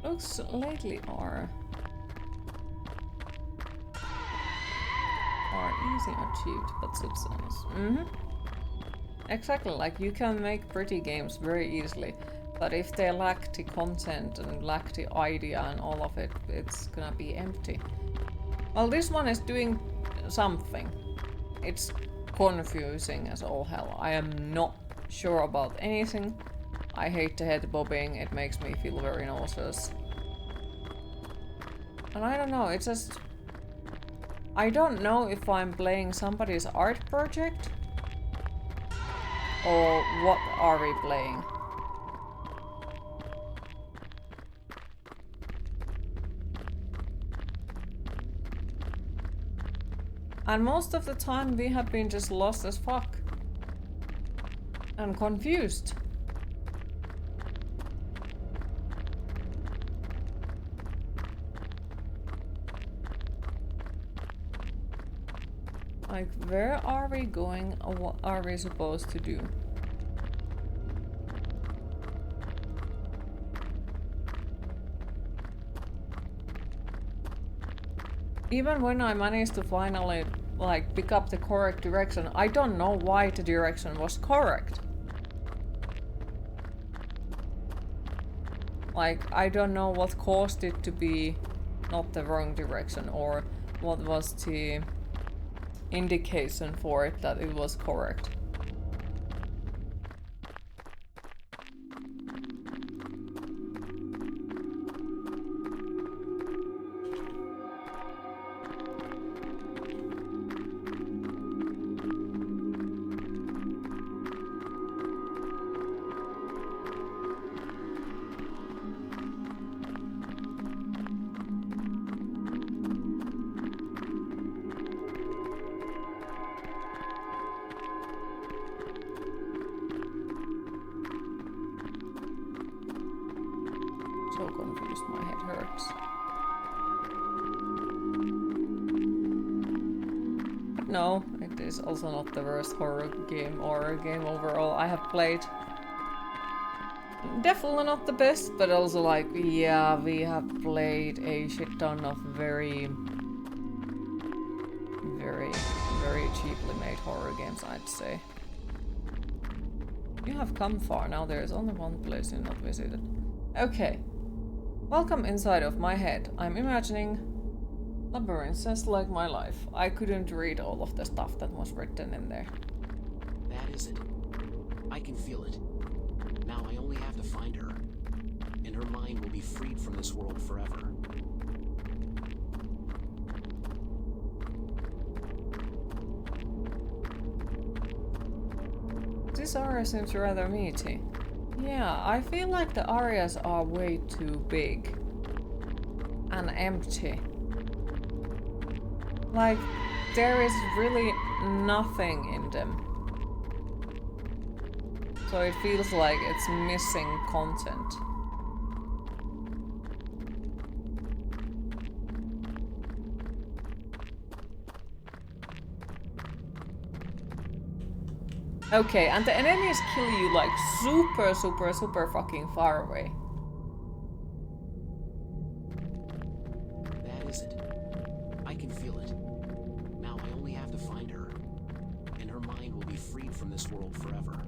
Looks lately are easy achieved, but substance. Exactly, like you can make pretty games very easily, but if they lack the content and lack the idea and all of it, it's gonna be empty. Well, this one is doing something. It's confusing as all hell. I am not sure about anything. I hate the head bobbing, it makes me feel very nauseous. And I don't know, it's just... I don't know if I'm playing somebody's art project or what are we playing. And most of the time we have been just lost as fuck. And confused. Like, where are we going or what are we supposed to do? Even when I managed to finally, like, pick up the correct direction, I don't know why the direction was correct. Like, I don't know what caused it to be not the wrong direction or what was the indication for it that it was correct. So confused, my head hurts. But no, it is also not the worst horror game or game overall I have played. Definitely not the best, but also like, yeah, we have played a shit ton of very cheaply made horror games, I'd say. You have come far, now there is only one place you not visited. Okay. Welcome inside of my head. I'm imagining labyrinths just like my life. I couldn't read all of the stuff that was written in there. That is it. I can feel it. Now I only have to find her. And her mind will be freed from this world forever. This aria seems rather meaty. Yeah, I feel like the arias are way too big. And empty. Like, there is really nothing in them. So it feels like it's missing content. Okay, and the enemies kill you like super fucking far away. That is it. I can feel it. Now I only have to find her. And her mind will be freed from this world forever.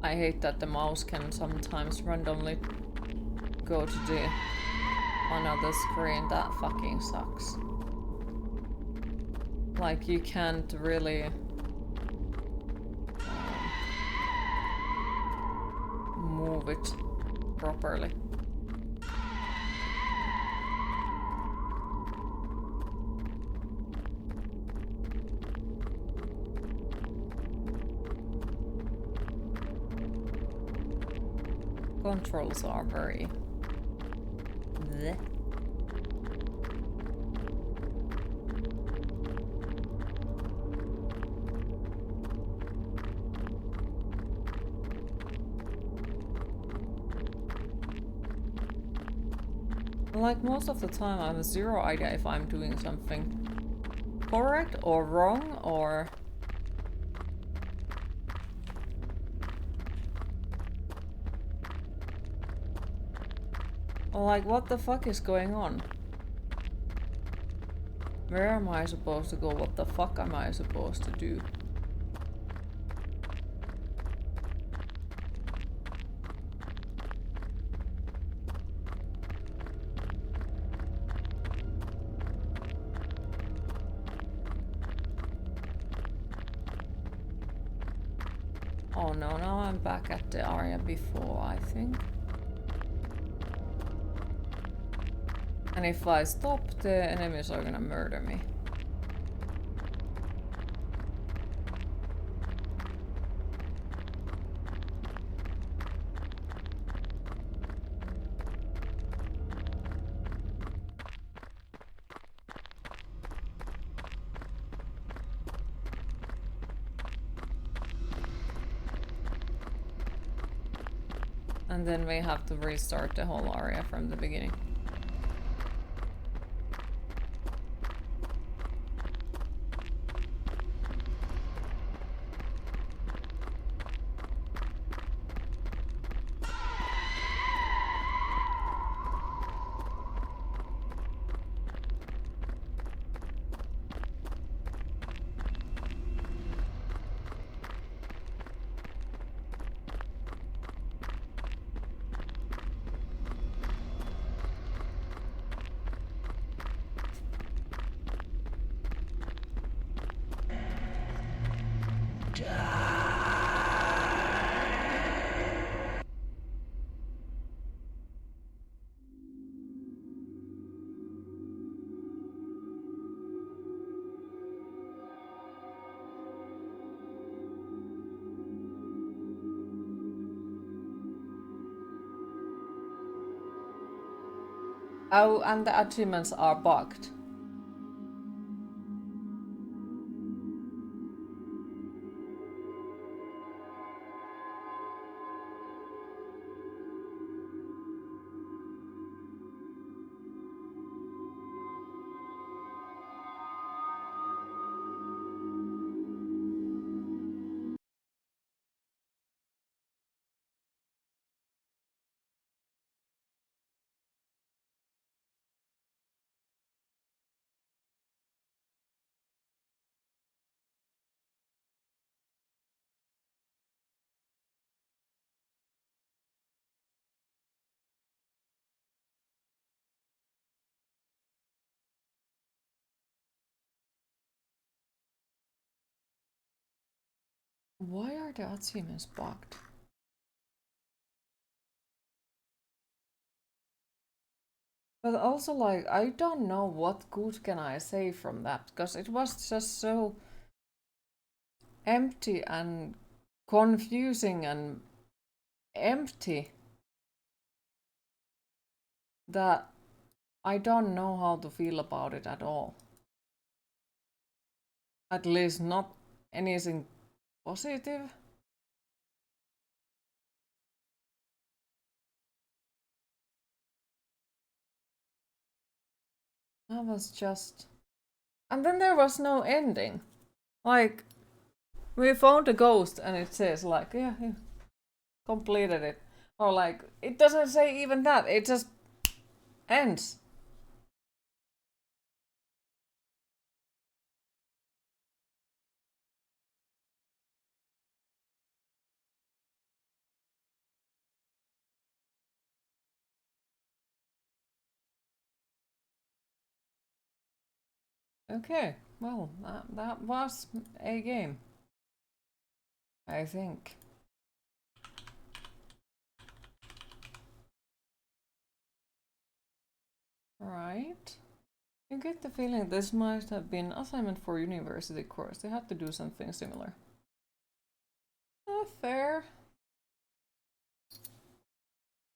I hate that the mouse can sometimes randomly go to the another screen. That fucking sucks. Like, you can't really move it properly. Controls are very bleh. Like, most of the time I have zero idea if I'm doing something correct or wrong or... Like, what the fuck is going on? Where am I supposed to go? What the fuck am I supposed to do? Oh no, now I'm back at the area before, I think. And if I stop, the enemies are gonna murder me. And then we have to restart the whole area from the beginning. Oh, and the achievements are bugged. Why are the achievements bugged? But also, like, I don't know what good can I say from that, because it was just so empty and confusing and empty that I don't know how to feel about it at all. At least not anything positive. That was just... And then there was no ending. Like, we found a ghost and it says like, yeah, completed it. Or like, it doesn't say even that, it just ends. Okay, well, that was a game, I think. Right. You get the feeling this might have been assignment for university course. They had to do something similar. Fair.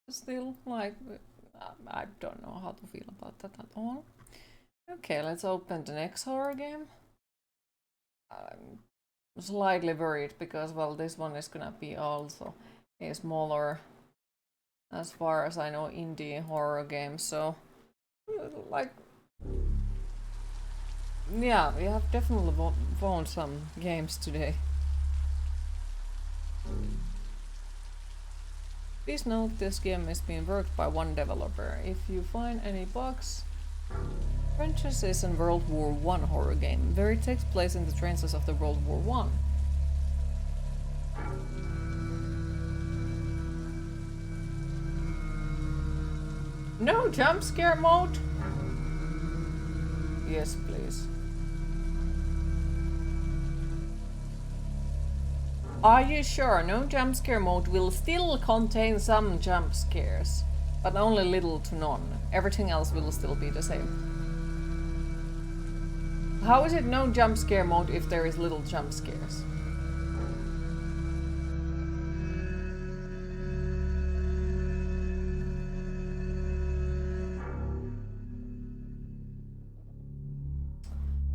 Still, like, I don't know how to feel about that at all. Okay, let's open the next horror game. I'm slightly worried because, well, this one is gonna be also a smaller, as far as I know, indie horror game. So, like, yeah, we have definitely won some games today. Please note this game is being worked by one developer. If you find any bugs, Trenches is a World War I horror game, where it takes place in the trenches of the World War I. No jump scare mode? Yes, please. Are you sure? No jump scare mode will still contain some jump scares, but only little to none. Everything else will still be the same. How is it no jump scare mode if there is little jump scares?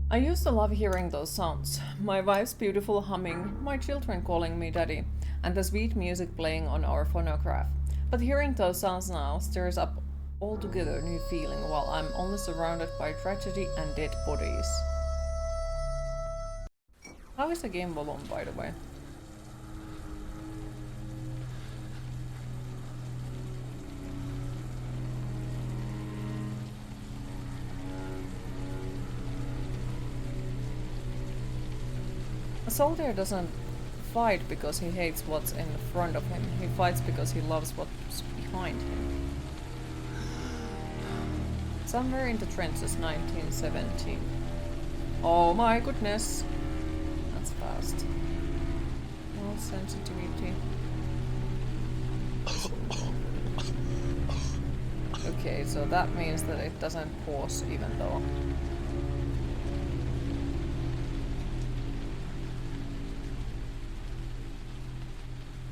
I used to love hearing those sounds. My wife's beautiful humming, my children calling me daddy, and the sweet music playing on our phonograph. But hearing those sounds now stirs up altogether new feeling while I'm only surrounded by tragedy and dead bodies. How is the game volume, by the way? A soldier doesn't fight because he hates what's in front of him. He fights because he loves what's behind him. Somewhere in the trenches, 1917. Oh my goodness! That's fast. No sensitivity. Okay, so that means that it doesn't pause even though.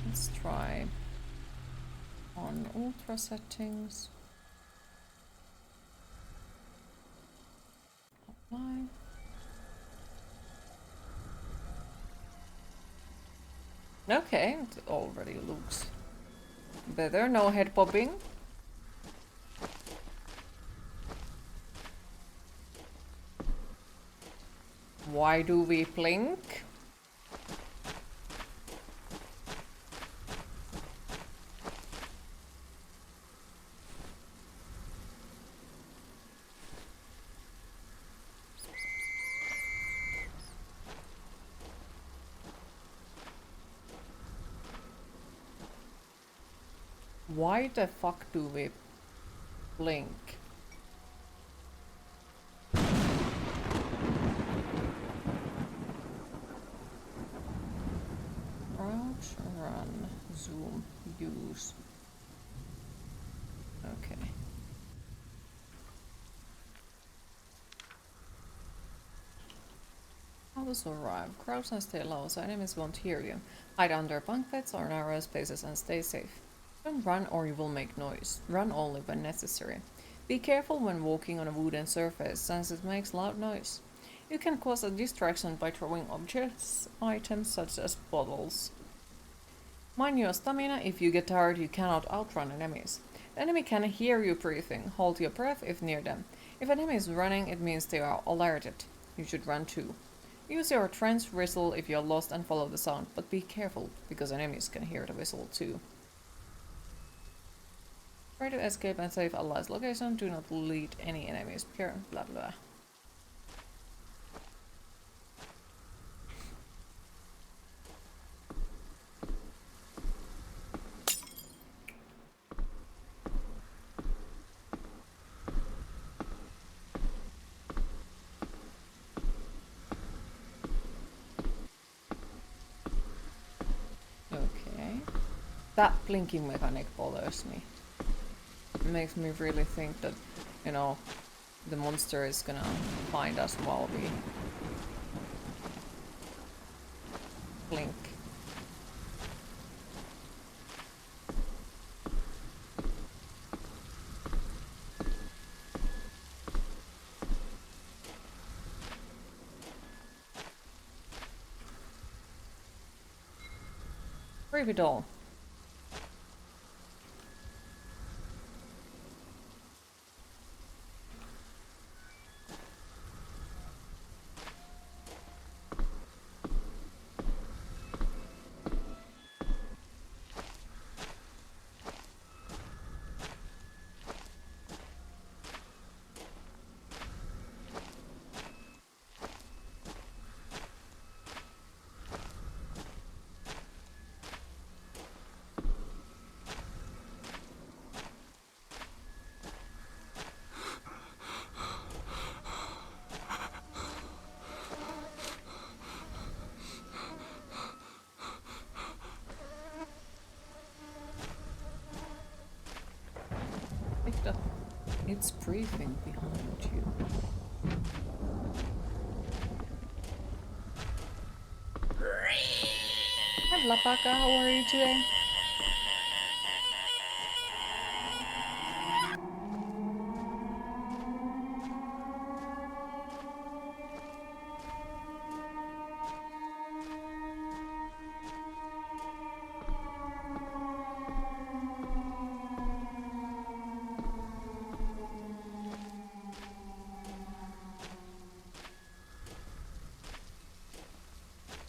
Let's try on ultra settings. Apply. Okay, it already looks better. No head popping. Why do we blink? Why the fuck do we blink? Crouch, run, zoom, use. Okay. How to survive? Crouch and stay low so enemies won't hear you. Hide under bunk beds or narrow spaces and stay safe. Don't run or you will make noise. Run only when necessary. Be careful when walking on a wooden surface since it makes loud noise. You can cause a distraction by throwing objects, items such as bottles. Mind your stamina. If you get tired, you cannot outrun enemies. The enemy can hear you breathing. Hold your breath if near them. If an enemy is running, it means they are alerted. You should run too. Use your trench whistle if you're lost and follow the sound, but be careful, because enemies can hear the whistle too. Try to escape and save allies' location. Do not lead any enemies. Pure blah blah. That blinking mechanic bothers me. It makes me really think that, you know, the monster is gonna find us while we blink. Creepy doll. Victor, it's breathing behind you. Hi Lapaka, how are you today?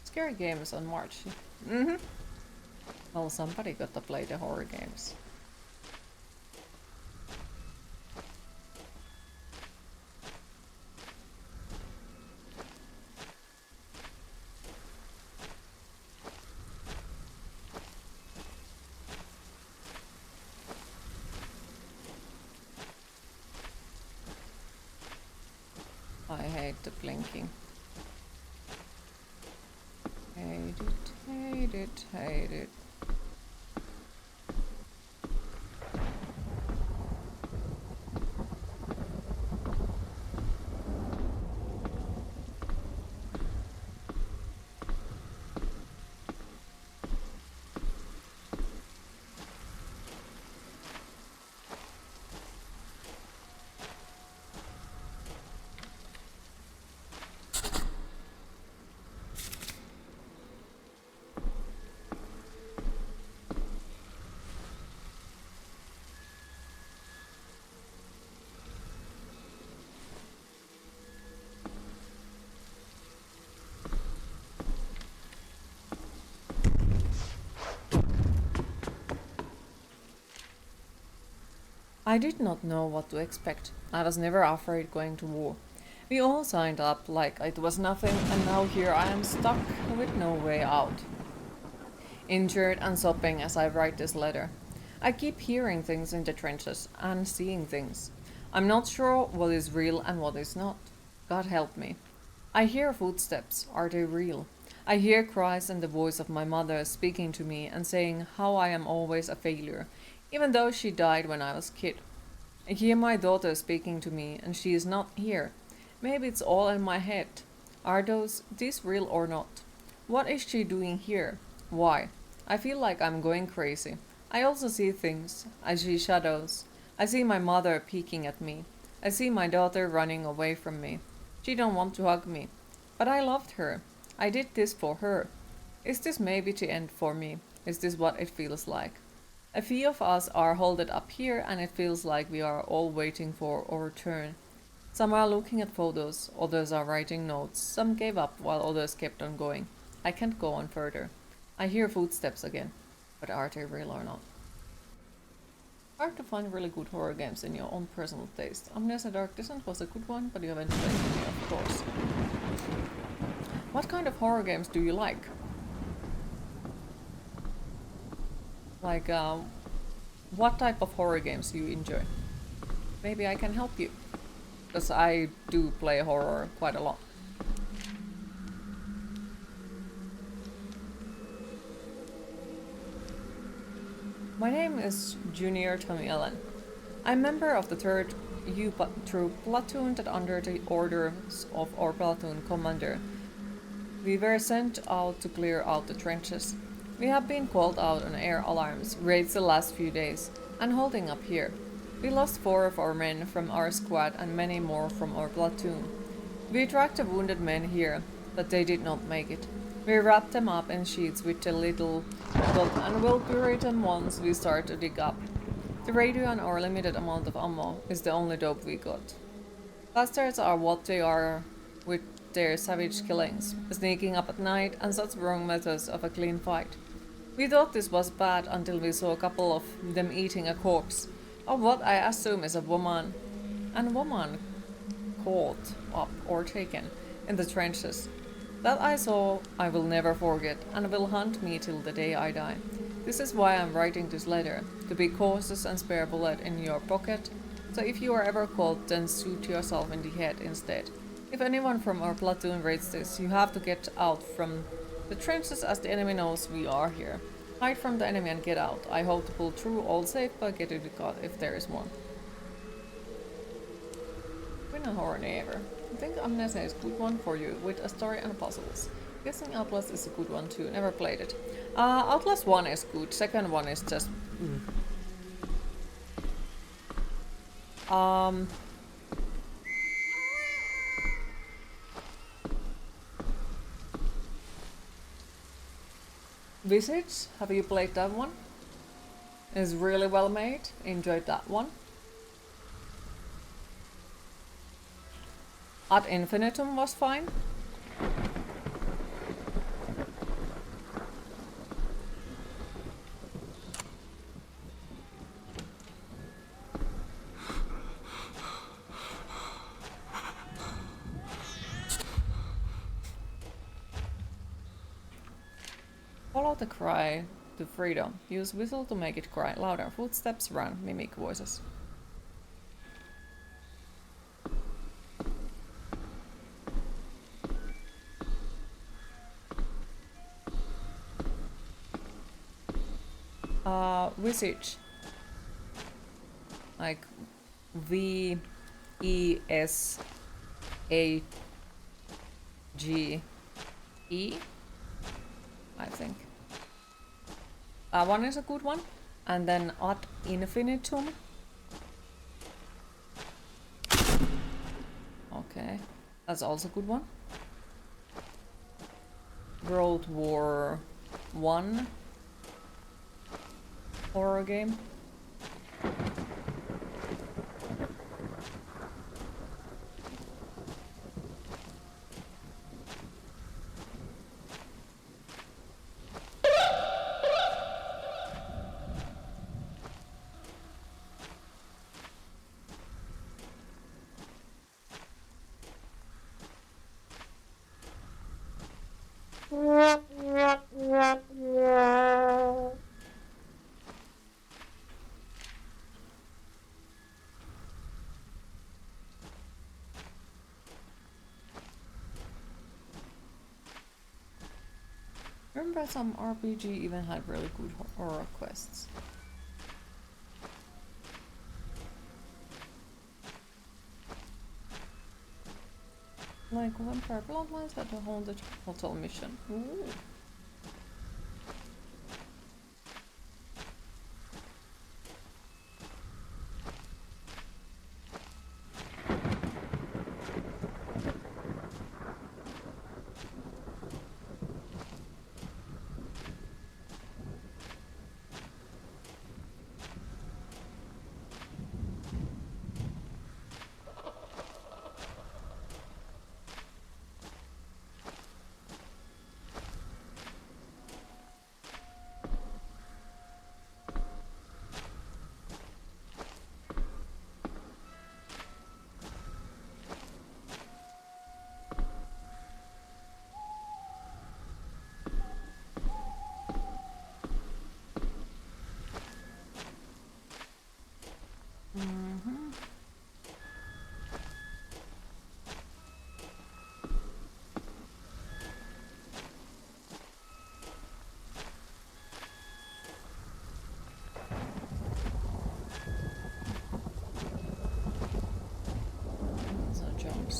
Scary games on March. Well, somebody got to play the horror games. I hate the blinking. Hate it, hate it, hate it. I did not know what to expect. I was never afraid going to war. We all signed up like it was nothing, and now here I am stuck with no way out. Injured and sobbing as I write this letter. I keep hearing things in the trenches and seeing things. I'm not sure what is real and what is not. God help me. I hear footsteps. Are they real? I hear cries and the voice of my mother speaking to me and saying how I am always a failure, even though she died when I was a kid. I hear my daughter speaking to me and she is not here. Maybe it's all in my head. Are these real or not? What is she doing here? Why? I feel like I'm going crazy. I also see things. I see shadows. I see my mother peeking at me. I see my daughter running away from me. She don't want to hug me. But I loved her. I did this for her. Is this maybe the end for me? Is this what it feels like? A few of us are holded up here and it feels like we are all waiting for our turn. Some are looking at photos, others are writing notes, some gave up while others kept on going. I can't go on further. I hear footsteps again, but are they real or not? Hard to find really good horror games in your own personal taste. Amnesia Dark Descent was a good one, but you haven't played any, of course. What kind of horror games do you like? Like, what type of horror games do you enjoy? Maybe I can help you. Because I do play horror quite a lot. My name is Junior Tommy Ellen. I'm member of the 3rd Troop platoon that under the orders of our platoon commander. We were sent out to clear out the trenches. We have been called out on air alarms raids the last few days and holding up here. We lost 4 of our men from our squad and many more from our platoon. We tracked the wounded men here, but they did not make it. We wrapped them up in sheets with a little dot and will bury them once we start to dig up. The radio and our limited amount of ammo is the only dope we got. Bastards are what they are with their savage killings, sneaking up at night and such wrong methods of a clean fight. We thought this was bad until we saw a couple of them eating a corpse of what I assume is a woman, and woman caught up or taken in the trenches. That I saw I will never forget and will haunt me till the day I die. This is why I'm writing this letter, to be cautious and spare a bullet in your pocket, so if you are ever caught then shoot yourself in the head instead. If anyone from our platoon reads this, you have to get out from the trenches as the enemy knows we are here. Hide from the enemy and get out. I hope to pull through all safe but get to the god if there is one. Win a horror ever. I think Amnesia is a good one for you, with a story and puzzles. Guessing Outlast is a good one too, never played it. Outlast 1 is good, second one is just... Visage, have you played that one? It's really well made, enjoyed that one. Ad Infinitum was fine. Follow the cry to freedom. Use whistle to make it cry louder. Footsteps, run, mimic voices. Visage. Like V-E-S-A-G-E, I think. That one is a good one. And then Ad Infinitum. Okay, that's also a good one. World War I horror game. Remember some RPG even had really good horror quests. Like Vampire Bloodlines had a haunted hotel mission. Ooh.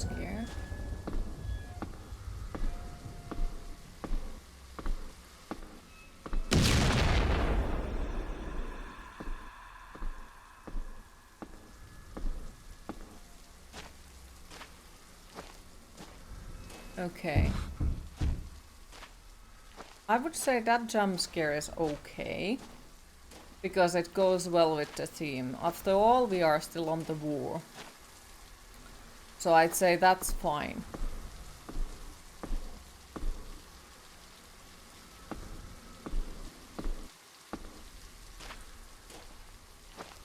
scare. Okay. I would say that jump scare is okay. Because it goes well with the theme. After all, we are still on the war. So I'd say that's fine.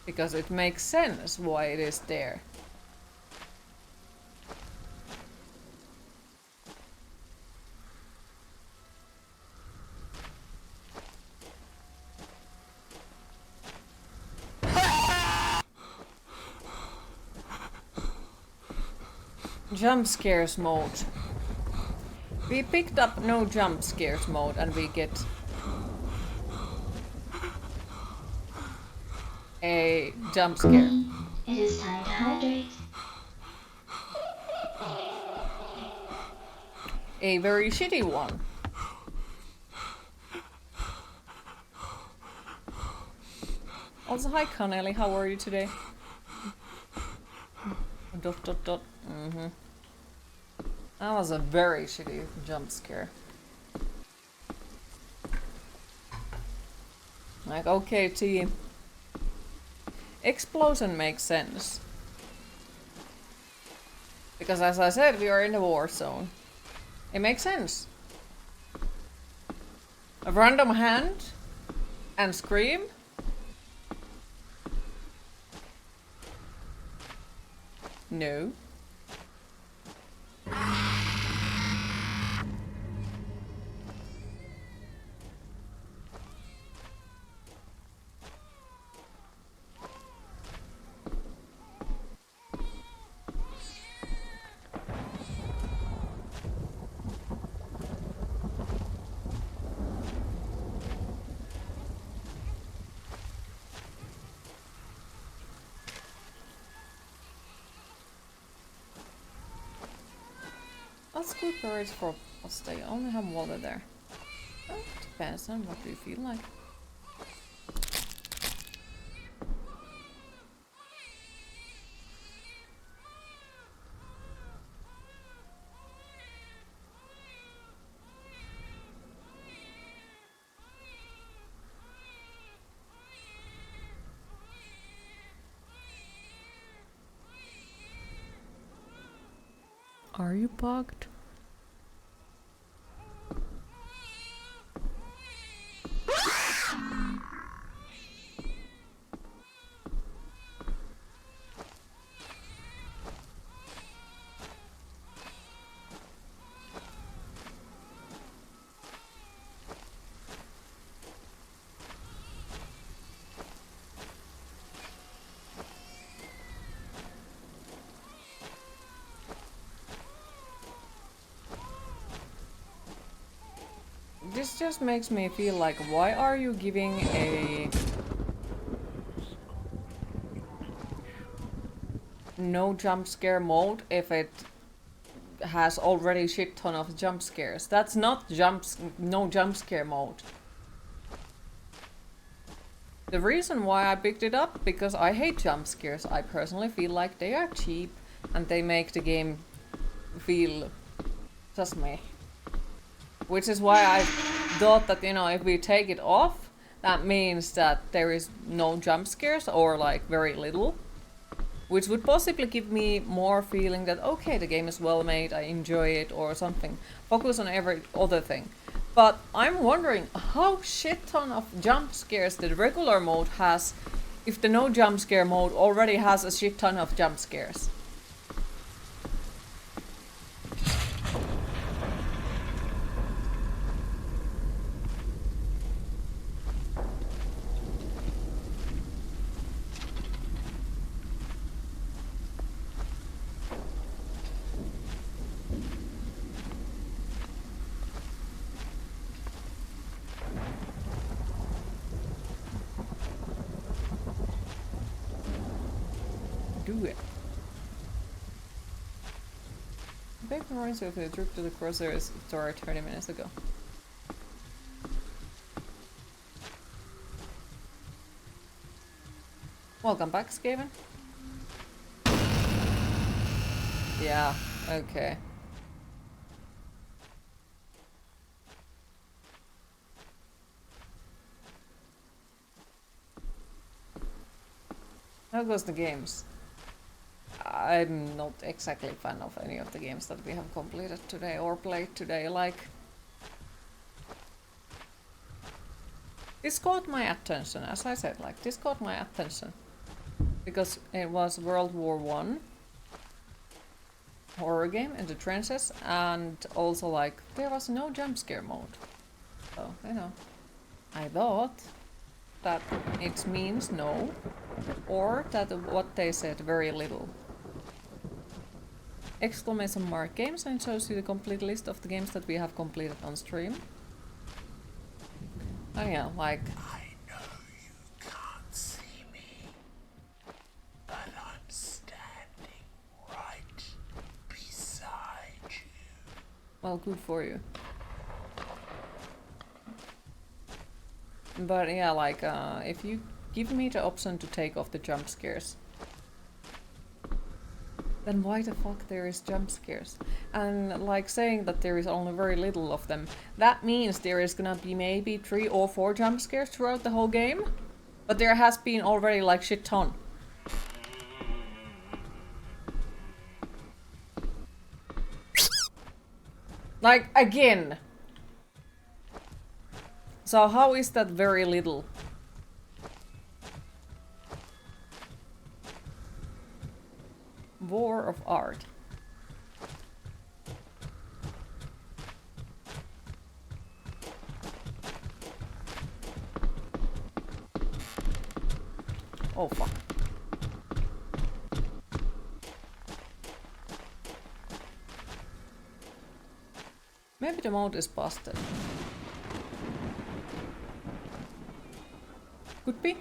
Because it makes sense why it is there. Jump scares mode. We picked up no jump scares mode and we get a jump scare. It is time to hydrate. A very shitty one. Also, hi Connelly, how are you today? Dot dot dot. That was a very shitty jump scare. Like, okay, team. Explosion makes sense. Because as I said, we are in a war zone. It makes sense. A random hand and scream. No. That's good courage for us. They only have water there. Well, depends on what we feel like. Are you bugged? This just makes me feel like, why are you giving a no jump scare mode if it has already shit ton of jump scares? That's not no jump scare mode. The reason why I picked it up, because I hate jump scares. I personally feel like they are cheap and they make the game feel just meh. Which is why I thought that, you know, if we take it off, that means that there is no jump scares or like very little. Which would possibly give me more feeling that, okay, the game is well made, I enjoy it or something. Focus on every other thing. But I'm wondering how shit ton of jump scares the regular mode has if the no jump scare mode already has a shit ton of jump scares. Do it. Babe reminds me of the trip to the grocery store 30 minutes ago. Welcome back, Skaven. Yeah, okay. How goes the games? I'm not exactly a fan of any of the games that we have completed today or played today, like... This caught my attention, as I said, like, this caught my attention. Because it was World War One horror game in the trenches, and also, like, there was no jump scare mode. So, you know, I thought that it means no, or that what they said, very little. Exclamation mark games, and shows you the complete list of the games that we have completed on stream. Oh yeah, like... I know you can't see me, but I'm standing right beside you. Well, good for you. But yeah, like, if you give me the option to take off the jump scares, then why the fuck there is jump scares? And like saying that there is only very little of them, that means there is gonna be maybe 3 or 4 jump scares throughout the whole game. But there has been already like shit ton. Like, again. So how is that very little? War of Art. Oh fuck. Maybe the mode is busted. Could be.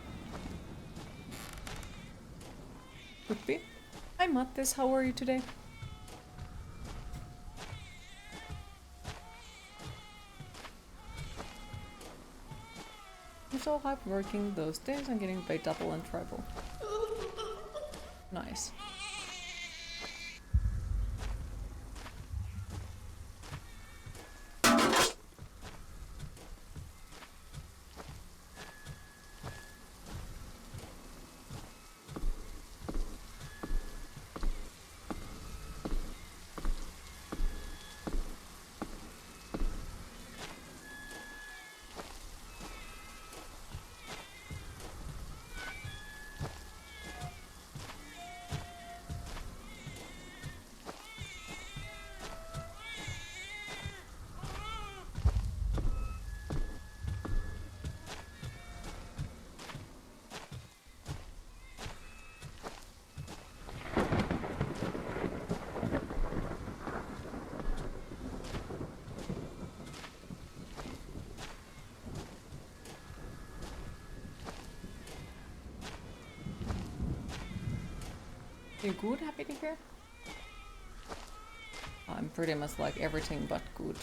Could be. Hi Mattis, how are you today? I'm so hyped working those days and getting paid double and triple. Nice. You good? Happy to hear? I'm pretty much like everything but good.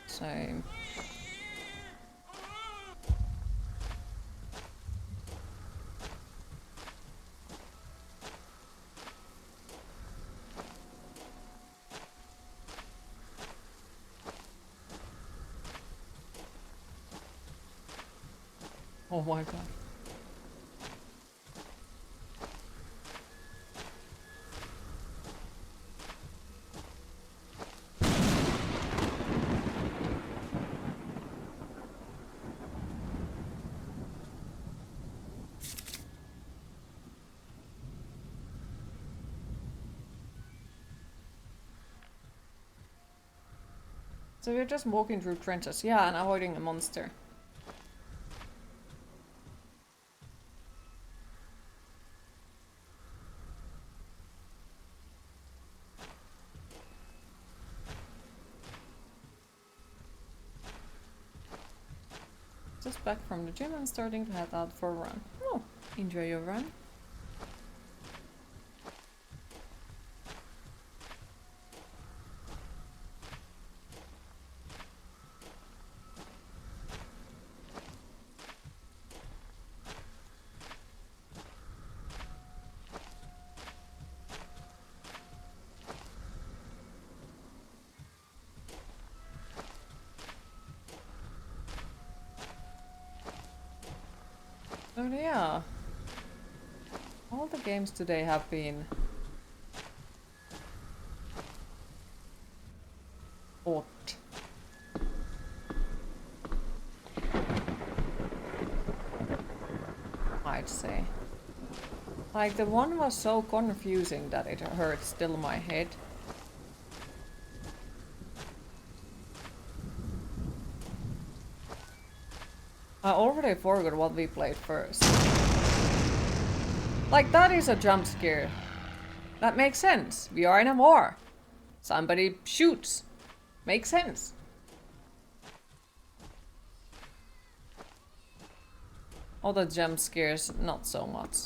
Same. Oh my god. So we're just walking through trenches, yeah, and avoiding a monster. Just back from the gym and starting to head out for a run. Oh, enjoy your run. So yeah, all the games today have been odd, I'd say. Like the one was so confusing that it hurt still my head. I already forgot what we played first. Like that is a jump scare. That makes sense. We are in a war. Somebody shoots. Makes sense. Other jump scares, not so much.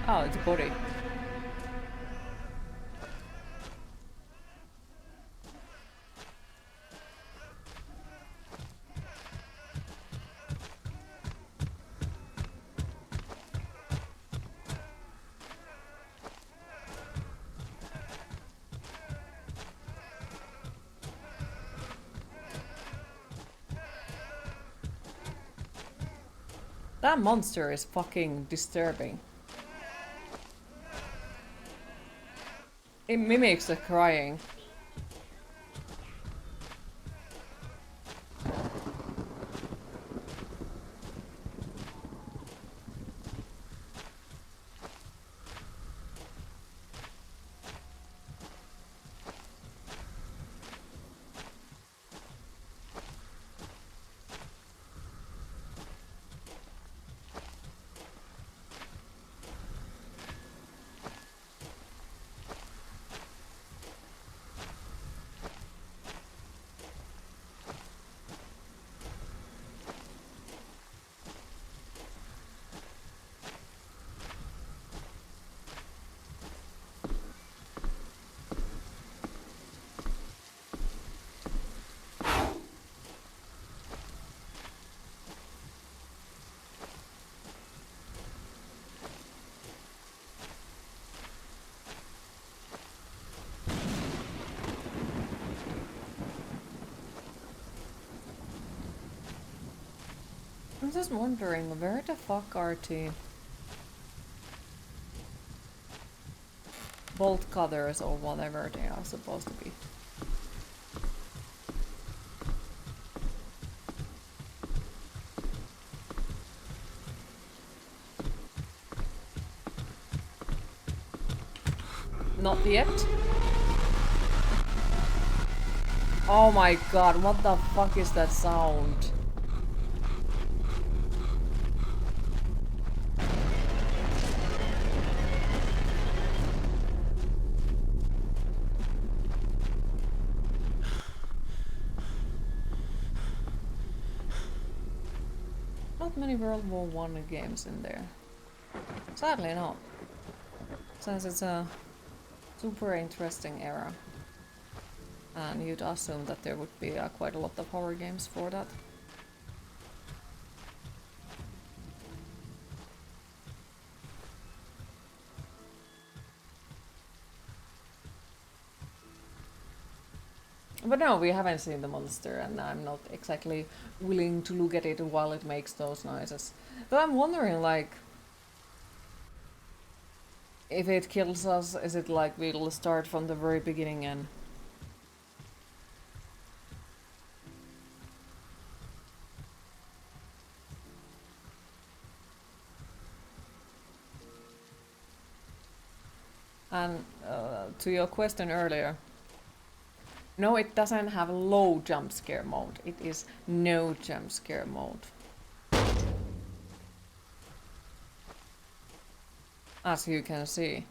Oh, it's a body. That monster is fucking disturbing. It mimics the crying. I'm just wondering, where the fuck are the bolt cutters or whatever they are supposed to be? Not yet. Oh my god, what the fuck is that sound? Not many World War I games in there. Sadly not. Since it's a super interesting era. And you'd assume that there would be quite a lot of horror games for that. But no, we haven't seen the monster, and I'm not exactly willing to look at it while it makes those noises. But I'm wondering, like, if it kills us, is it like we'll start from the very beginning and And to your question earlier, no, it doesn't have a low jump scare mode. It is no jump scare mode. As you can see.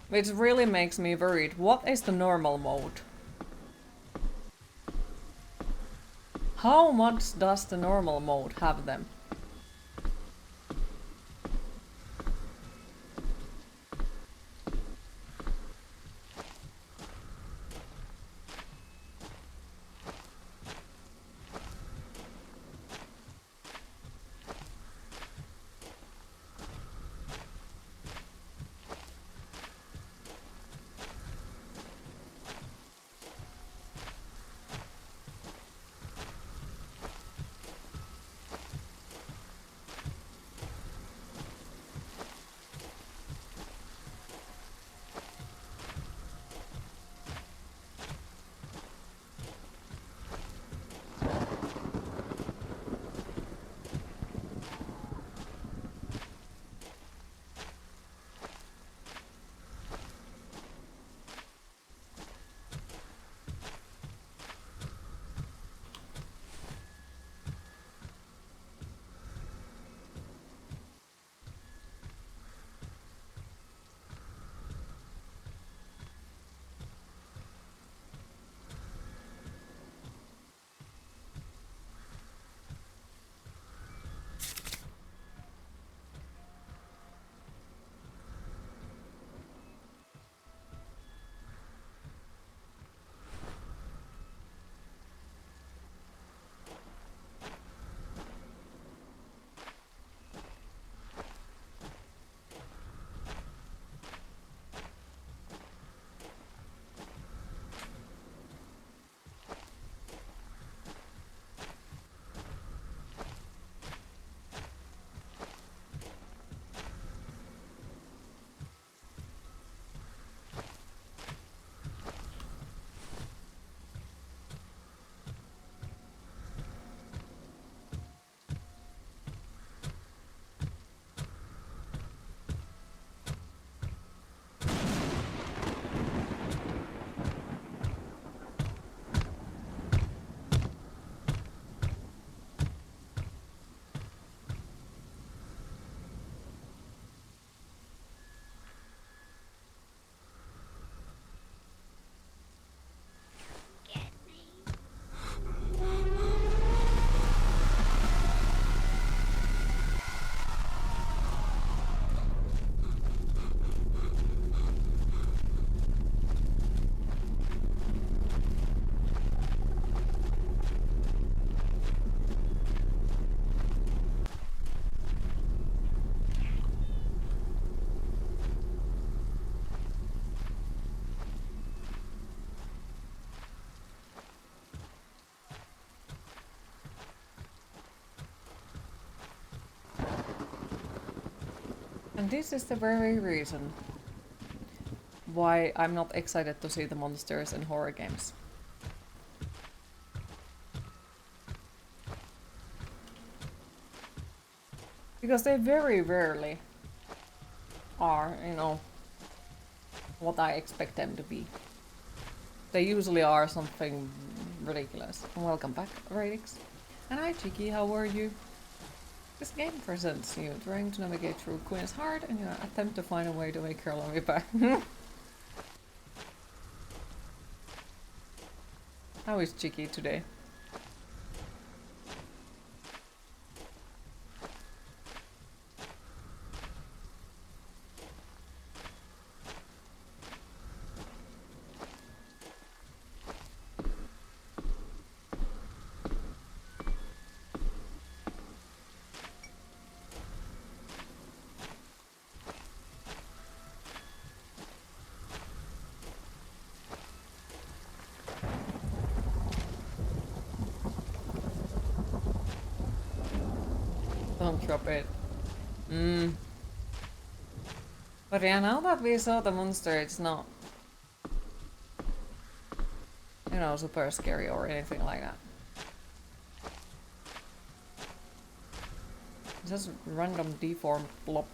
Which really makes me worried. What is the normal mode? How much does the normal mode have them? And this is the very reason why I'm not excited to see the monsters in horror games. Because they very rarely are, you know, what I expect them to be. They usually are something ridiculous. Welcome back, Radix. And hi, Cheeky, how are you? This game presents you trying to navigate through Queen's Heart and you attempt to find a way to make her love you back. How is Cheeky today? don't drop it. But yeah, now that we saw the monster, it's not, you know, super scary or anything like that. It's just random deformed blob.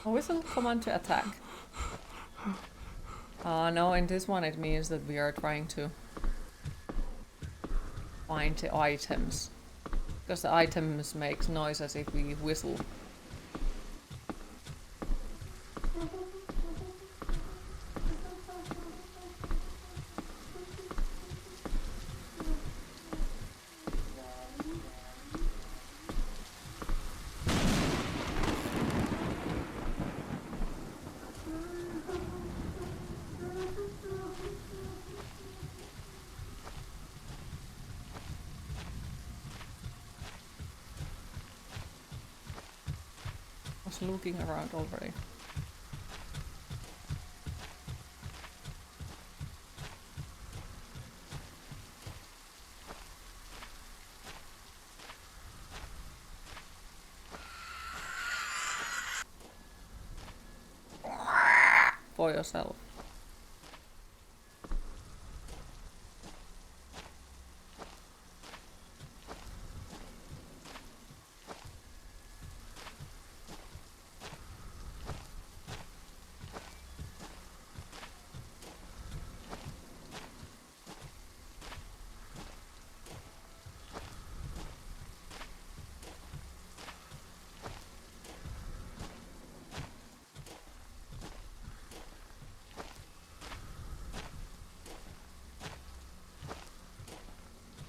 Whistle command to attack. No, in this one it means that we are trying to find the items. Because the items makes noises if we whistle. Looking around already. For yourself.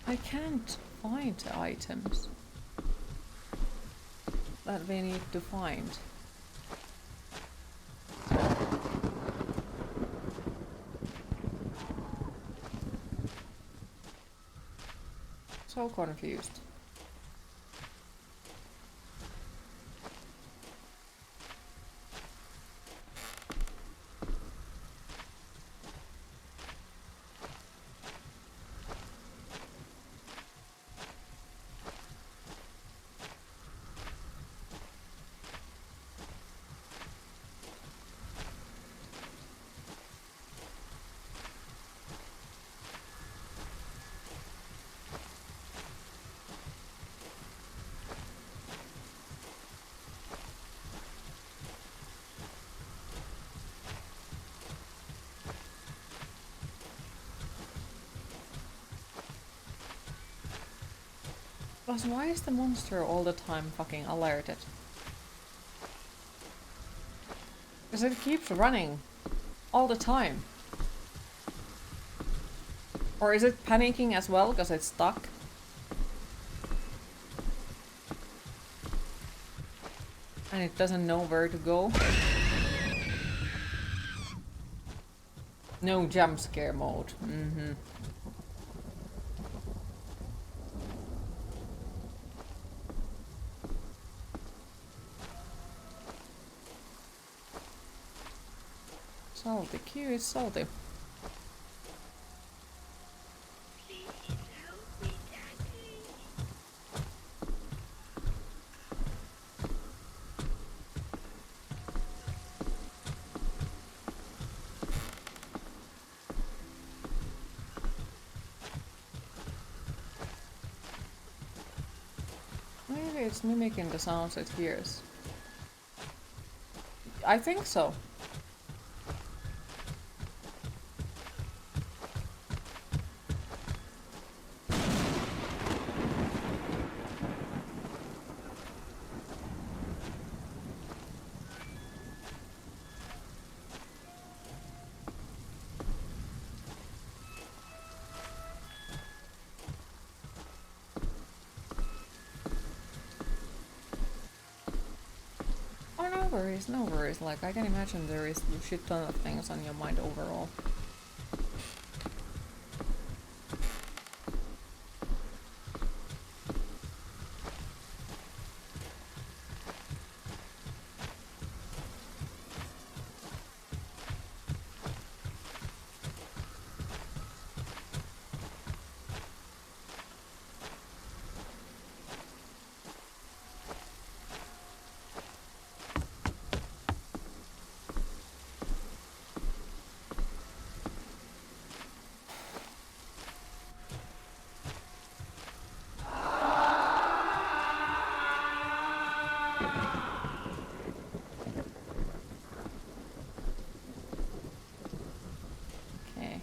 I can't find the items that we need to find. So confused. Plus, why is the monster all the time fucking alerted? Because it keeps running all the time. Or is it panicking as well because it's stuck? And it doesn't know where to go? No jump scare mode. Salty. Q is salty. Maybe it's mimicking the sounds it hears. I think so. worries, no worries. Like, I can imagine there is a shit ton of things on your mind overall. Okay.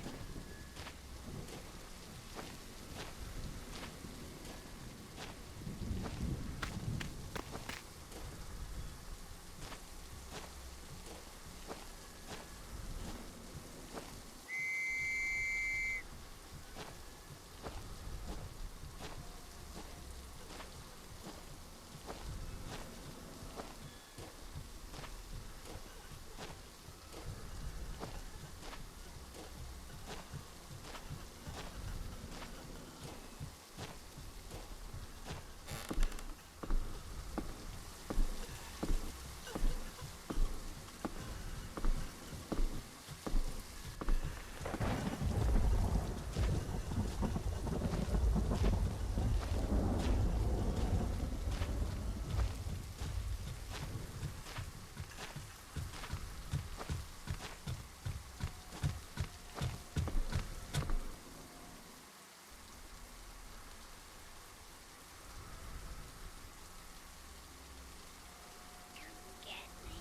Get me.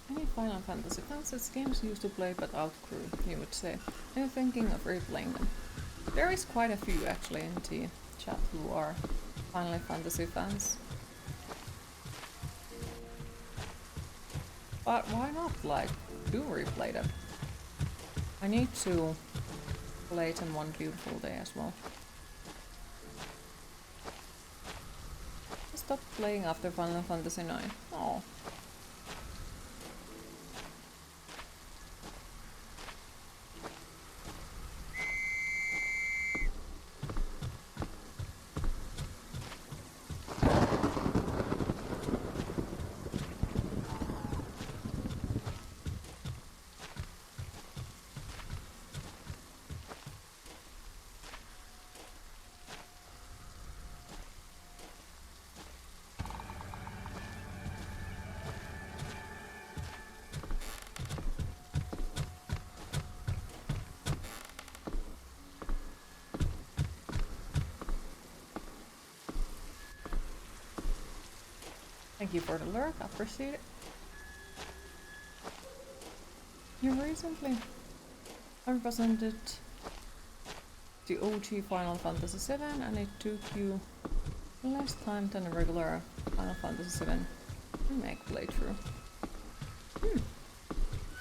Any Final Fantasy fans? It's games you used to play but outgrew, you would say. I'm thinking of replaying them. There is quite a few actually in the chat who are Final Fantasy fans. But why not, like, do replay them? I need to play it in one beautiful day as well. I stopped playing after Final Fantasy IX. Oh. Thank you for the lurk, I appreciate it. You recently represented the OG Final Fantasy VII and it took you less time than a regular Final Fantasy VII remake playthrough.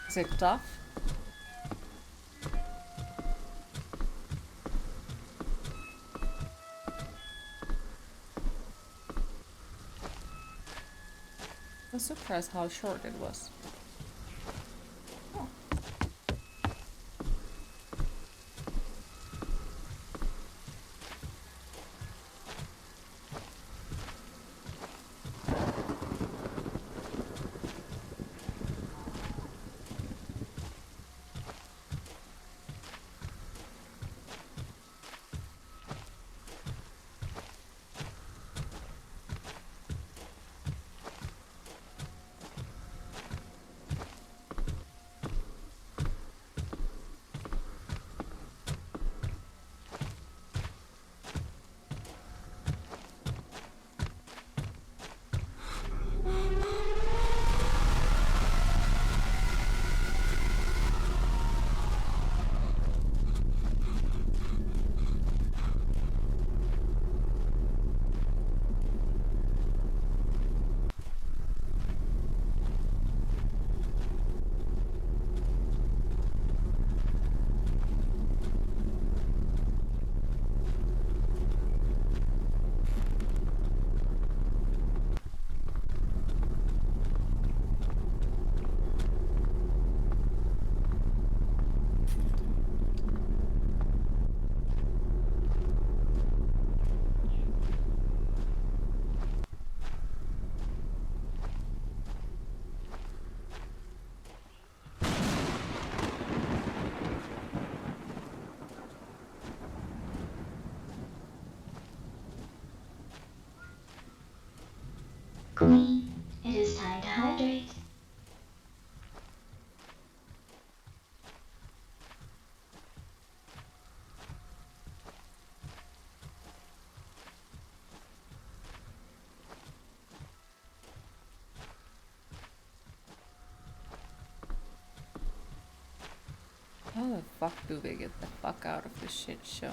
Is it tough? I was surprised how short it was. Oh. Queen, it is time to hydrate. How the fuck do we get the fuck out of this shit show?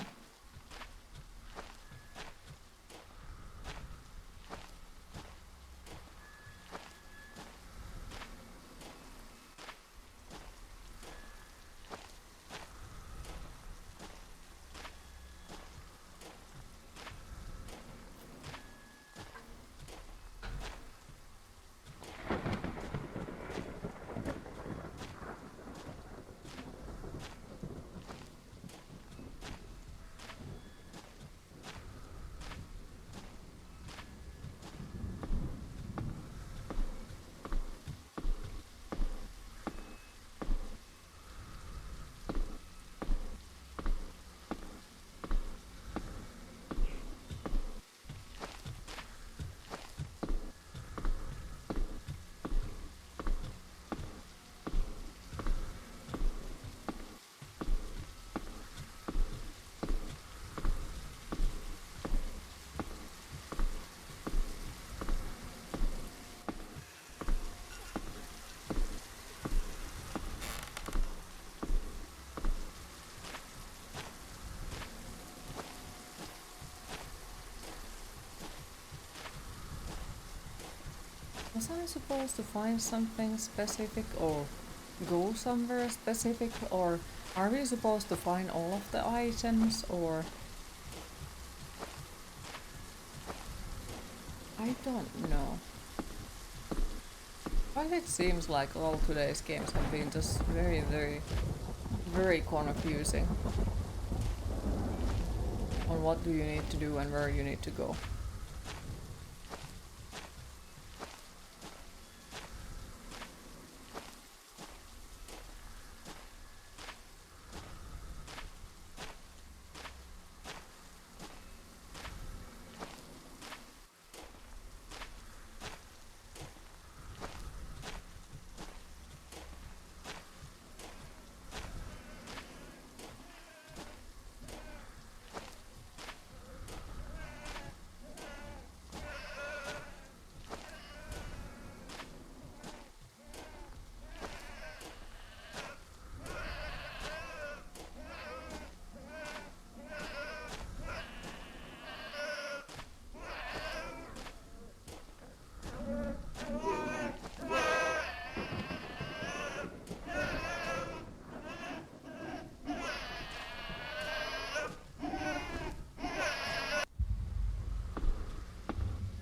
Was I supposed to find something specific or go somewhere specific, or are we supposed to find all of the items, or I don't know. But it seems like all today's games have been just very, very, very confusing on what do you need to do and where you need to go.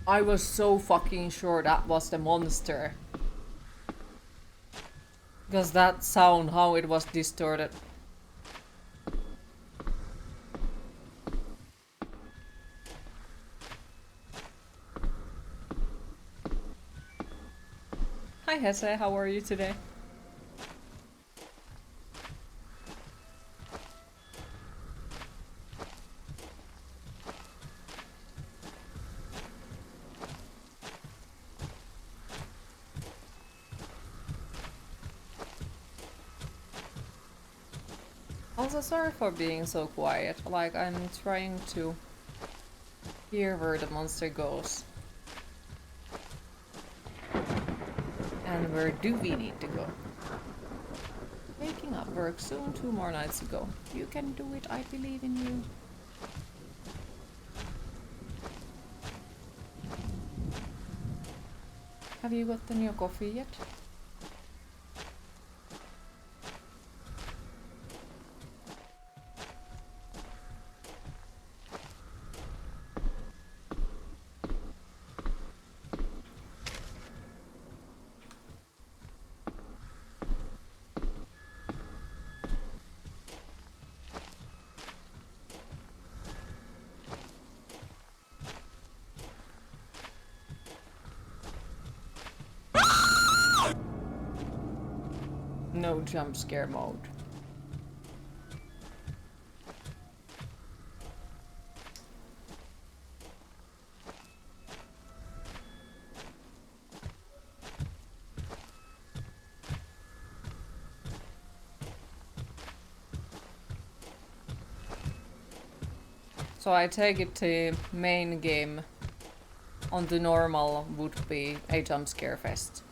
I was so fucking sure that was the monster. Because that sound, how it was distorted. Hi Hesse, how are you today? Also, sorry for being so quiet. Like, I'm trying to hear where the monster goes. And where do we need to go? Waking up, work soon, 2 more nights to go. You can do it, I believe in you. Have you gotten your coffee yet? No jump scare mode. So I take it the main game on the normal would be a jump scare fest.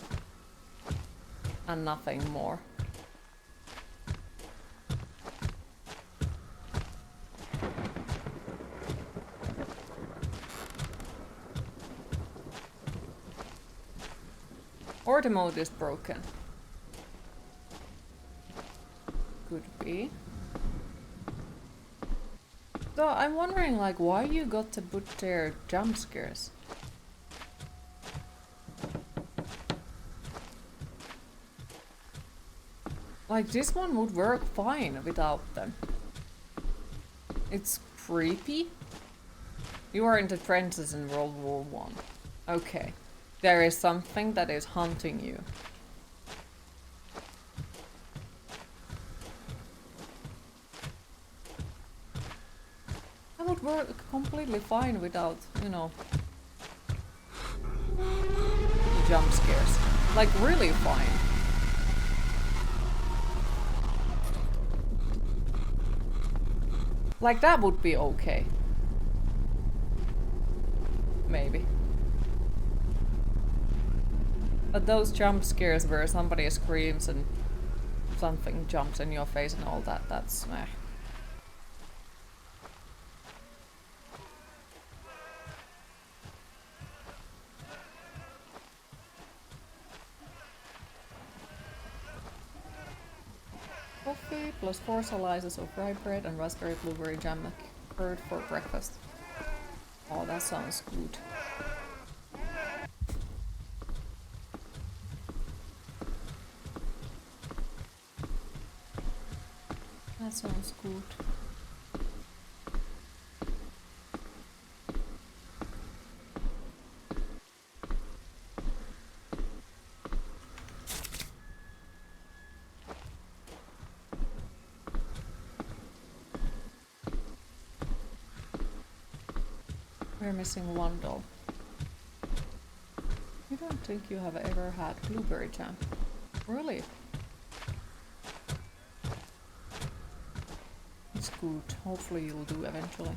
And nothing more. Or the mode is broken. Could be. So I'm wondering, like, why you got to put their jump scares? Like, this one would work fine without them. It's creepy. You are in the trenches in World War I. Okay. There is something that is hunting you. That would work completely fine without, you know, jump scares. Like, really fine. Like, that would be okay. Maybe. But those jump scares where somebody screams and something jumps in your face and all that, that's meh. Coffee plus 4 slices of rye bread and raspberry blueberry jam curd for breakfast. Oh, that sounds good. That sounds good. We're missing one doll. You don't think you have ever had blueberry jam? Really? It's good. Hopefully you'll do eventually.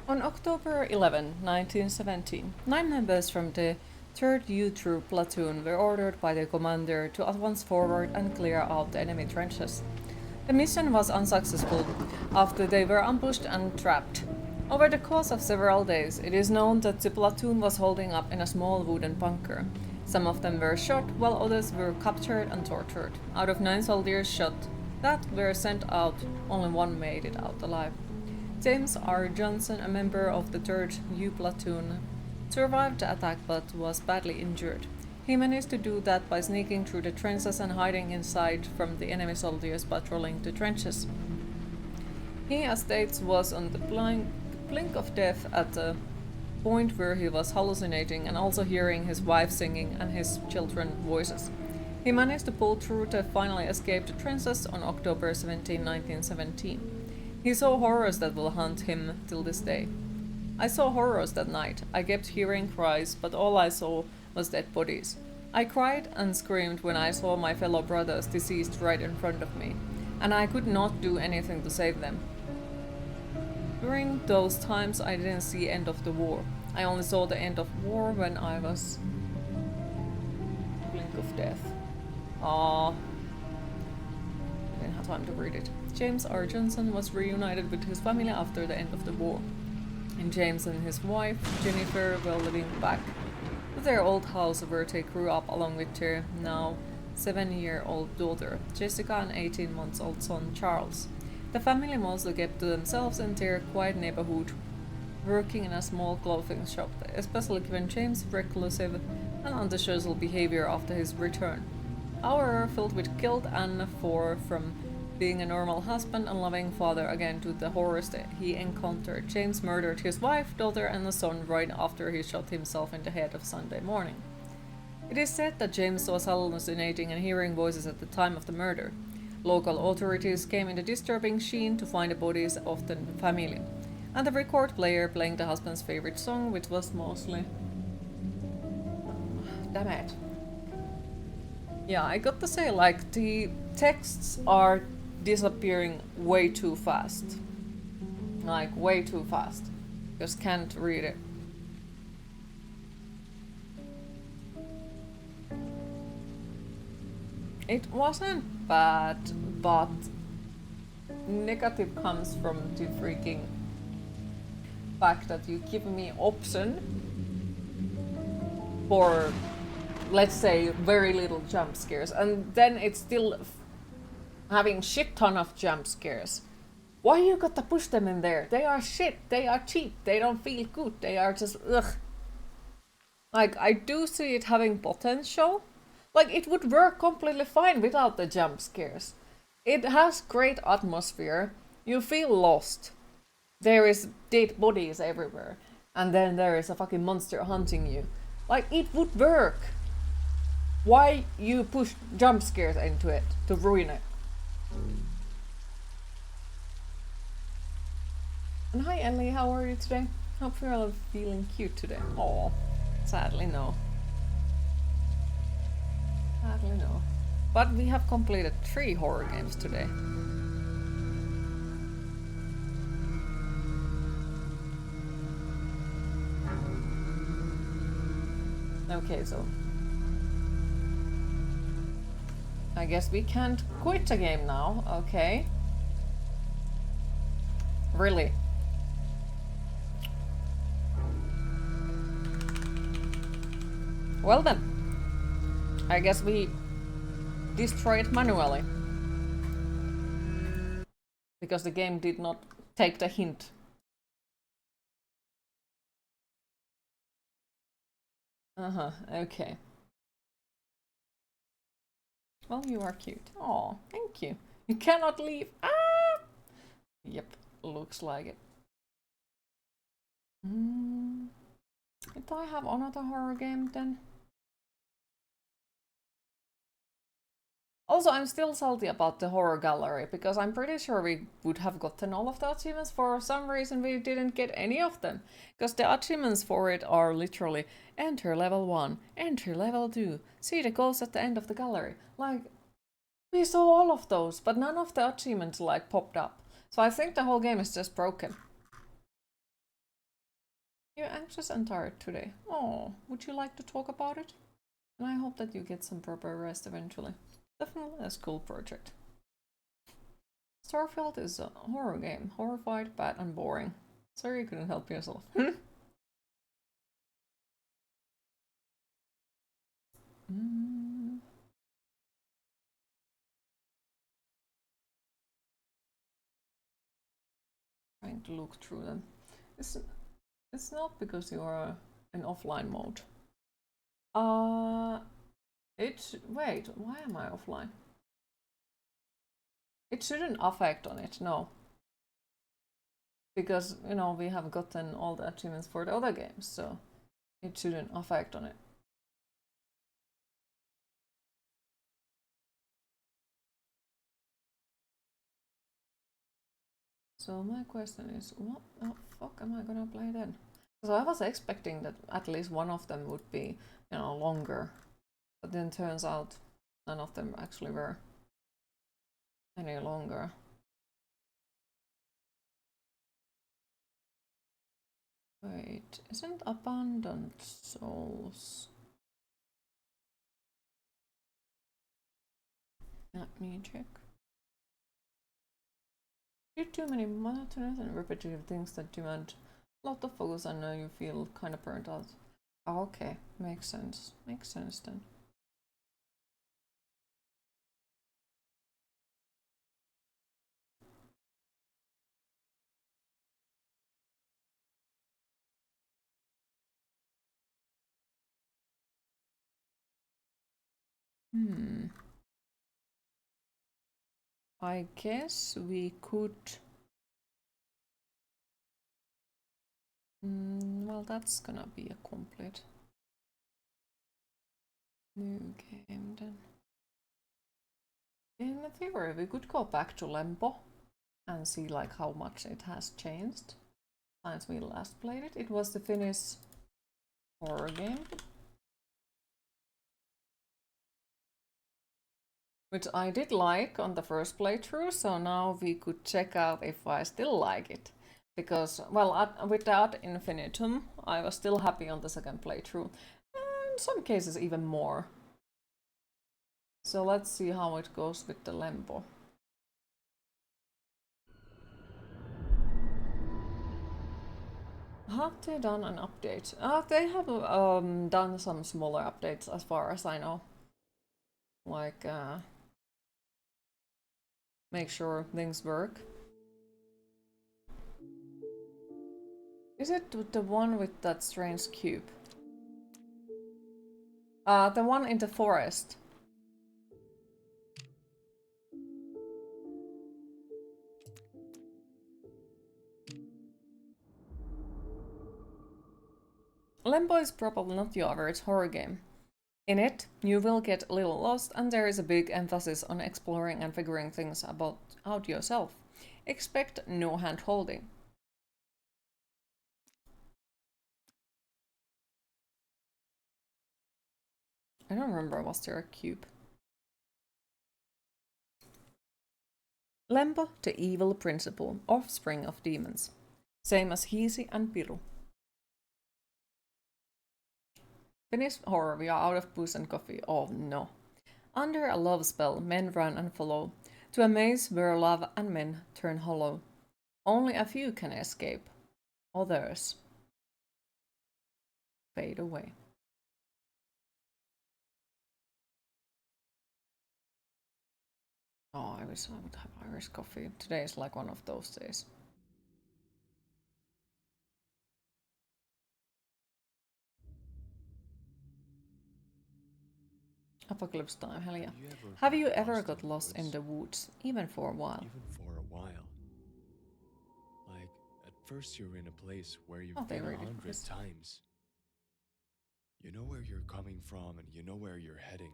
On October 11, 1917, 9 members from the 3rd U Troop platoon were ordered by the commander to advance forward and clear out the enemy trenches. The mission was unsuccessful after they were ambushed and trapped. Over the course of several days, it is known that the platoon was holding up in a small wooden bunker. Some of them were shot, while others were captured and tortured. Out of 9 soldiers shot that were sent out, only 1 made it out alive. James R. Johnson, a member of the 3rd U platoon, survived the attack but was badly injured. He managed to do that by sneaking through the trenches and hiding inside from the enemy soldiers patrolling the trenches. He, as states, was on the blink of death at the point where he was hallucinating and also hearing his wife singing and his children's voices. He managed to pull through to finally escape the trenches on October 17, 1917. He saw horrors that will haunt him till this day. I saw horrors that night. I kept hearing cries, but all I saw was dead bodies. I cried and screamed when I saw my fellow brothers deceased right in front of me, and I could not do anything to save them. During those times I didn't see the end of the war. I only saw the end of war when I was blink of death. Ah, time to read it. James R. Johnson was reunited with his family after the end of the war. And James and his wife, Jennifer, were living back at their old house where they grew up along with their now 7-year-old daughter, Jessica, and 18-month-old son, Charles. The family mostly kept to themselves in their quiet neighborhood, working in a small clothing shop, especially given James' reclusive and antisocial behavior after his return. However, filled with guilt and for from being a normal husband and loving father again to the horrors that he encountered, James murdered his wife, daughter, and the son right after he shot himself in the head of Sunday morning. It is said that James was hallucinating and hearing voices at the time of the murder. Local authorities came in the disturbing scene to find the bodies of the family, and the record player playing the husband's favorite song, which was mostly... Damn it. Yeah, I got to say, like, the texts are disappearing way too fast. Like, way too fast. Just can't read it. It wasn't bad, but negative comes from the freaking fact that you give me option for, let's say, very little jump scares, and then it's still having shit ton of jump scares. Why you gotta push them in there? They are shit, they are cheap, they don't feel good, they are just ugh. Like, I do see it having potential. Like, it would work completely fine without the jump scares. It has great atmosphere. You feel lost. There is dead bodies everywhere. And then there is a fucking monster hunting you. Like, it would work. Why you push jump scares into it to ruin it? And hi Ellie, how are you today? Hope you're all feeling cute today. Oh, sadly no. Sadly no. But we have completed 3 horror games today. Okay, so I guess we can't quit the game now, okay. Really? Well then. I guess we destroy it manually. Because the game did not take the hint. Okay. Well, you are cute. Oh, thank you. You cannot leave. Ah! Yep, looks like it. Did I have another horror game then? Also, I'm still salty about the horror gallery, because I'm pretty sure we would have gotten all of the achievements. For some reason we didn't get any of them. Because the achievements for it are literally enter level 1, enter level 2, see the goals at the end of the gallery. Like, we saw all of those, but none of the achievements like popped up. So I think the whole game is just broken. You're anxious and tired today. Oh, would you like to talk about it? And I hope that you get some proper rest eventually. Definitely a school project. Starfield is a horror game. Horrified, bad, and boring. Sorry you couldn't help yourself. Trying to look through them. It's not because you are in offline mode. Wait, why am I offline? It shouldn't affect on it, no. Because, you know, we have gotten all the achievements for the other games, so it shouldn't affect on it. So my question is, what the fuck am I gonna play then? So I was expecting that at least one of them would be, you know, longer. But then turns out none of them actually were any longer. Wait, isn't Abandoned Souls? Let me check. Do too many monotonous and repetitive things that demand a lot of focus and you feel kind of burnt out. Oh, okay, makes sense. Makes sense then. I guess we could... well, that's gonna be a complete new game then. In theory, we could go back to Lempo and see like how much it has changed since we last played it. It was the Finnish horror game, which I did like on the first playthrough, so now we could check out if I still like it. Because, well, with the ad infinitum, I was still happy on the second playthrough. In some cases even more. So let's see how it goes with the Lempo. Have they done an update? They have done some smaller updates as far as I know. Like, make sure things work. Is it the one with that strange cube? The one in the forest. Lempo is probably not your average horror game. In it, you will get a little lost and there is a big emphasis on exploring and figuring things out yourself. Expect no hand-holding. I don't remember, was there a cube? Lempo, the evil principle, offspring of demons. Same as Hiisi and Piru. Finnish horror, we are out of booze and coffee. Oh no. Under a love spell, men run and follow, to a maze where love and men turn hollow. Only a few can escape. Others fade away. Oh, I wish I would have Irish coffee. Today is like one of those days. Apocalypse time, hell yeah. Have you ever got lost in the woods, even for a while? Even for a while. Like, at first you're in a place where you've been really 100 times. You know where you're coming from and you know where you're heading.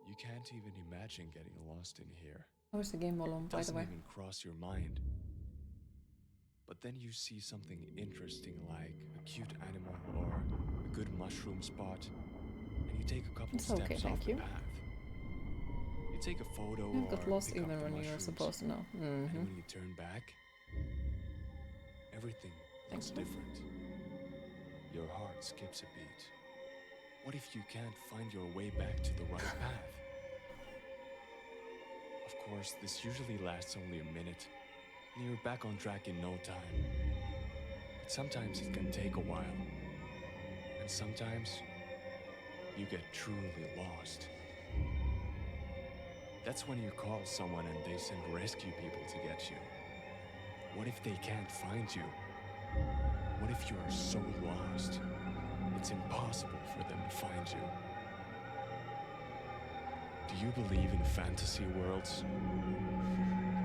You can't even imagine getting lost in here. How is the game volume, by the way? Doesn't even cross your mind. But then you see something interesting like a cute animal or a good mushroom spot, and you take a couple steps off the path. You take a photo You've or got lost pick even up the when you're mushrooms, supposed to know. and when you turn back, everything looks different. Your heart skips a beat. What if you can't find your way back to the right path? Of course, this usually lasts only a minute, and you're back on track in no time. But sometimes it can take a while, and sometimes you get truly lost. That's when you call someone and they send rescue people to get you. What if they can't find you? What if you are so lost, it's impossible for them to find you? Do you believe in fantasy worlds?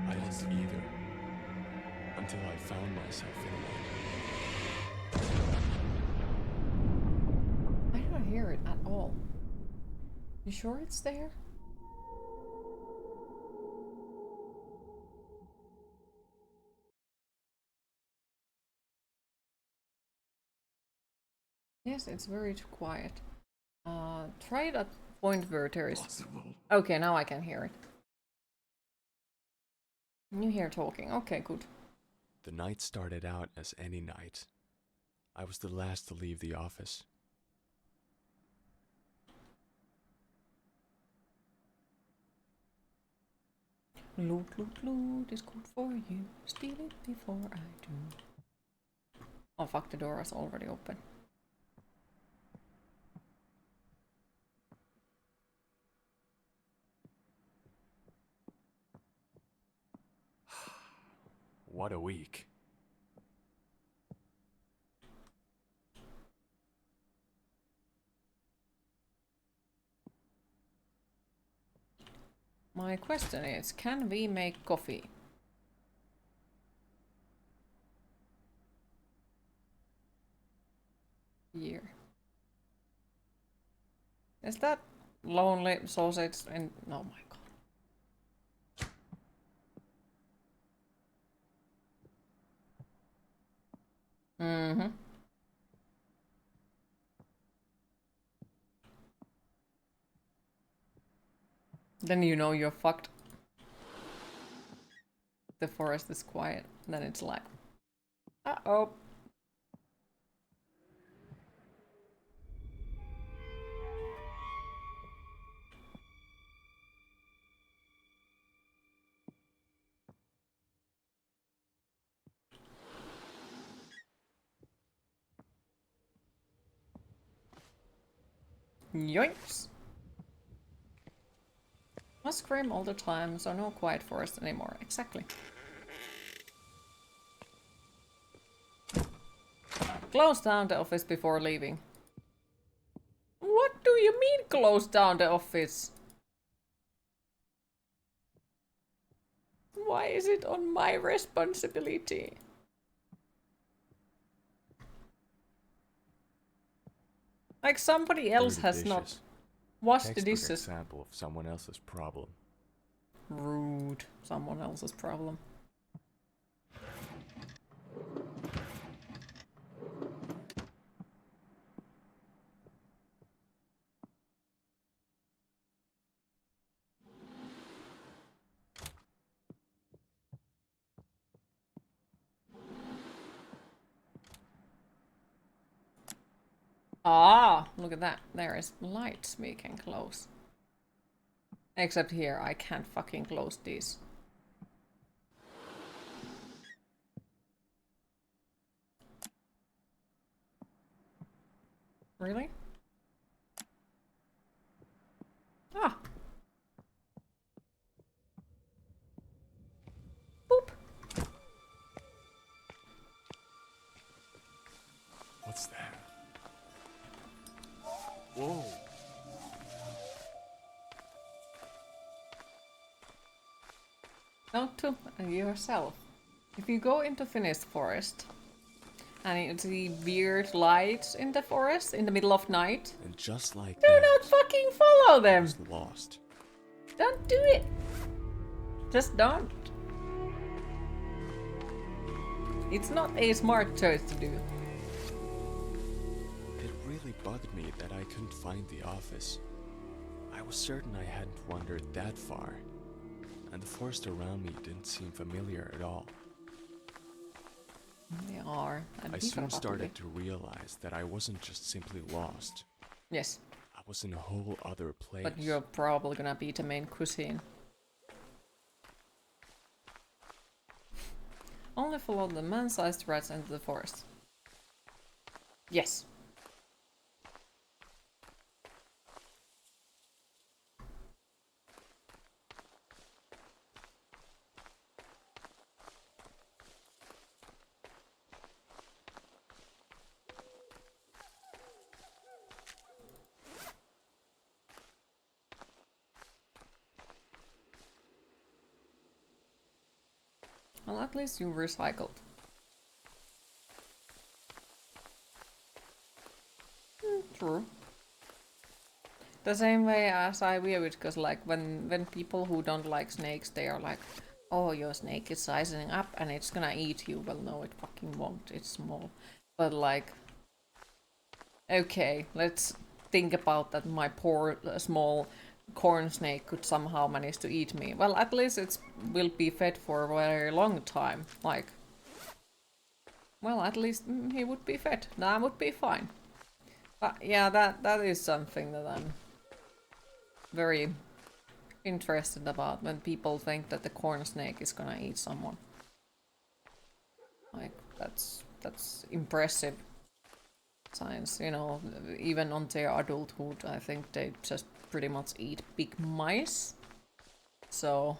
I didn't either, until I found myself in one. I don't hear it at all. You sure it's there? Yes, it's very quiet. Try it at point where there is... Okay, now I can hear it. You hear talking. Okay, good. The night started out as any night. I was the last to leave the office. Loot, loot, loot is good for you. Steal it before I do. Oh fuck, the door is already open. What a week. My question is, can we make coffee? Here. Is that lonely sausage in... Oh my god. Mm-hmm. Then you know you're fucked. The forest is quiet. Then it's like... Uh-oh. Yoinks! Must scream all the time, so no quiet forest anymore. Exactly. Close down the office before leaving. What do you mean close down the office? Why is it on my responsibility? Like somebody else has not washed the dishes. Example of someone else's problem. Rude. Someone else's problem. Ah, look at that. There is lights we can close. Except here, I can't fucking close these. Really? Ah. Boop. What's that? Whoa. Note to yourself. If you go into Finnish forest and you see weird lights in the forest in the middle of night, And just like do that, not fucking follow I them. was lost. Don't do it. Just don't. It's not a smart choice to do. It really bugged me that I couldn't find the office. I was certain I hadn't wandered that far, and the forest around me didn't seem familiar at all. They are. I soon started to realize that I wasn't just simply lost. Yes, I was in a whole other place. but you're probably gonna be the main cuisine. Only follow the man-sized rats into the forest. Yes. Well, at least you recycled. True. The same way as I view it, because like when people who don't like snakes, they are like, oh, your snake is sizing up and it's gonna eat you. Well, no, it fucking won't. It's small. But like, okay, let's think about that my poor small corn snake could somehow manage to eat me. Well, at least it will be fed for a very long time. Like, well, at least he would be fed. That would be fine. But yeah, that is something that I'm very interested about when people think that the corn snake is gonna eat someone. Like, that's impressive science, you know, even on their adulthood, I think they just pretty much eat big mice. So,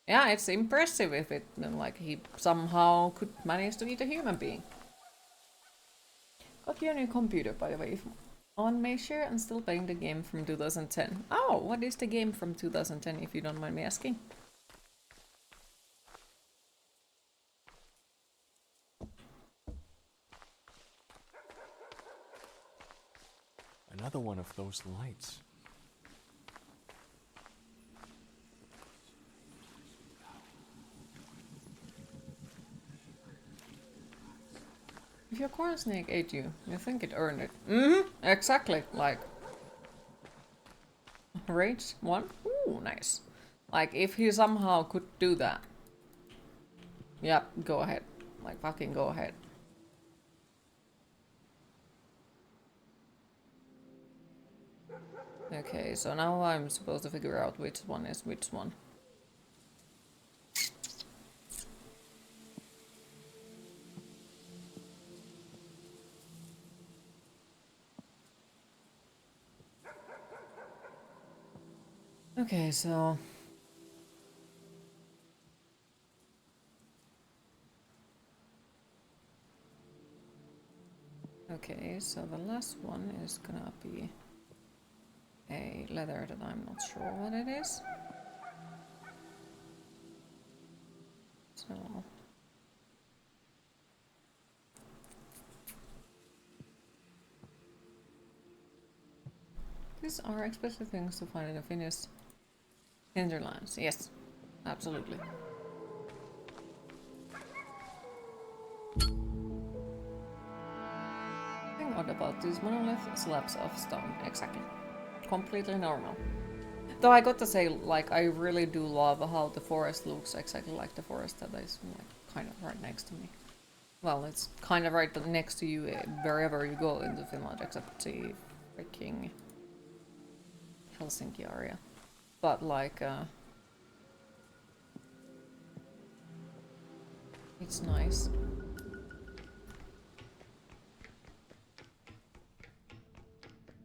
yeah, it's impressive if it, like, he somehow could manage to eat a human being. Got your new computer, by the way. On my share and still playing the game from 2010. Oh, what is the game from 2010, if you don't mind me asking? Another one of those lights. If your corn snake ate you, you think it earned it. Mm-hmm, exactly, like... Rage 1? Ooh, nice. Like, if he somehow could do that. Yep, go ahead. Like, fucking go ahead. Okay, so now I'm supposed to figure out which one is which one. Okay, so... Okay, so the last one is gonna be a leather that I'm not sure what it is. So... These are expensive things to find in the Finnish hinterlands. Yes, absolutely. Thing odd about these monolith slabs of stone. Exactly. Completely normal. Though I got to say, like, I really do love how the forest looks exactly like the forest that is, like, kind of right next to me. Well, it's kind of right next to you wherever you go into Finland, except the freaking Helsinki area. But, like, it's nice.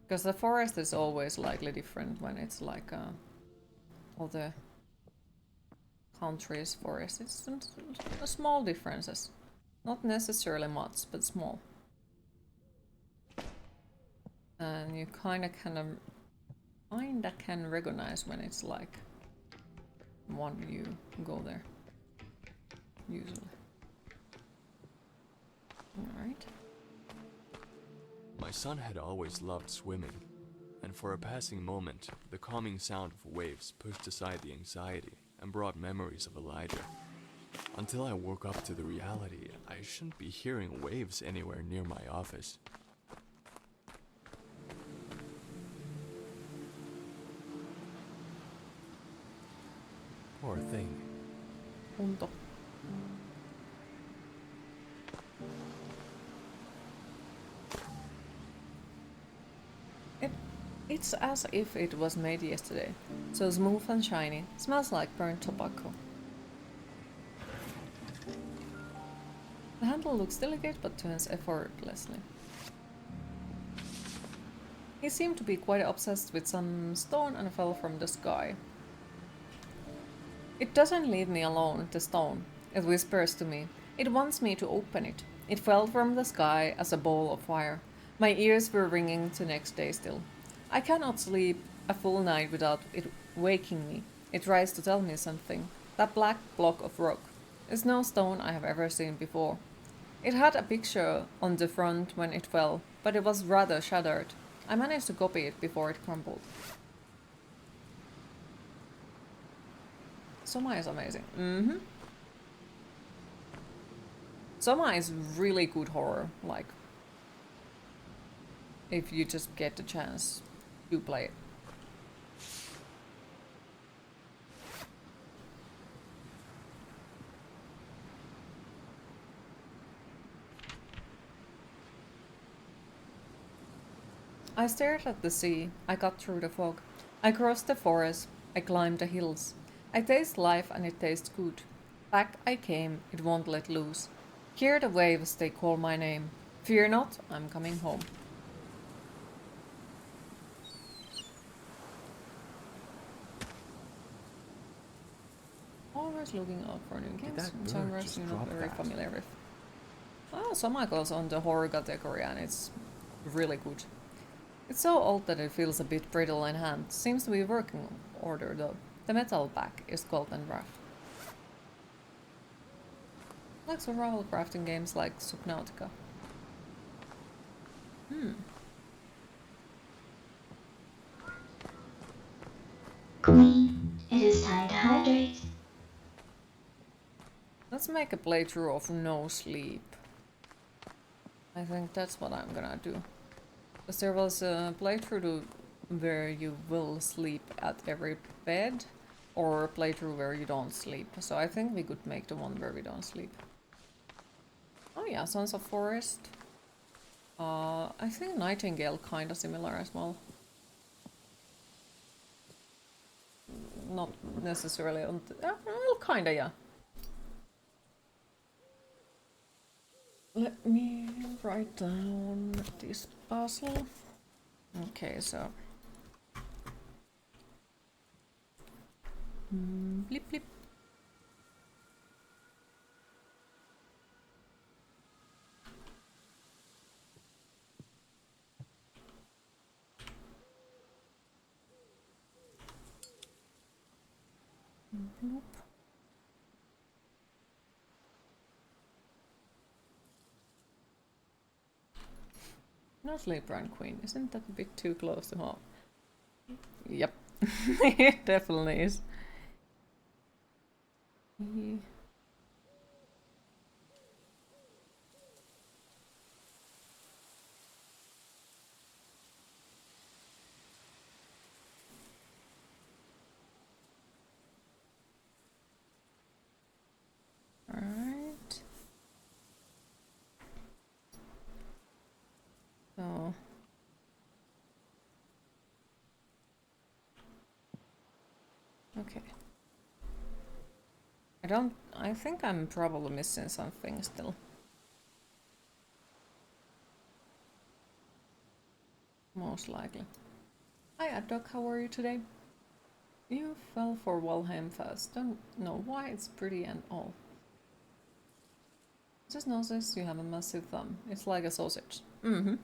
Because the forest is always slightly different when it's like all the country's forest. It's some small differences. Not necessarily much, but small. And you kinda can recognize when it's like one you go there. Usually. Alright. My son had always loved swimming, and for a passing moment, the calming sound of waves pushed aside the anxiety and brought memories of Elijah. Until I woke up to the reality, I shouldn't be hearing waves anywhere near my office. Poor thing. Unto. It's as if it was made yesterday. So smooth and shiny. Smells like burnt tobacco. The handle looks delicate but turns effortlessly. He seemed to be quite obsessed with some stone and fell from the sky. It doesn't leave me alone, the stone. It whispers to me. It wants me to open it. It fell from the sky as a ball of fire. My ears were ringing the next day still. I cannot sleep a full night without it waking me. It tries to tell me something. That black block of rock is no stone I have ever seen before. It had a picture on the front when it fell, but it was rather shattered. I managed to copy it before it crumbled. Soma is amazing. Mm-hmm. Soma is really good horror, like, if you just get the chance to play it. I stared at the sea. I got through the fog. I crossed the forest I climb the hills. I taste life and it tastes good. Back I came, it won't let loose. Hear the waves, they call my name. Fear not, I'm coming home. Always looking out for new games and genres you're not very familiar with. Oh, some goes on the horror category and it's really good. It's so old that it feels a bit brittle in hand. Seems to be working order though. The metal back is cold and rough. Like survival crafting games like Subnautica. Queen, it is time to hydrate. Let's make a playthrough of no sleep. I think that's what I'm gonna do. Because there was a playthrough where you will sleep at every bed, or a playthrough where you don't sleep. So I think we could make the one where we don't sleep. Oh yeah, Sons of Forest. I think Nightingale kinda similar as well. Not necessarily on well, kinda, yeah. Let me write down this puzzle. Okay, so... blip blip. Nope. No sleep run queen. Isn't that a bit too close to home? Yep. It definitely is. Alright. So... okay. I think I'm probably missing something still. Most likely. Hi Addock, how are you today? You fell for Valheim fast. Don't know why, it's pretty and all. Just notice you have a massive thumb. It's like a sausage. Mm-hmm.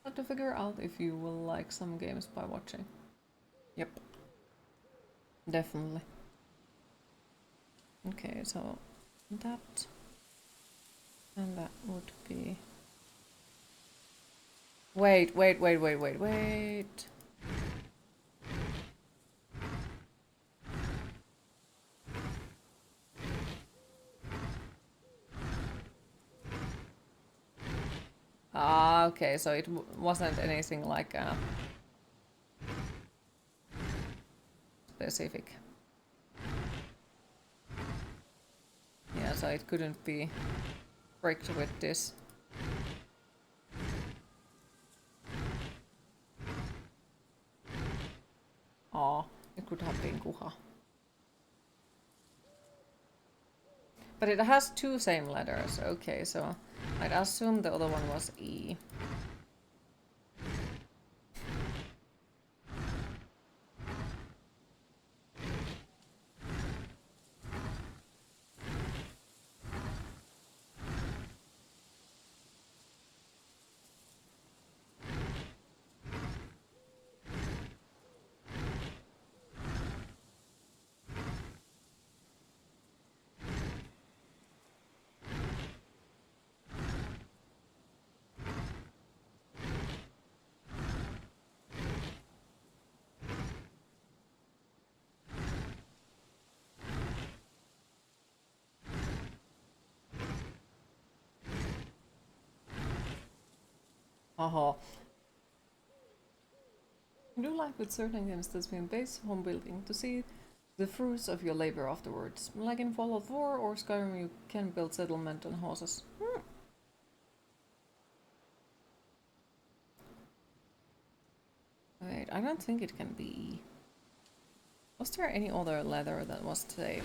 Have to figure out if you will like some games by watching. Yep. Definitely. Okay, so that and that would be... Wait. Ah, okay, so it wasn't anything like specific. Yeah, so it couldn't be bricked with this. Oh, it could have been Kuha. But it has two same letters, okay, so I'd assume the other one was E. Haha. I do like with certain games that's been based home building to see the fruits of your labor afterwards. Like in Fallout 4 or Skyrim, you can build settlement on horses. Wait, I don't think it can be. Was there any other leather that was the same?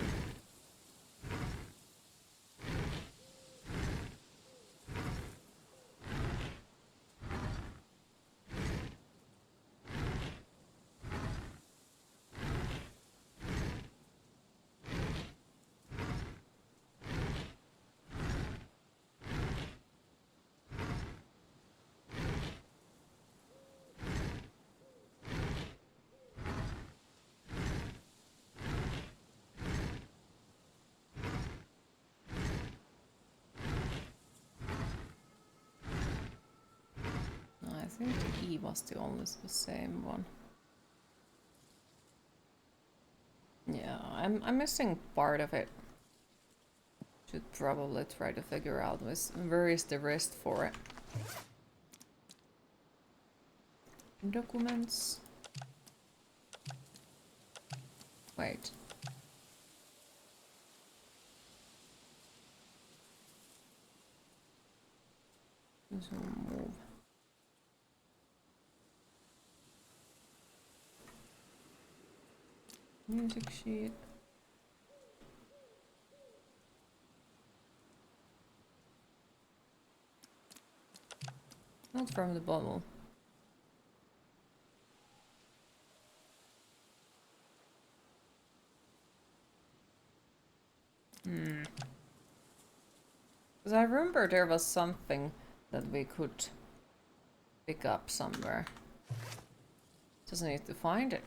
I think the E was the only the same one. Yeah, I'm missing part of it. Should probably try to figure out where is the rest for it. Documents. Wait. So move. Music sheet. Not from the bottle. Because I remember there was something that we could pick up somewhere. Just need to find it.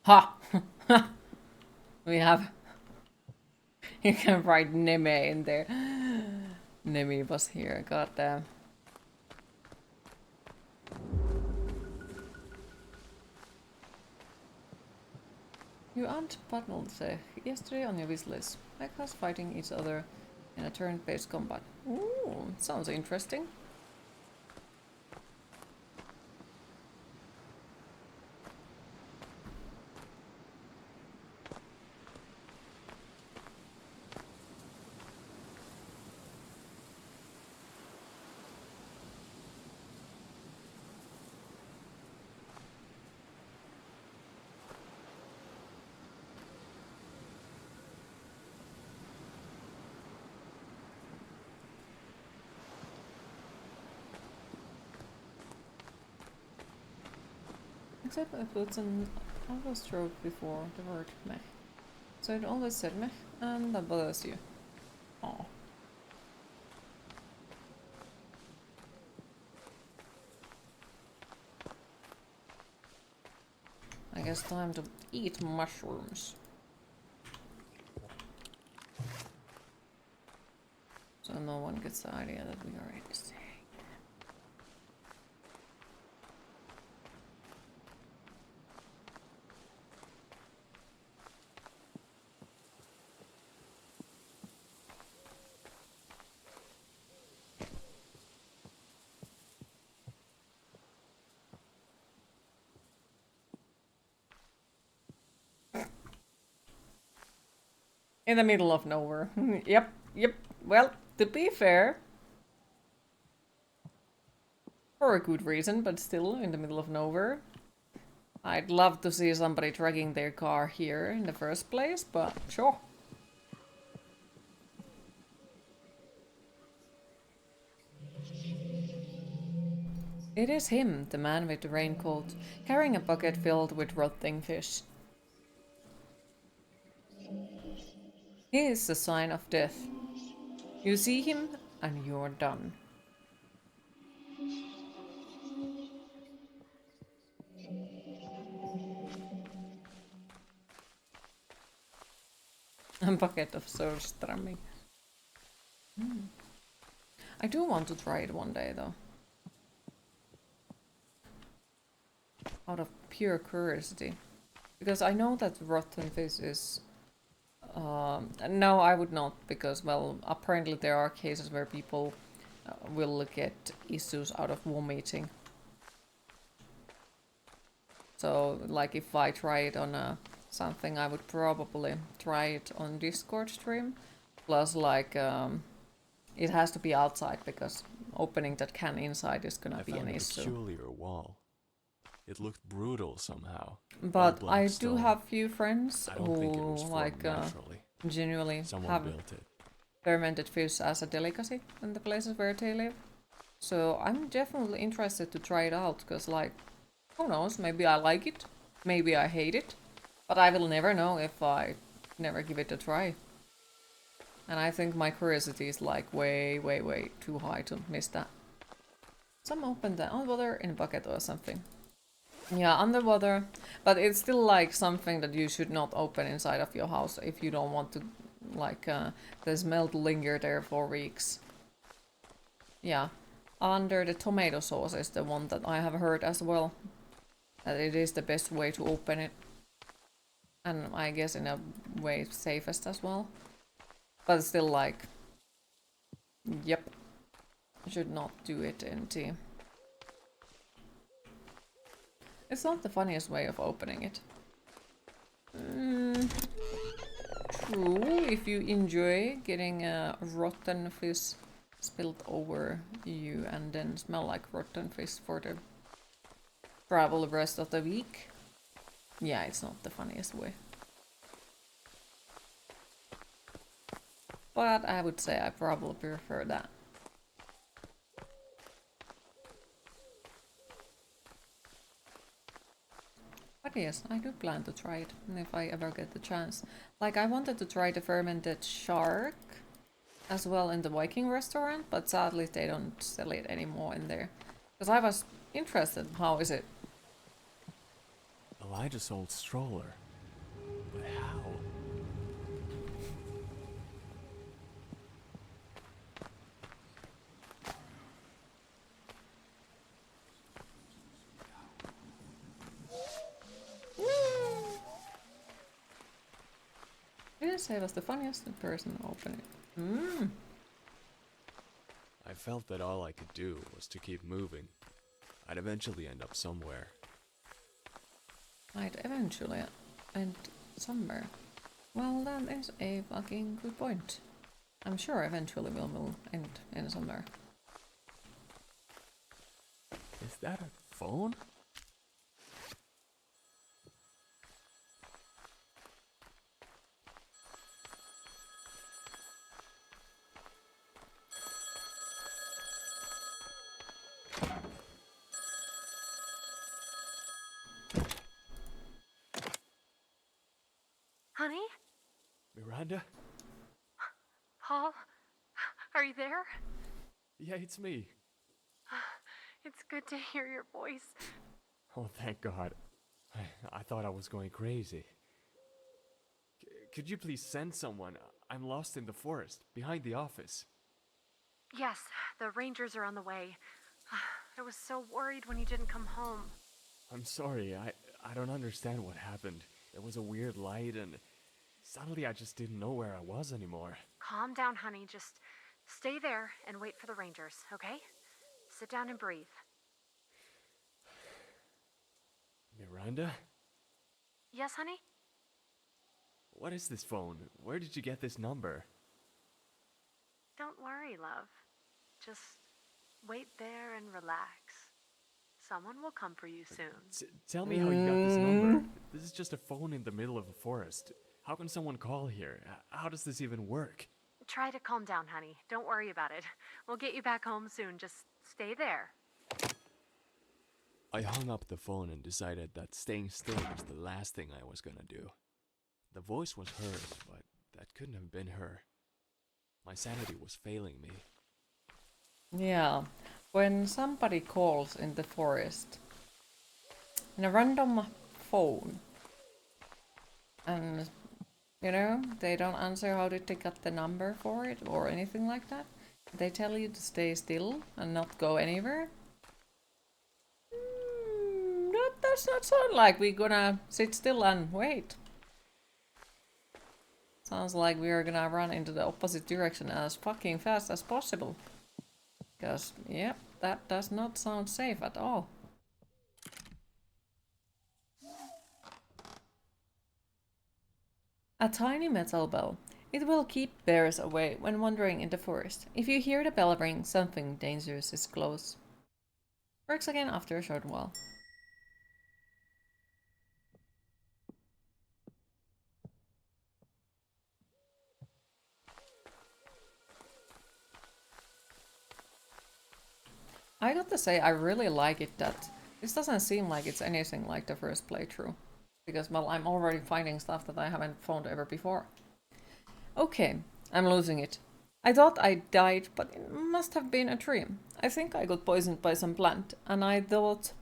Ha! We have... You can write Neme in there. Nemi was here, goddamn. You unbuttoned yesterday on your wish list. Mechas fighting each other in a turn-based combat. Ooh, sounds interesting. Except I put an auto stroke before the word mech. So it always said mech, and that bothers you. Oh. I guess time to eat mushrooms. So no one gets the idea that we are insane. In the middle of nowhere. Yep. Well, to be fair, for a good reason, but still in the middle of nowhere. I'd love to see somebody dragging their car here in the first place, but sure. It is him, the man with the raincoat, carrying a bucket filled with rotting fish. He is a sign of death. You see him, and you're done. A bucket of surströmming. I do want to try it one day, though. out of pure curiosity. Because I know that rotten fish is... no, I would not, because, well, apparently there are cases where people will get issues out of vomiting. So, like, if I try it on something, I would probably try it on Discord stream. Plus, like, it has to be outside, because opening that can inside is gonna be an issue. I found a peculiar wall. It looked brutal somehow. But I do have few friends who, like, genuinely have fermented fish as a delicacy in the places where they live. So I'm definitely interested to try it out, because, like, who knows, maybe I like it, maybe I hate it, but I will never know if I never give it a try. And I think my curiosity is, like, way, way, way too high to miss that. Some open the underwater in a bucket or something. Yeah, underwater, but it's still, like, something that you should not open inside of your house if you don't want to, like, the smell to linger there for weeks. Yeah, under the tomato sauce is the one that I have heard as well. That it is the best way to open it. And I guess in a way safest as well. But still, like, yep, should not do it in tea. It's not the funniest way of opening it. True, if you enjoy getting a rotten fish spilled over you and then smell like rotten fish for the travel the rest of the week. Yeah, it's not the funniest way. But I would say I probably prefer that. But yes, I do plan to try it if I ever get the chance. Like, I wanted to try the fermented shark as well in the Viking restaurant, but sadly they don't sell it anymore in there. Because I was interested, how is it? Elijah sold stroller. But how? Yes, I was the funniest person opening it. I felt that all I could do was to keep moving. I'd eventually end up somewhere. I'd eventually end somewhere. Well, that is a fucking good point. I'm sure eventually we'll end in somewhere. Is that a phone? Honey? Miranda? Paul? Are you there? Yeah, it's me. It's good to hear your voice. Oh, thank God. I thought I was going crazy. Could you please send someone? I'm lost in the forest, behind the office. Yes, the rangers are on the way. I was so worried when you didn't come home. I'm sorry, I don't understand what happened. There was a weird light and suddenly I just didn't know where I was anymore. Calm down, honey. Just stay there and wait for the rangers, okay? Sit down and breathe. Miranda? Yes, honey? What is this phone? Where did you get this number? Don't worry, love. Just wait there and relax. Someone will come for you soon. Tell me how you got this number. This is just a phone in the middle of a forest. How can someone call here? How does this even work? Try to calm down, honey. Don't worry about it. We'll get you back home soon. Just stay there. I hung up the phone and decided that staying still was the last thing I was gonna do. The voice was hers, but that couldn't have been her. My sanity was failing me. Yeah, when somebody calls in the forest, in a random phone, and, you know, they don't answer how did they get the number for it or anything like that, they tell you to stay still and not go anywhere. Not the does not sound like we're gonna sit still and wait. Sounds like we are gonna run into the opposite direction as fucking fast as possible. Because, yep, that does not sound safe at all. A tiny metal bell. It will keep bears away when wandering in the forest. If you hear the bell ring, something dangerous is close. Works again after a short while. I got to say, I really like it that this doesn't seem like it's anything like the first playthrough. Because, well, I'm already finding stuff that I haven't found ever before. Okay, I'm losing it. I thought I died, but it must have been a dream. I think I got poisoned by some plant, and I thought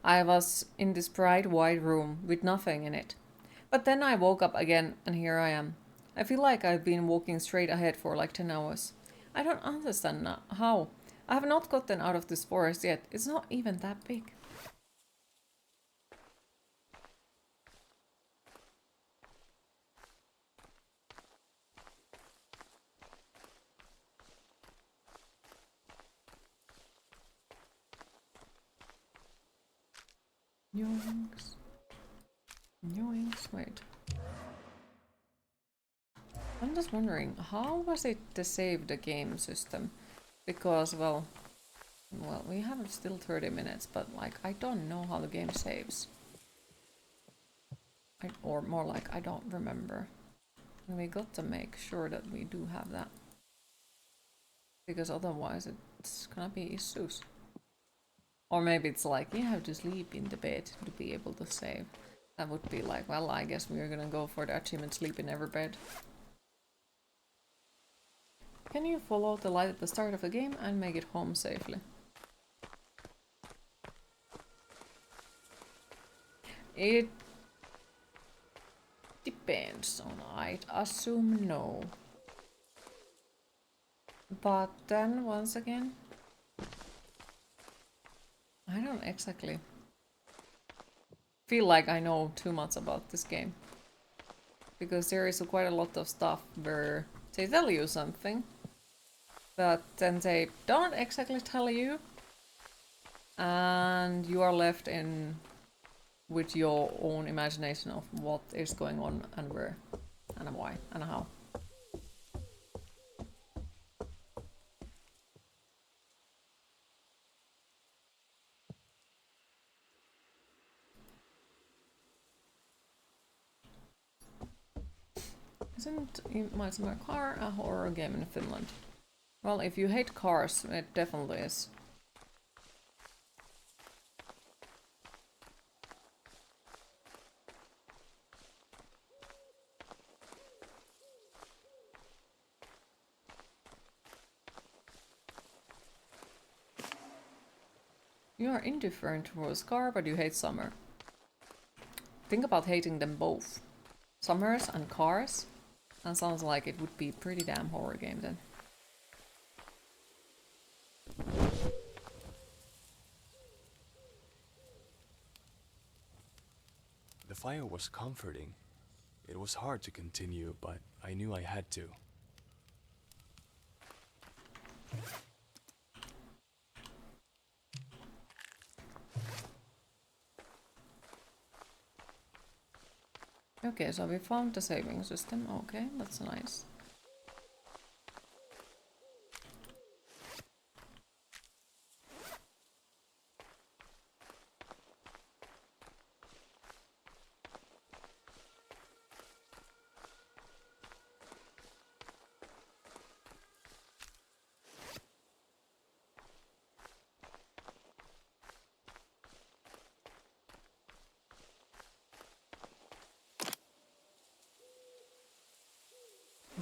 I was in this bright white room with nothing in it. But then I woke up again, and here I am. I feel like I've been walking straight ahead for like 10 hours. I don't understand how. I have not gotten out of this forest yet. It's not even that big. Yoinks. Yoinks, wait. I'm just wondering, how was it to save the game system? Because, well, we have still 30 minutes, but like, I don't know how the game saves. Or more like, I don't remember. And we got to make sure that we do have that. Because otherwise it's gonna be issues. Or maybe it's like, you have to sleep in the bed to be able to save. That would be like, well, I guess we're gonna go for the achievement sleep in every bed. Can you follow the light at the start of the game and make it home safely? It depends on, I'd assume no. But then once again, I don't exactly feel like I know too much about this game. Because there is quite a lot of stuff where they tell you something, but then they don't exactly tell you, and you are left in with your own imagination of what is going on and where and why and how. Isn't My Car a horror game in Finland? Well, if you hate cars, it definitely is. You are indifferent towards car, but you hate summer. Think about hating them both. Summers and cars? That sounds like it would be a pretty damn horror game then. The fire was comforting. It was hard to continue, but I knew I had to. Okay, so we found the saving system. Okay, that's nice.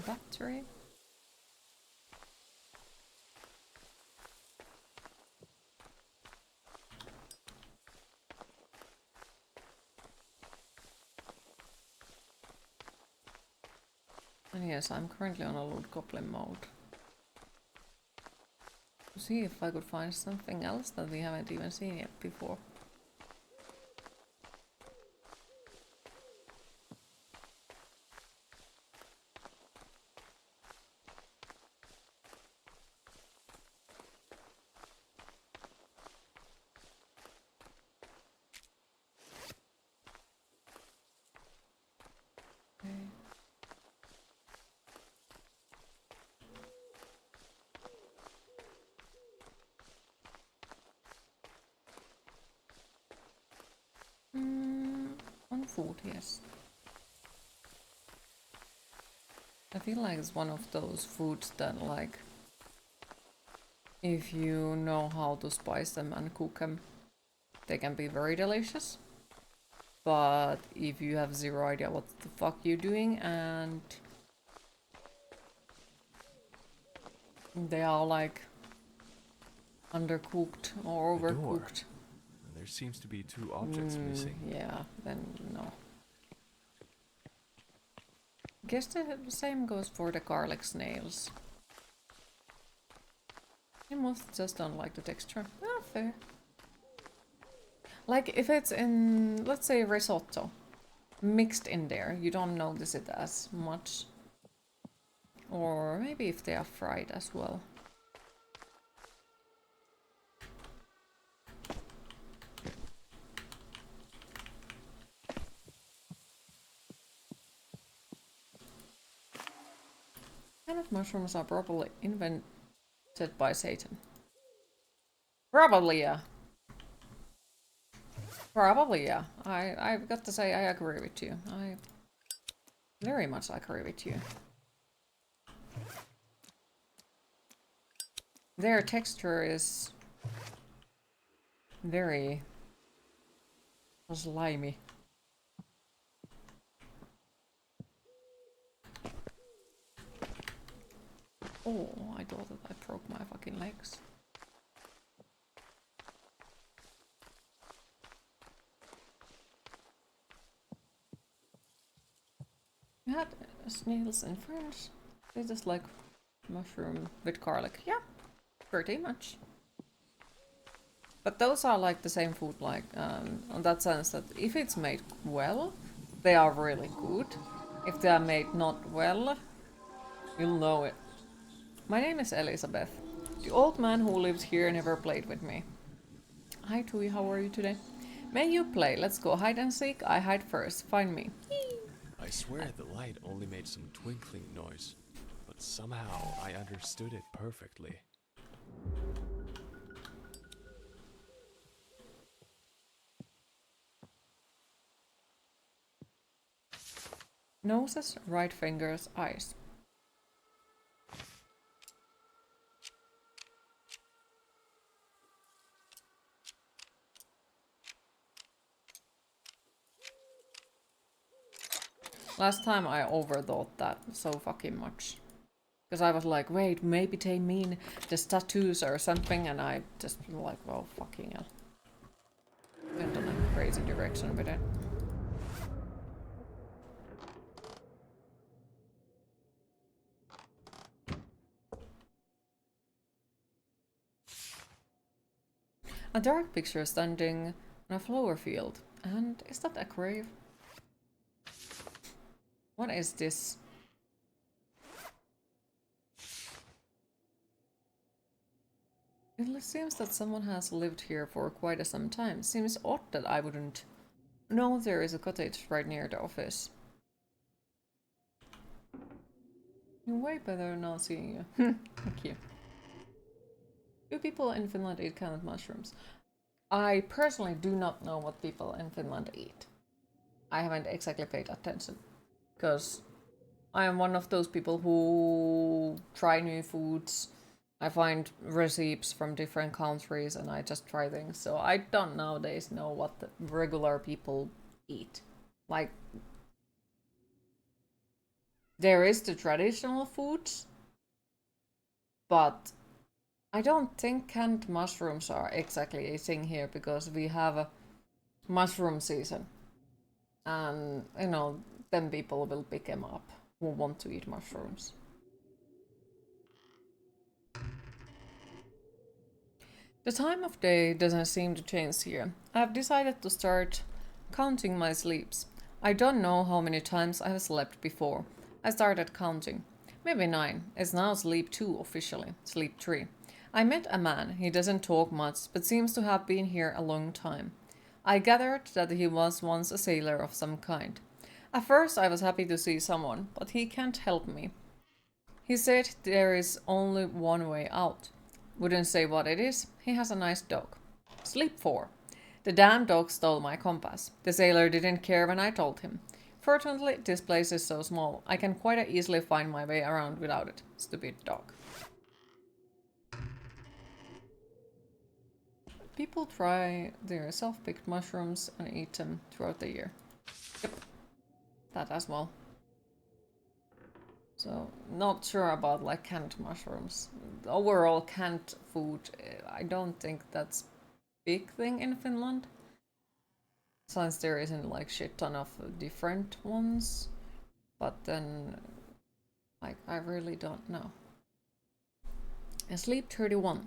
Battery. And yes, I'm currently on a loot goblin mode. To see if I could find something else that we haven't even seen yet before. food, yes. I feel like it's one of those foods that, like, if you know how to spice them and cook them, they can be very delicious. But if you have zero idea what the fuck you're doing and they are like undercooked or overcooked. There seems to be 2 objects missing. Yeah, then no. Guess the same goes for the garlic snails. You must just don't like the texture. Ah, fair. Like if it's in, let's say, risotto, mixed in there, you don't notice it as much. Or maybe if they are fried as well. Kind of mushrooms are probably invented by Satan. Probably, yeah. Probably, yeah. I've got to say I agree with you. I very much agree with you. Their texture is very slimy. Oh, I thought that I broke my fucking legs. You had snails in French. They just like mushroom with garlic. Yeah, pretty much. But those are like the same food, like in that sense that if it's made well, they are really good. If they are made not well, you'll know it. My name is Elizabeth. The old man who lived here never played with me. Hi Tui, how are you today? May you play? Let's go hide and seek. I hide first. Find me. I swear the light only made some twinkling noise, but somehow I understood it perfectly. Noses, right fingers, eyes. Last time I overthought that so fucking much. Because I was like, wait, maybe they mean the tattoos or something, and I just like, well, fucking hell. Went on a crazy direction with it. A dark picture standing on a flower field. And is that a grave? What is this? It seems that someone has lived here for quite some time. Seems odd that I wouldn't know there is a cottage right near the office. You're way better not seeing you. Thank you. Do people in Finland eat canned mushrooms? I personally do not know what people in Finland eat. I haven't exactly paid attention. Because I am one of those people who try new foods. I find recipes from different countries and I just try things. So I don't nowadays know what the regular people eat. Like, there is the traditional foods, but I don't think canned mushrooms are exactly a thing here because we have a mushroom season. And, you know, then people will pick them up who want to eat mushrooms. The time of day doesn't seem to change here. I've decided to start counting my sleeps. I don't know how many times I have slept before. I started counting. Maybe 9. It's now sleep 2 officially. Sleep 3. I met a man. He doesn't talk much, but seems to have been here a long time. I gathered that he was once a sailor of some kind. At first I was happy to see someone, but he can't help me. He said there is only one way out. Wouldn't say what it is. He has a nice dog. Sleep 4. The damn dog stole my compass. The sailor didn't care when I told him. Fortunately, this place is so small, I can quite easily find my way around without it. Stupid dog. People try their self-picked mushrooms and eat them throughout the year. Yep, that as well. So, not sure about like canned mushrooms. Overall canned food, I don't think that's a big thing in Finland. Since there isn't like shit ton of different ones. But then, like, I really don't know. Sleep 31.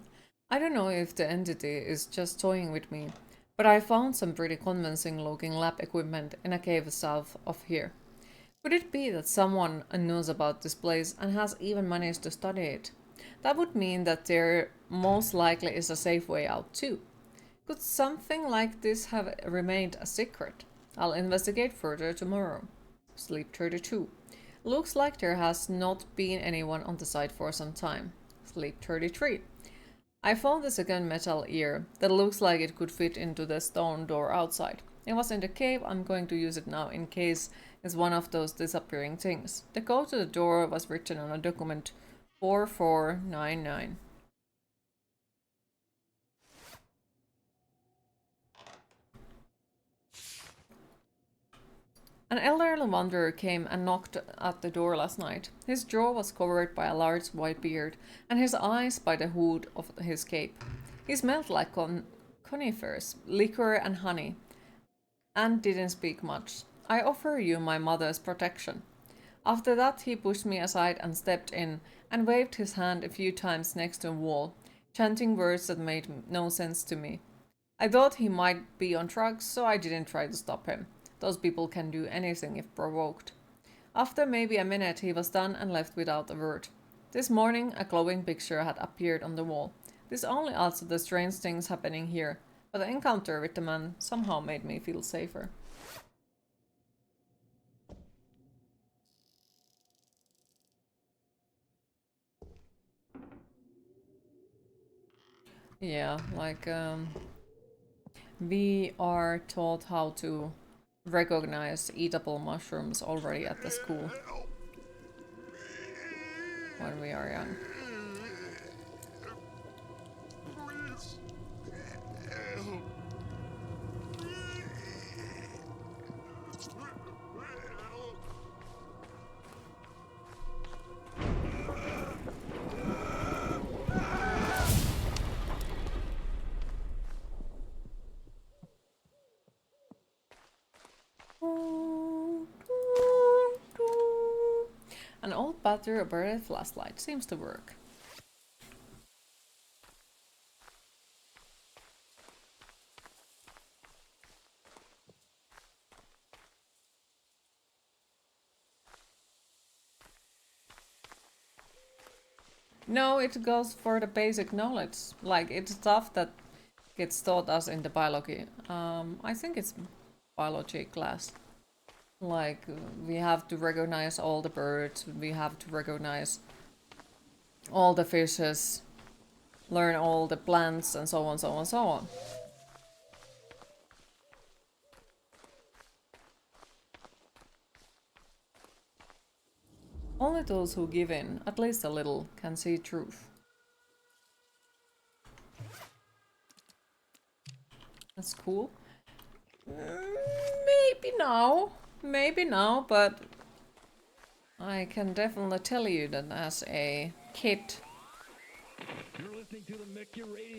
I don't know if the entity is just toying with me, but I found some pretty convincing looking lab equipment in a cave south of here. Could it be that someone knows about this place and has even managed to study it? That would mean that there most likely is a safe way out too. Could something like this have remained a secret? I'll investigate further tomorrow. Sleep 32. Looks like there has not been anyone on the site for some time. Sleep 33. I found the second metal ear that looks like it could fit into the stone door outside. It was in the cave. I'm going to use it now in case it's one of those disappearing things. The code to the door was written on a document 4499. An elderly wanderer came and knocked at the door last night. His jaw was covered by a large white beard, and his eyes by the hood of his cape. He smelled like conifers, liquor and honey, and didn't speak much. I offer you my mother's protection. After that he pushed me aside and stepped in, and waved his hand a few times next to a wall, chanting words that made no sense to me. I thought he might be on drugs, so I didn't try to stop him. Those people can do anything if provoked. After maybe a minute he was done and left without a word. This morning a glowing picture had appeared on the wall. This only adds to the strange things happening here, but the encounter with the man somehow made me feel safer. Yeah, like we are taught how to recognize eatable mushrooms already at the school when we are young. An old battery-operated flashlight seems to work. No, it goes for the basic knowledge. Like, it's stuff that gets taught us in the biology. I think it's biology class. Like, we have to recognize all the birds, we have to recognize all the fishes, learn all the plants, and so on, so on, so on. Only those who give in, at least a little, can see truth. That's cool. Maybe now, but I can definitely tell you that as a kid,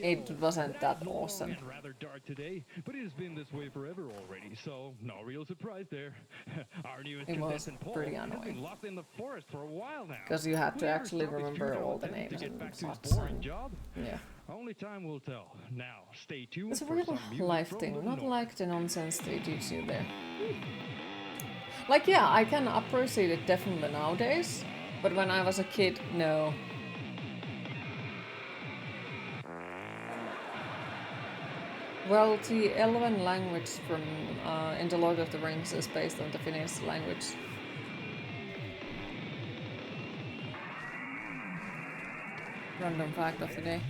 it wasn't that awesome. Rather dark today, but it has been this way forever already, so no real surprise there. Our newest contestant Paul pretty has been annoying. lost in the forest for a while now. Because you have to Will he ever actually stop his remember futile all the attempts names to get and back to his such. boring job? Yeah. Only time will tell. Now, stay tuned It's a for real some music life from thing, the not north. like the nonsense they teach you there. Like, yeah, I can appreciate it definitely nowadays, but when I was a kid, no. Well, the Elven language from in the Lord of the Rings is based on the Finnish language. Random fact of the day.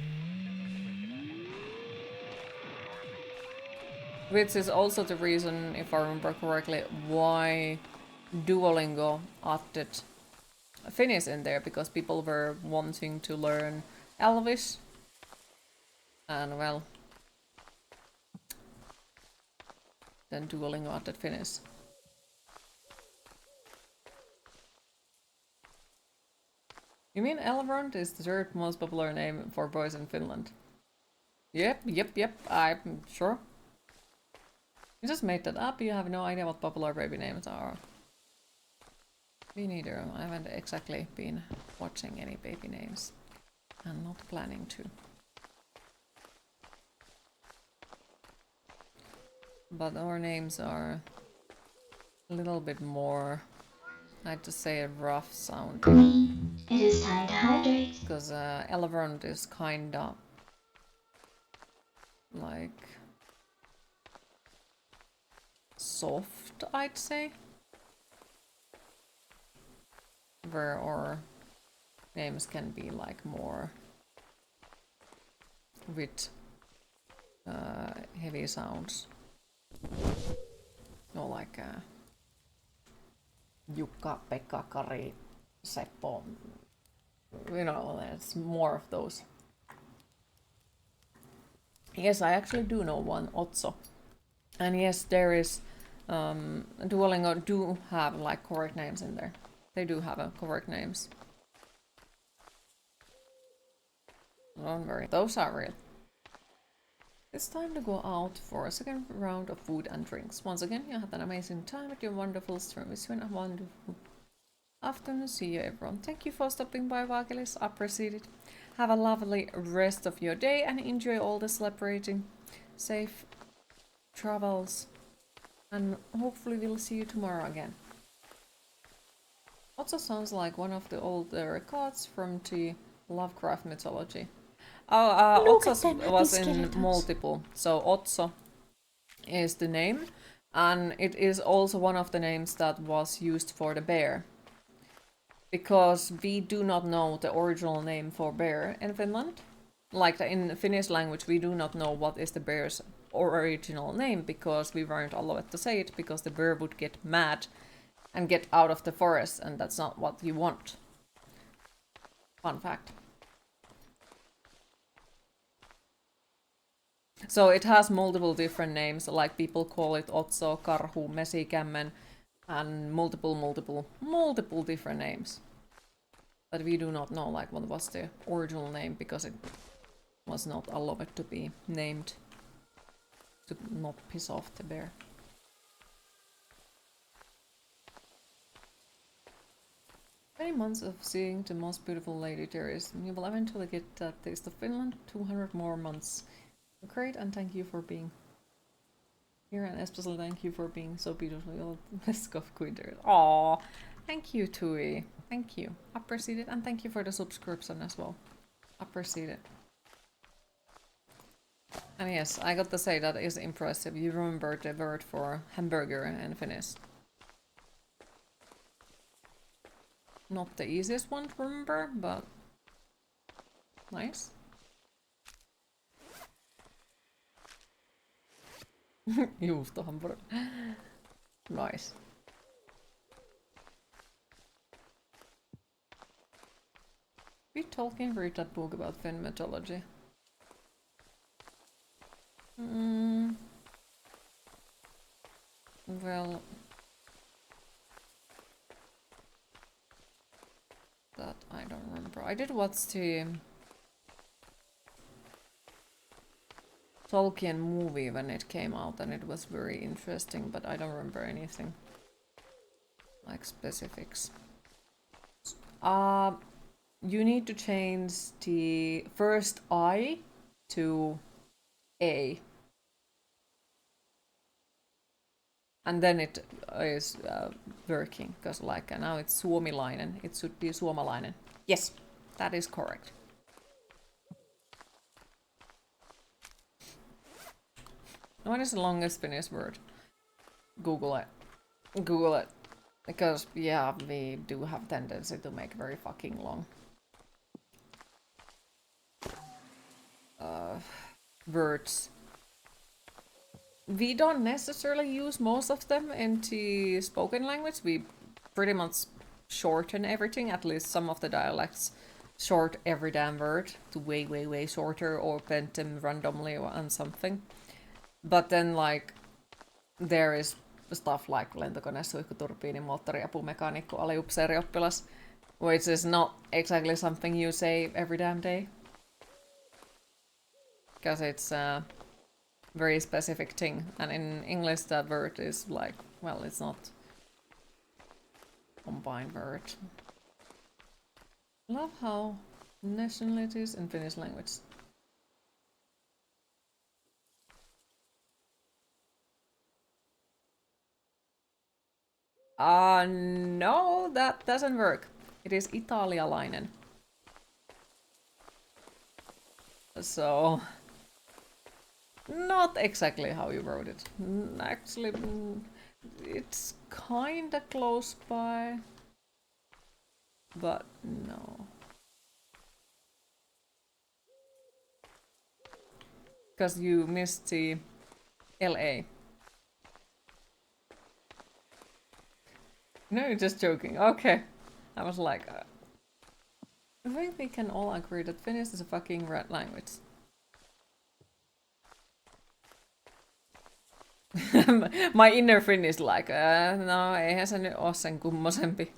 Which is also the reason, if I remember correctly, why Duolingo added Finnish in there, because people were wanting to learn Elvish. And well, then Duolingo added Finnish. You mean Elrond is the third most popular name for boys in Finland? Yep, I'm sure. You just made that up, you have no idea what popular baby names are. Me neither, I haven't exactly been watching any baby names. And not planning to. But our names are a little bit more, I'd just say, rough sounding. It is time to hydrate. Because Elrond is kinda like soft, I'd say. Where our names can be like more with heavy sounds. No, like Jukka, Pekka, Kari, Seppo. You know, it's more of those. Yes, I actually do know one, Otso. And yes, there is Duolingo do have like correct names in there. They do have correct names. Don't worry, those are real. It's time to go out for a second round of food and drinks. Once again, you had an amazing time at your wonderful stream. Wish you a wonderful afternoon. See you, everyone. Thank you for stopping by, Vagelis. Appreciate it. Have a lovely rest of your day and enjoy all the celebrating. Safe travels. And hopefully we'll see you tomorrow again. Also sounds like one of the older gods from the Lovecraft mythology. Otso was in multiple. So Otso is the name, and it is also one of the names that was used for the bear. Because we do not know the original name for bear in Finland. Like in Finnish language, we do not know what is the bear's original name, because we weren't allowed to say it, because the bear would get mad and get out of the forest, and that's not what you want. Fun fact. So it has multiple different names, like people call it Otso, Karhu, Mesikämmen, and multiple different names. But we do not know like what was the original name, because it was not allowed to be named to not piss off the bear. Many months of seeing the most beautiful lady there is. You will eventually get a taste of Finland. 200 more months. Great, and thank you for being here, and especially thank you for being so beautiful. Let's go quitter. Aww, thank you, Tui. Thank you. Appreciate it, and thank you for the subscription as well. Appreciate it. And yes, I got to say that is impressive. You remember the word for hamburger in Finnish. Not the easiest one to remember, but nice. Juustohamburger. Nice. Did Tolkien read that book about Finn mythology? Well, that I don't remember. I did watch the Tolkien movie when it came out, and it was very interesting, but I don't remember anything like specifics. You need to change the first I to A, and then it is working, because like now it's suomilainen, it should be suomalainen. Yes, that is correct. What is the longest Finnish word? Google it. Google it. Because, yeah, we do have tendency to make very fucking long words. we don't necessarily use most of them into spoken language. We pretty much shorten everything, at least some of the dialects short every damn word to way, way, way shorter or bend them randomly on something. But then, like, there is stuff like lentokone, suihkuturbiini, moottori, apumekaanikko, aliupseerioppilas, which is not exactly something you say every damn day. Because it's a very specific thing. And in English that word is like, well, it's not combined word. Love how nationalities in Finnish language. No, that doesn't work. It is italialainen. So, not exactly how you wrote it. Actually, it's kinda close by, but no. Because you missed the LA. No, you're just joking. Okay. I was like, I think we can all agree that Finnish is a fucking red language. My inner Finnish like, no, eihän se nyt oo sen kummosempi.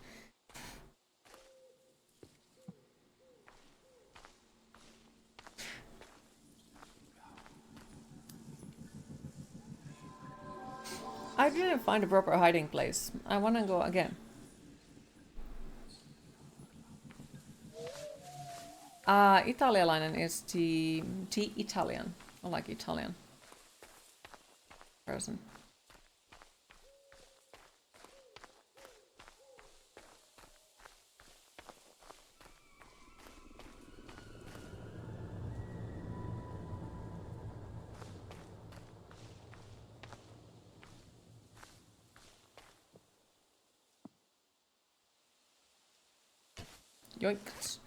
I didn't find a proper hiding place. I wanna go again. Italialainen is the Italian. I like Italian person. Yoinks.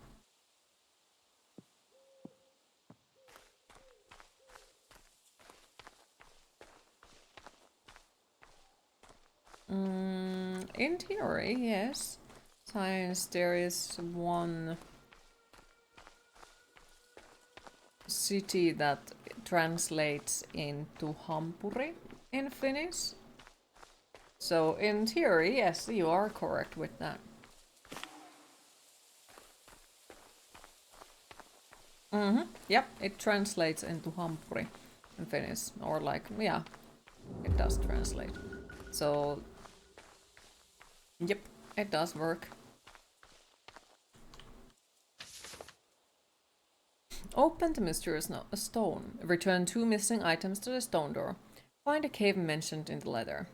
In theory, yes. Science, there is one city that translates into Hampuri in Finnish. So in theory, yes, you are correct with that. Yep, it translates into Hampuri in Finnish. Or like, yeah, it does translate. So, yep, it does work. Open the mysterious stone. Return 2 missing items to the stone door. Find a cave mentioned in the letter.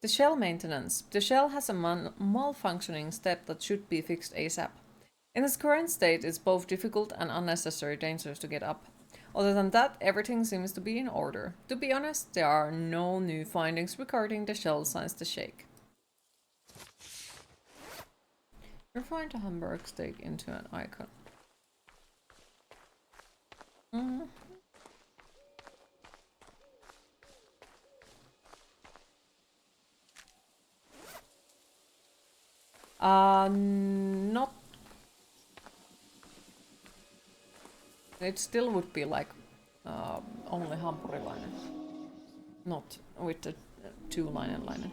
The shell maintenance. The shell has a malfunctioning step that should be fixed ASAP. In its current state, it's both difficult and unnecessary dangerous to get up. Other than that, everything seems to be in order. To be honest, there are no new findings regarding the shell since the shake. Refine the Hamburg steak into an icon. Not. It still would be like only hampurilainen, not with the 2-linen linen.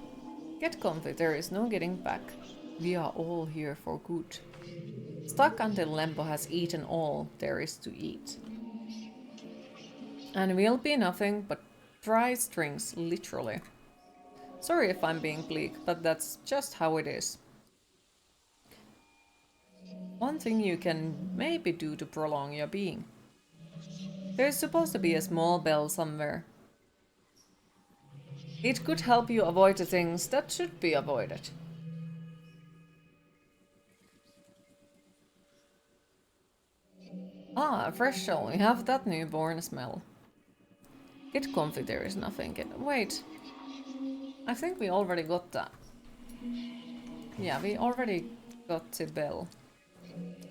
Get comfy, there is no getting back. We are all here for good. Stuck until Lempo has eaten all there is to eat. And we'll be nothing but dry strings, literally. Sorry if I'm being bleak, but that's just how it is. One thing you can maybe do to prolong your being. There's supposed to be a small bell somewhere. It could help you avoid the things that should be avoided. Ah, fresh shell. You have that newborn smell. Get comfy, there is nothing. Wait. I think we already got that. Yeah, we already got the bell.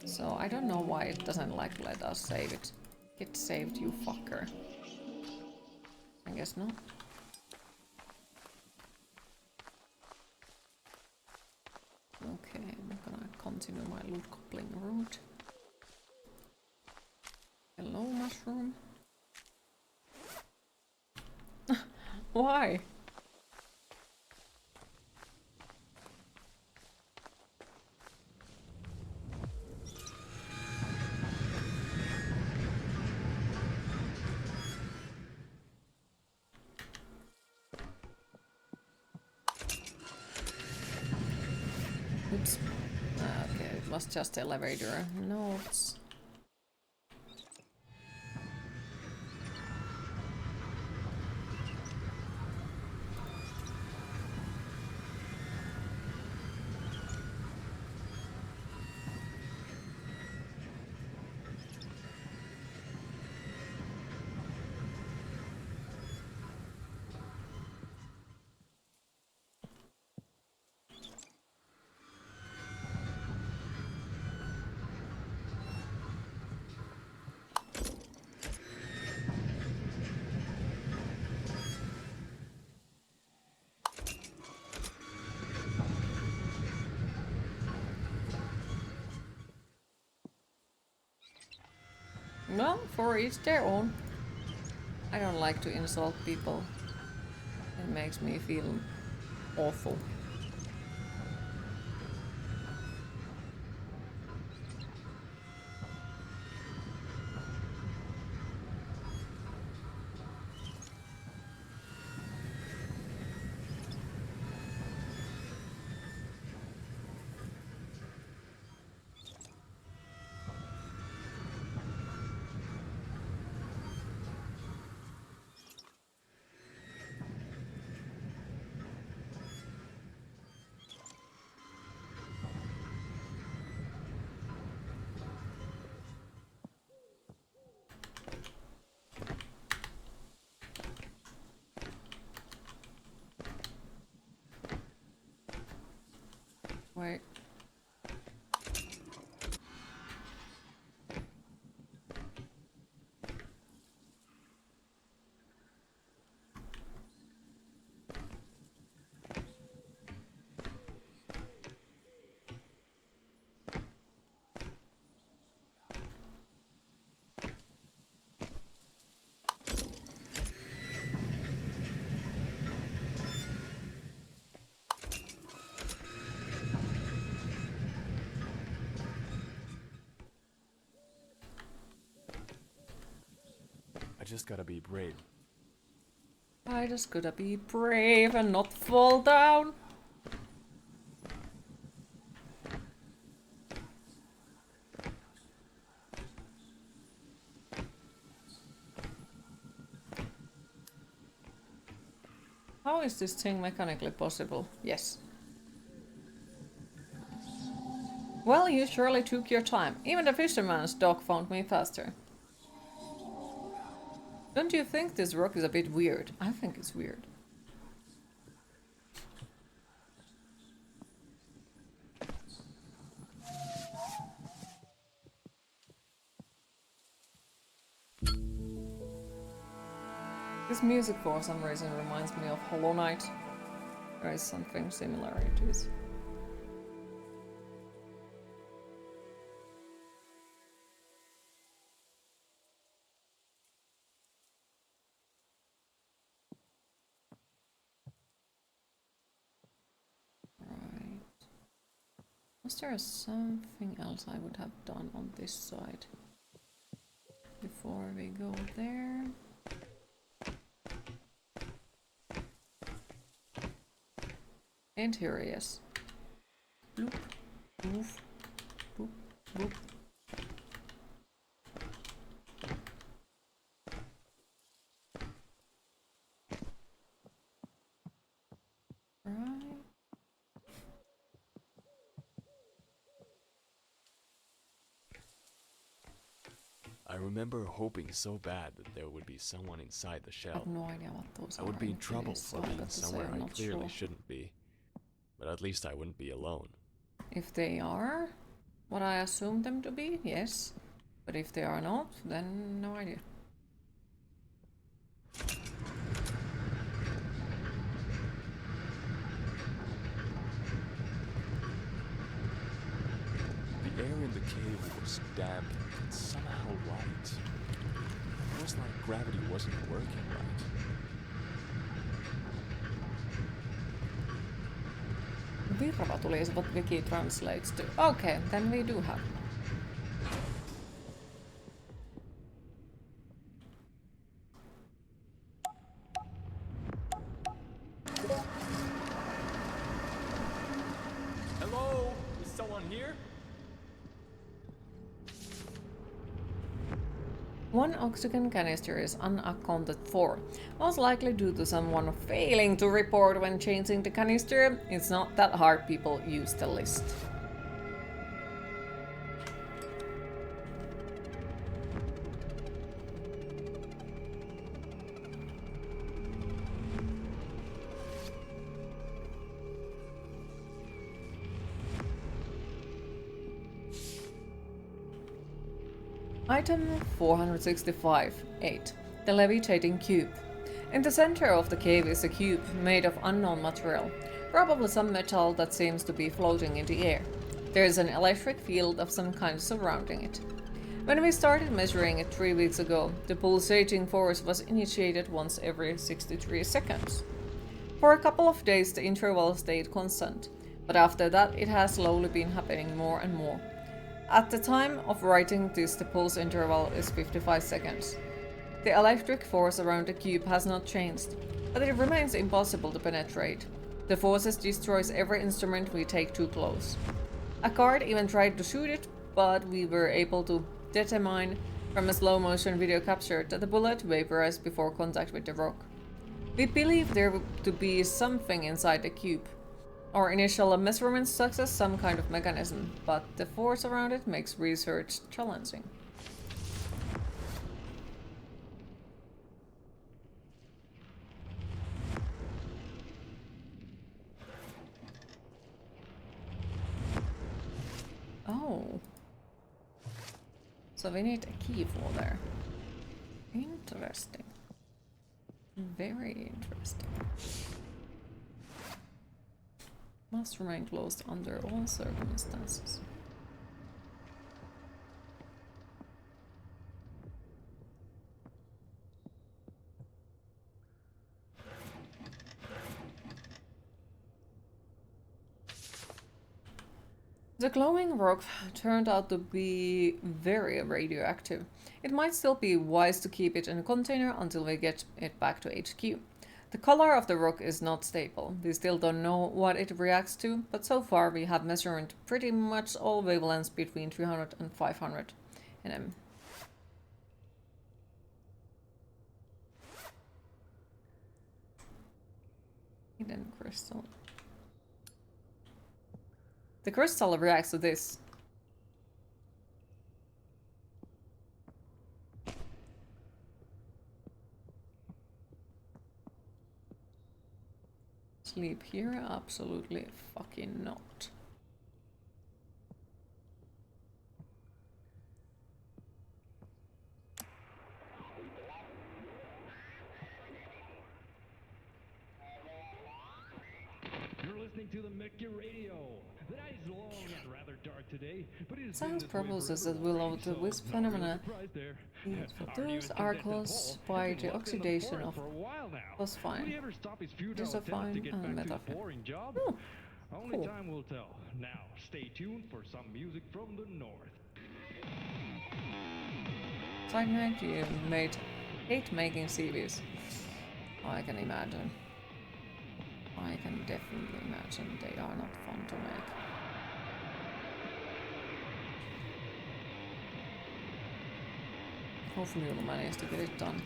So I don't know why it doesn't like let us save it. Get saved, you fucker. I guess not. continue my loot coupling route. Hello, mushroom. Why? Oops. Okay, it was just elevator notes. Well, for each their own. I don't like to insult people. It makes me feel awful. Wait. Just gotta be brave. I just gotta be brave and not fall down. How is this thing mechanically possible? Yes. Well, you surely took your time. Even the fisherman's dog found me faster. Don't you think this rock is a bit weird? I think it's weird. This music for some reason reminds me of Hollow Knight. There is something similar to it. Was there something else I would have done on this side before we go there? And here he is. Bloop, move, boop, boop. Right. I remember hoping so bad that there would be someone inside the shell. I have no idea what those are. I would be in trouble for being somewhere I clearly sure. shouldn't be. But at least I wouldn't be alone. If they are what I assume them to be, yes. But if they are not, then no idea. air in the cave was damp and somehow light. It was like gravity wasn't working right. Virva tuli is what Wiki translates to. Okay, then we do have. Hello? Is someone here? One oxygen canister is unaccounted for, most likely due to someone failing to report when changing the canister. It's not that hard, people use the list. Item 465-8. The Levitating Cube. In the center of the cave is a cube made of unknown material, probably some metal that seems to be floating in the air. There is an electric field of some kind surrounding it. When we started measuring it 3 weeks ago, the pulsating force was initiated once every 63 seconds. For a couple of days the interval stayed constant, but after that it has slowly been happening more and more. At the time of writing this, the pulse interval is 55 seconds. The electric force around the cube has not changed, but it remains impossible to penetrate. The force destroys every instrument we take too close. A guard even tried to shoot it, but we were able to determine from a slow-motion video capture that the bullet vaporized before contact with the rock. We believe there to be something inside the cube. Our initial measurements suggest some kind of mechanism, but the force around it makes research challenging. Oh. So we need a key for there. Interesting. Very interesting. Must remain closed under all circumstances. The glowing rock turned out to be very radioactive. It might still be wise to keep it in a container until we get it back to HQ. The color of the rock is not stable. We still don't know what it reacts to, but so far we have measured pretty much all wavelengths between 300 and 500 nm. Hidden crystal. The crystal reacts to this. Sleep here? Absolutely fucking not. You're listening to the Mickey Radio. The night is long and rather dark today, but it Science proposes that will of the wisp phenomena those are caused by the oxidation of phosphine, disophine, and metaphine. Oh, only cool. time will tell. Now, stay tuned for some music from the north. Cyanide, you hate making CVs. I can imagine. I can definitely imagine they are not fun to make. Hopefully we'll manage to get it done.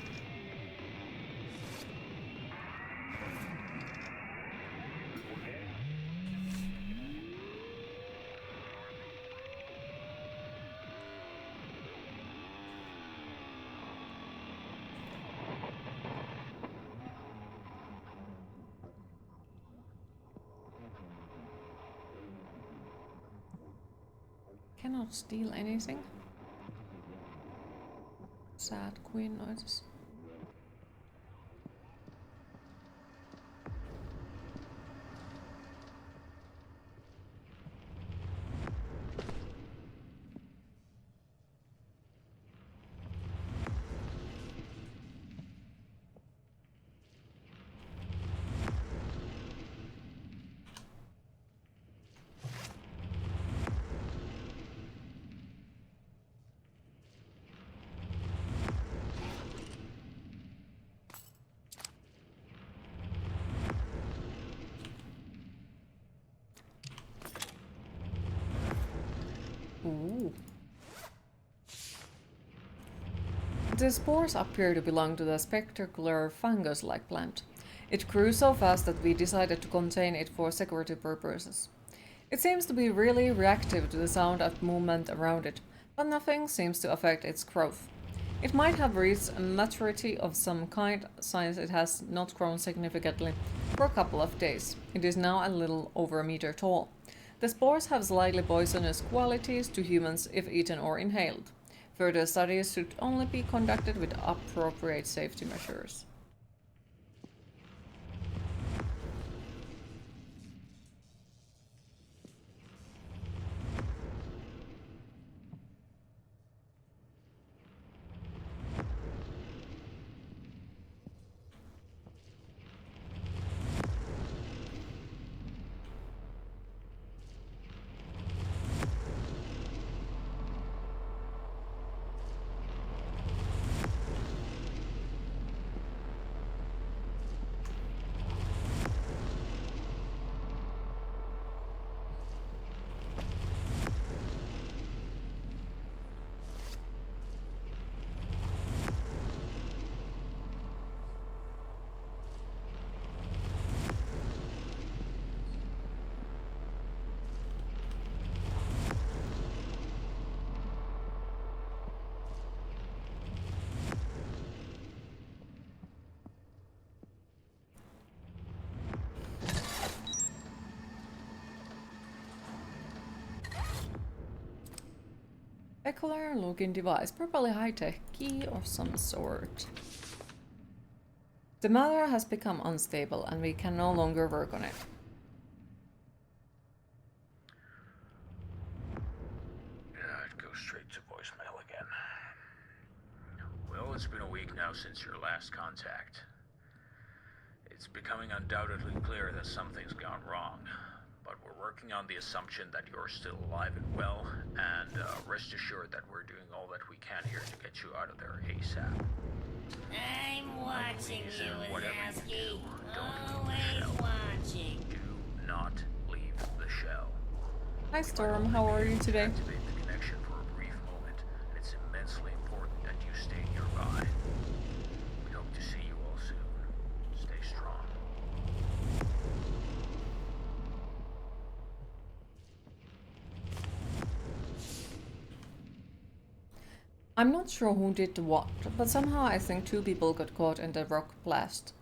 Cannot steal anything. Sad queen noises. The spores appear to belong to the spectacular fungus-like plant. It grew so fast that we decided to contain it for security purposes. It seems to be really reactive to the sound and movement around it, but nothing seems to affect its growth. It might have reached a maturity of some kind since it has not grown significantly for a couple of days. It is now a little over a meter tall. The spores have slightly poisonous qualities to humans if eaten or inhaled. Further studies should only be conducted with appropriate safety measures. Peculiar looking device, probably high-tech key of some sort. The matter has become unstable and we can no longer work on it. It goes straight to voicemail again. Well, it's been a week now since your last contact. It's becoming undoubtedly clear that something's gone wrong, but we're working on the assumption that you're still alive and well, and rest assured that we're doing all that we can here to get you out of there ASAP. I'm watching Please, you, whatever you Wazowski. do, don't leave the Always shell. watching. Do not leave the shell. Hi Storm, how are you today? Activate the connection for a brief moment, and it's immensely important that you stay nearby. We hope to see you all soon. Stay strong. I'm not sure who did what, but somehow I think two people got caught in the rock blast.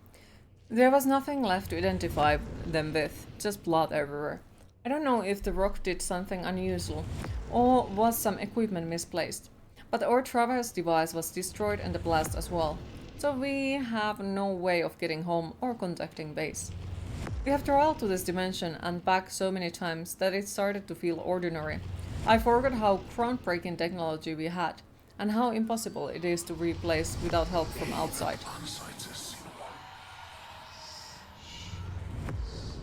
There was nothing left to identify them with, just blood everywhere. I don't know if the rock did something unusual, or was some equipment misplaced, but our traverse device was destroyed in the blast as well, so we have no way of getting home or contacting base. We have traveled to this dimension and back so many times that it started to feel ordinary. I forgot how groundbreaking technology we had, and how impossible it is to replace without help from outside.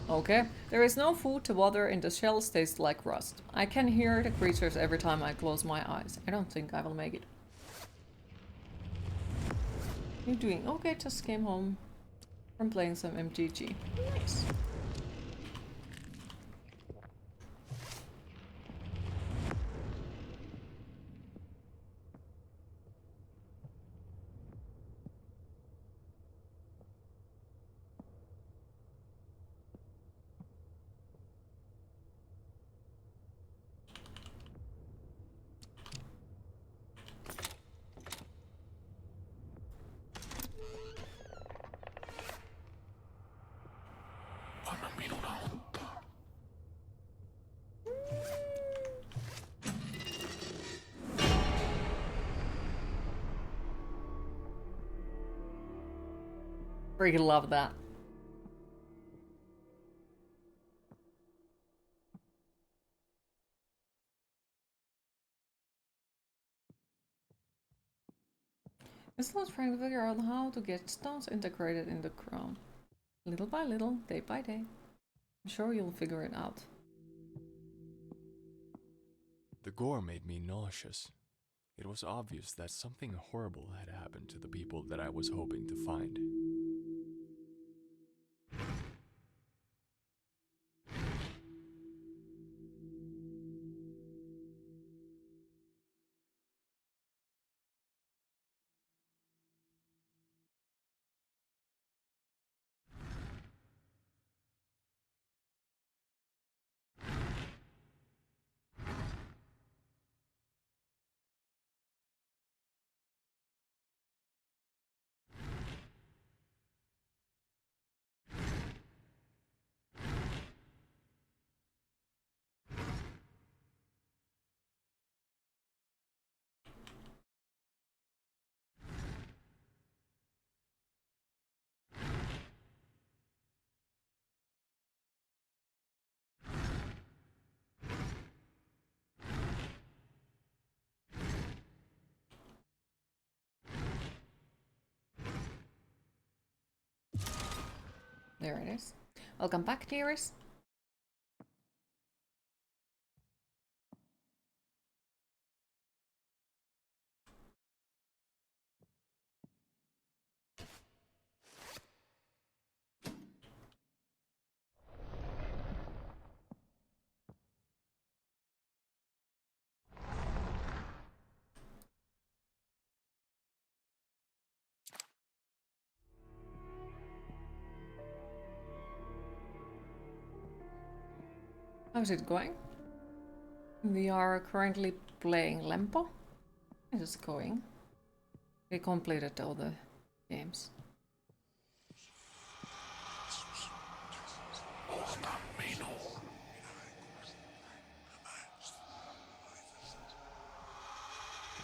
Okay, there is no food, the water in the shells tastes like rust. I can hear the creatures every time I close my eyes. I don't think I will make it. You're doing okay, just came home from playing some MTG. Nice. Freaking love that. I'm still trying to figure out how to get stones integrated in the crown. Little by little, day by day. I'm sure you'll figure it out. The gore made me nauseous. It was obvious that something horrible had happened to the people that I was hoping to find. There it is. Welcome back, dearest. How's it going? We are currently playing Lempo. It is going. We completed all the games.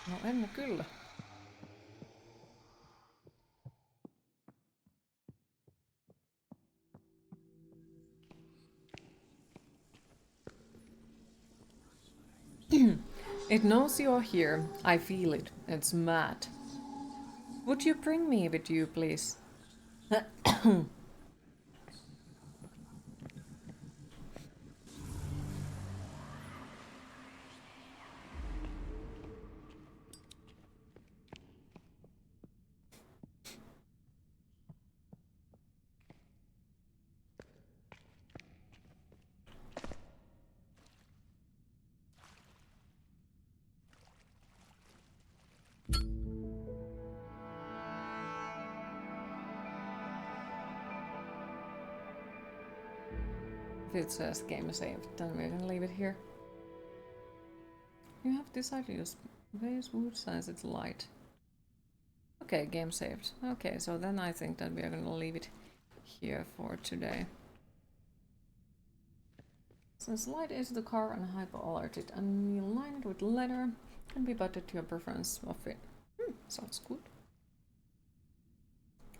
No emme kyllä. It knows you're here. I feel it. It's mad. Would you bring me with you, please? If it says game saved, then we're gonna leave it here. You have decided to use base wood since it's light. Okay, game saved. Okay, so then I think that we are gonna leave it here for today. Since light is the car and hyper-alerted and you line it with leather, can be butted to your preference of it. Sounds good.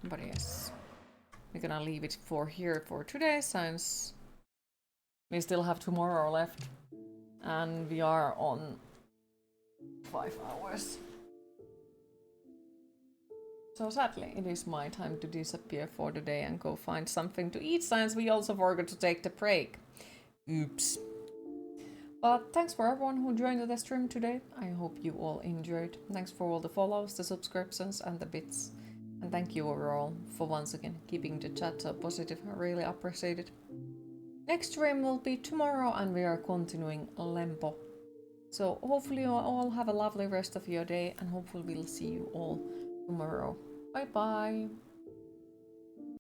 But yes, we're gonna leave it for here for today since we still have tomorrow left and we are on 5 hours. So sadly, it is my time to disappear for the day and go find something to eat since we also forgot to take the break. Oops. But thanks for everyone who joined the stream today. I hope you all enjoyed. Thanks for all the follows, the subscriptions and the bits. And thank you overall for once again keeping the chat so positive. I really appreciate it. Next stream will be tomorrow and we are continuing Lempo. So hopefully you all have a lovely rest of your day and hopefully we'll see you all tomorrow. Bye bye.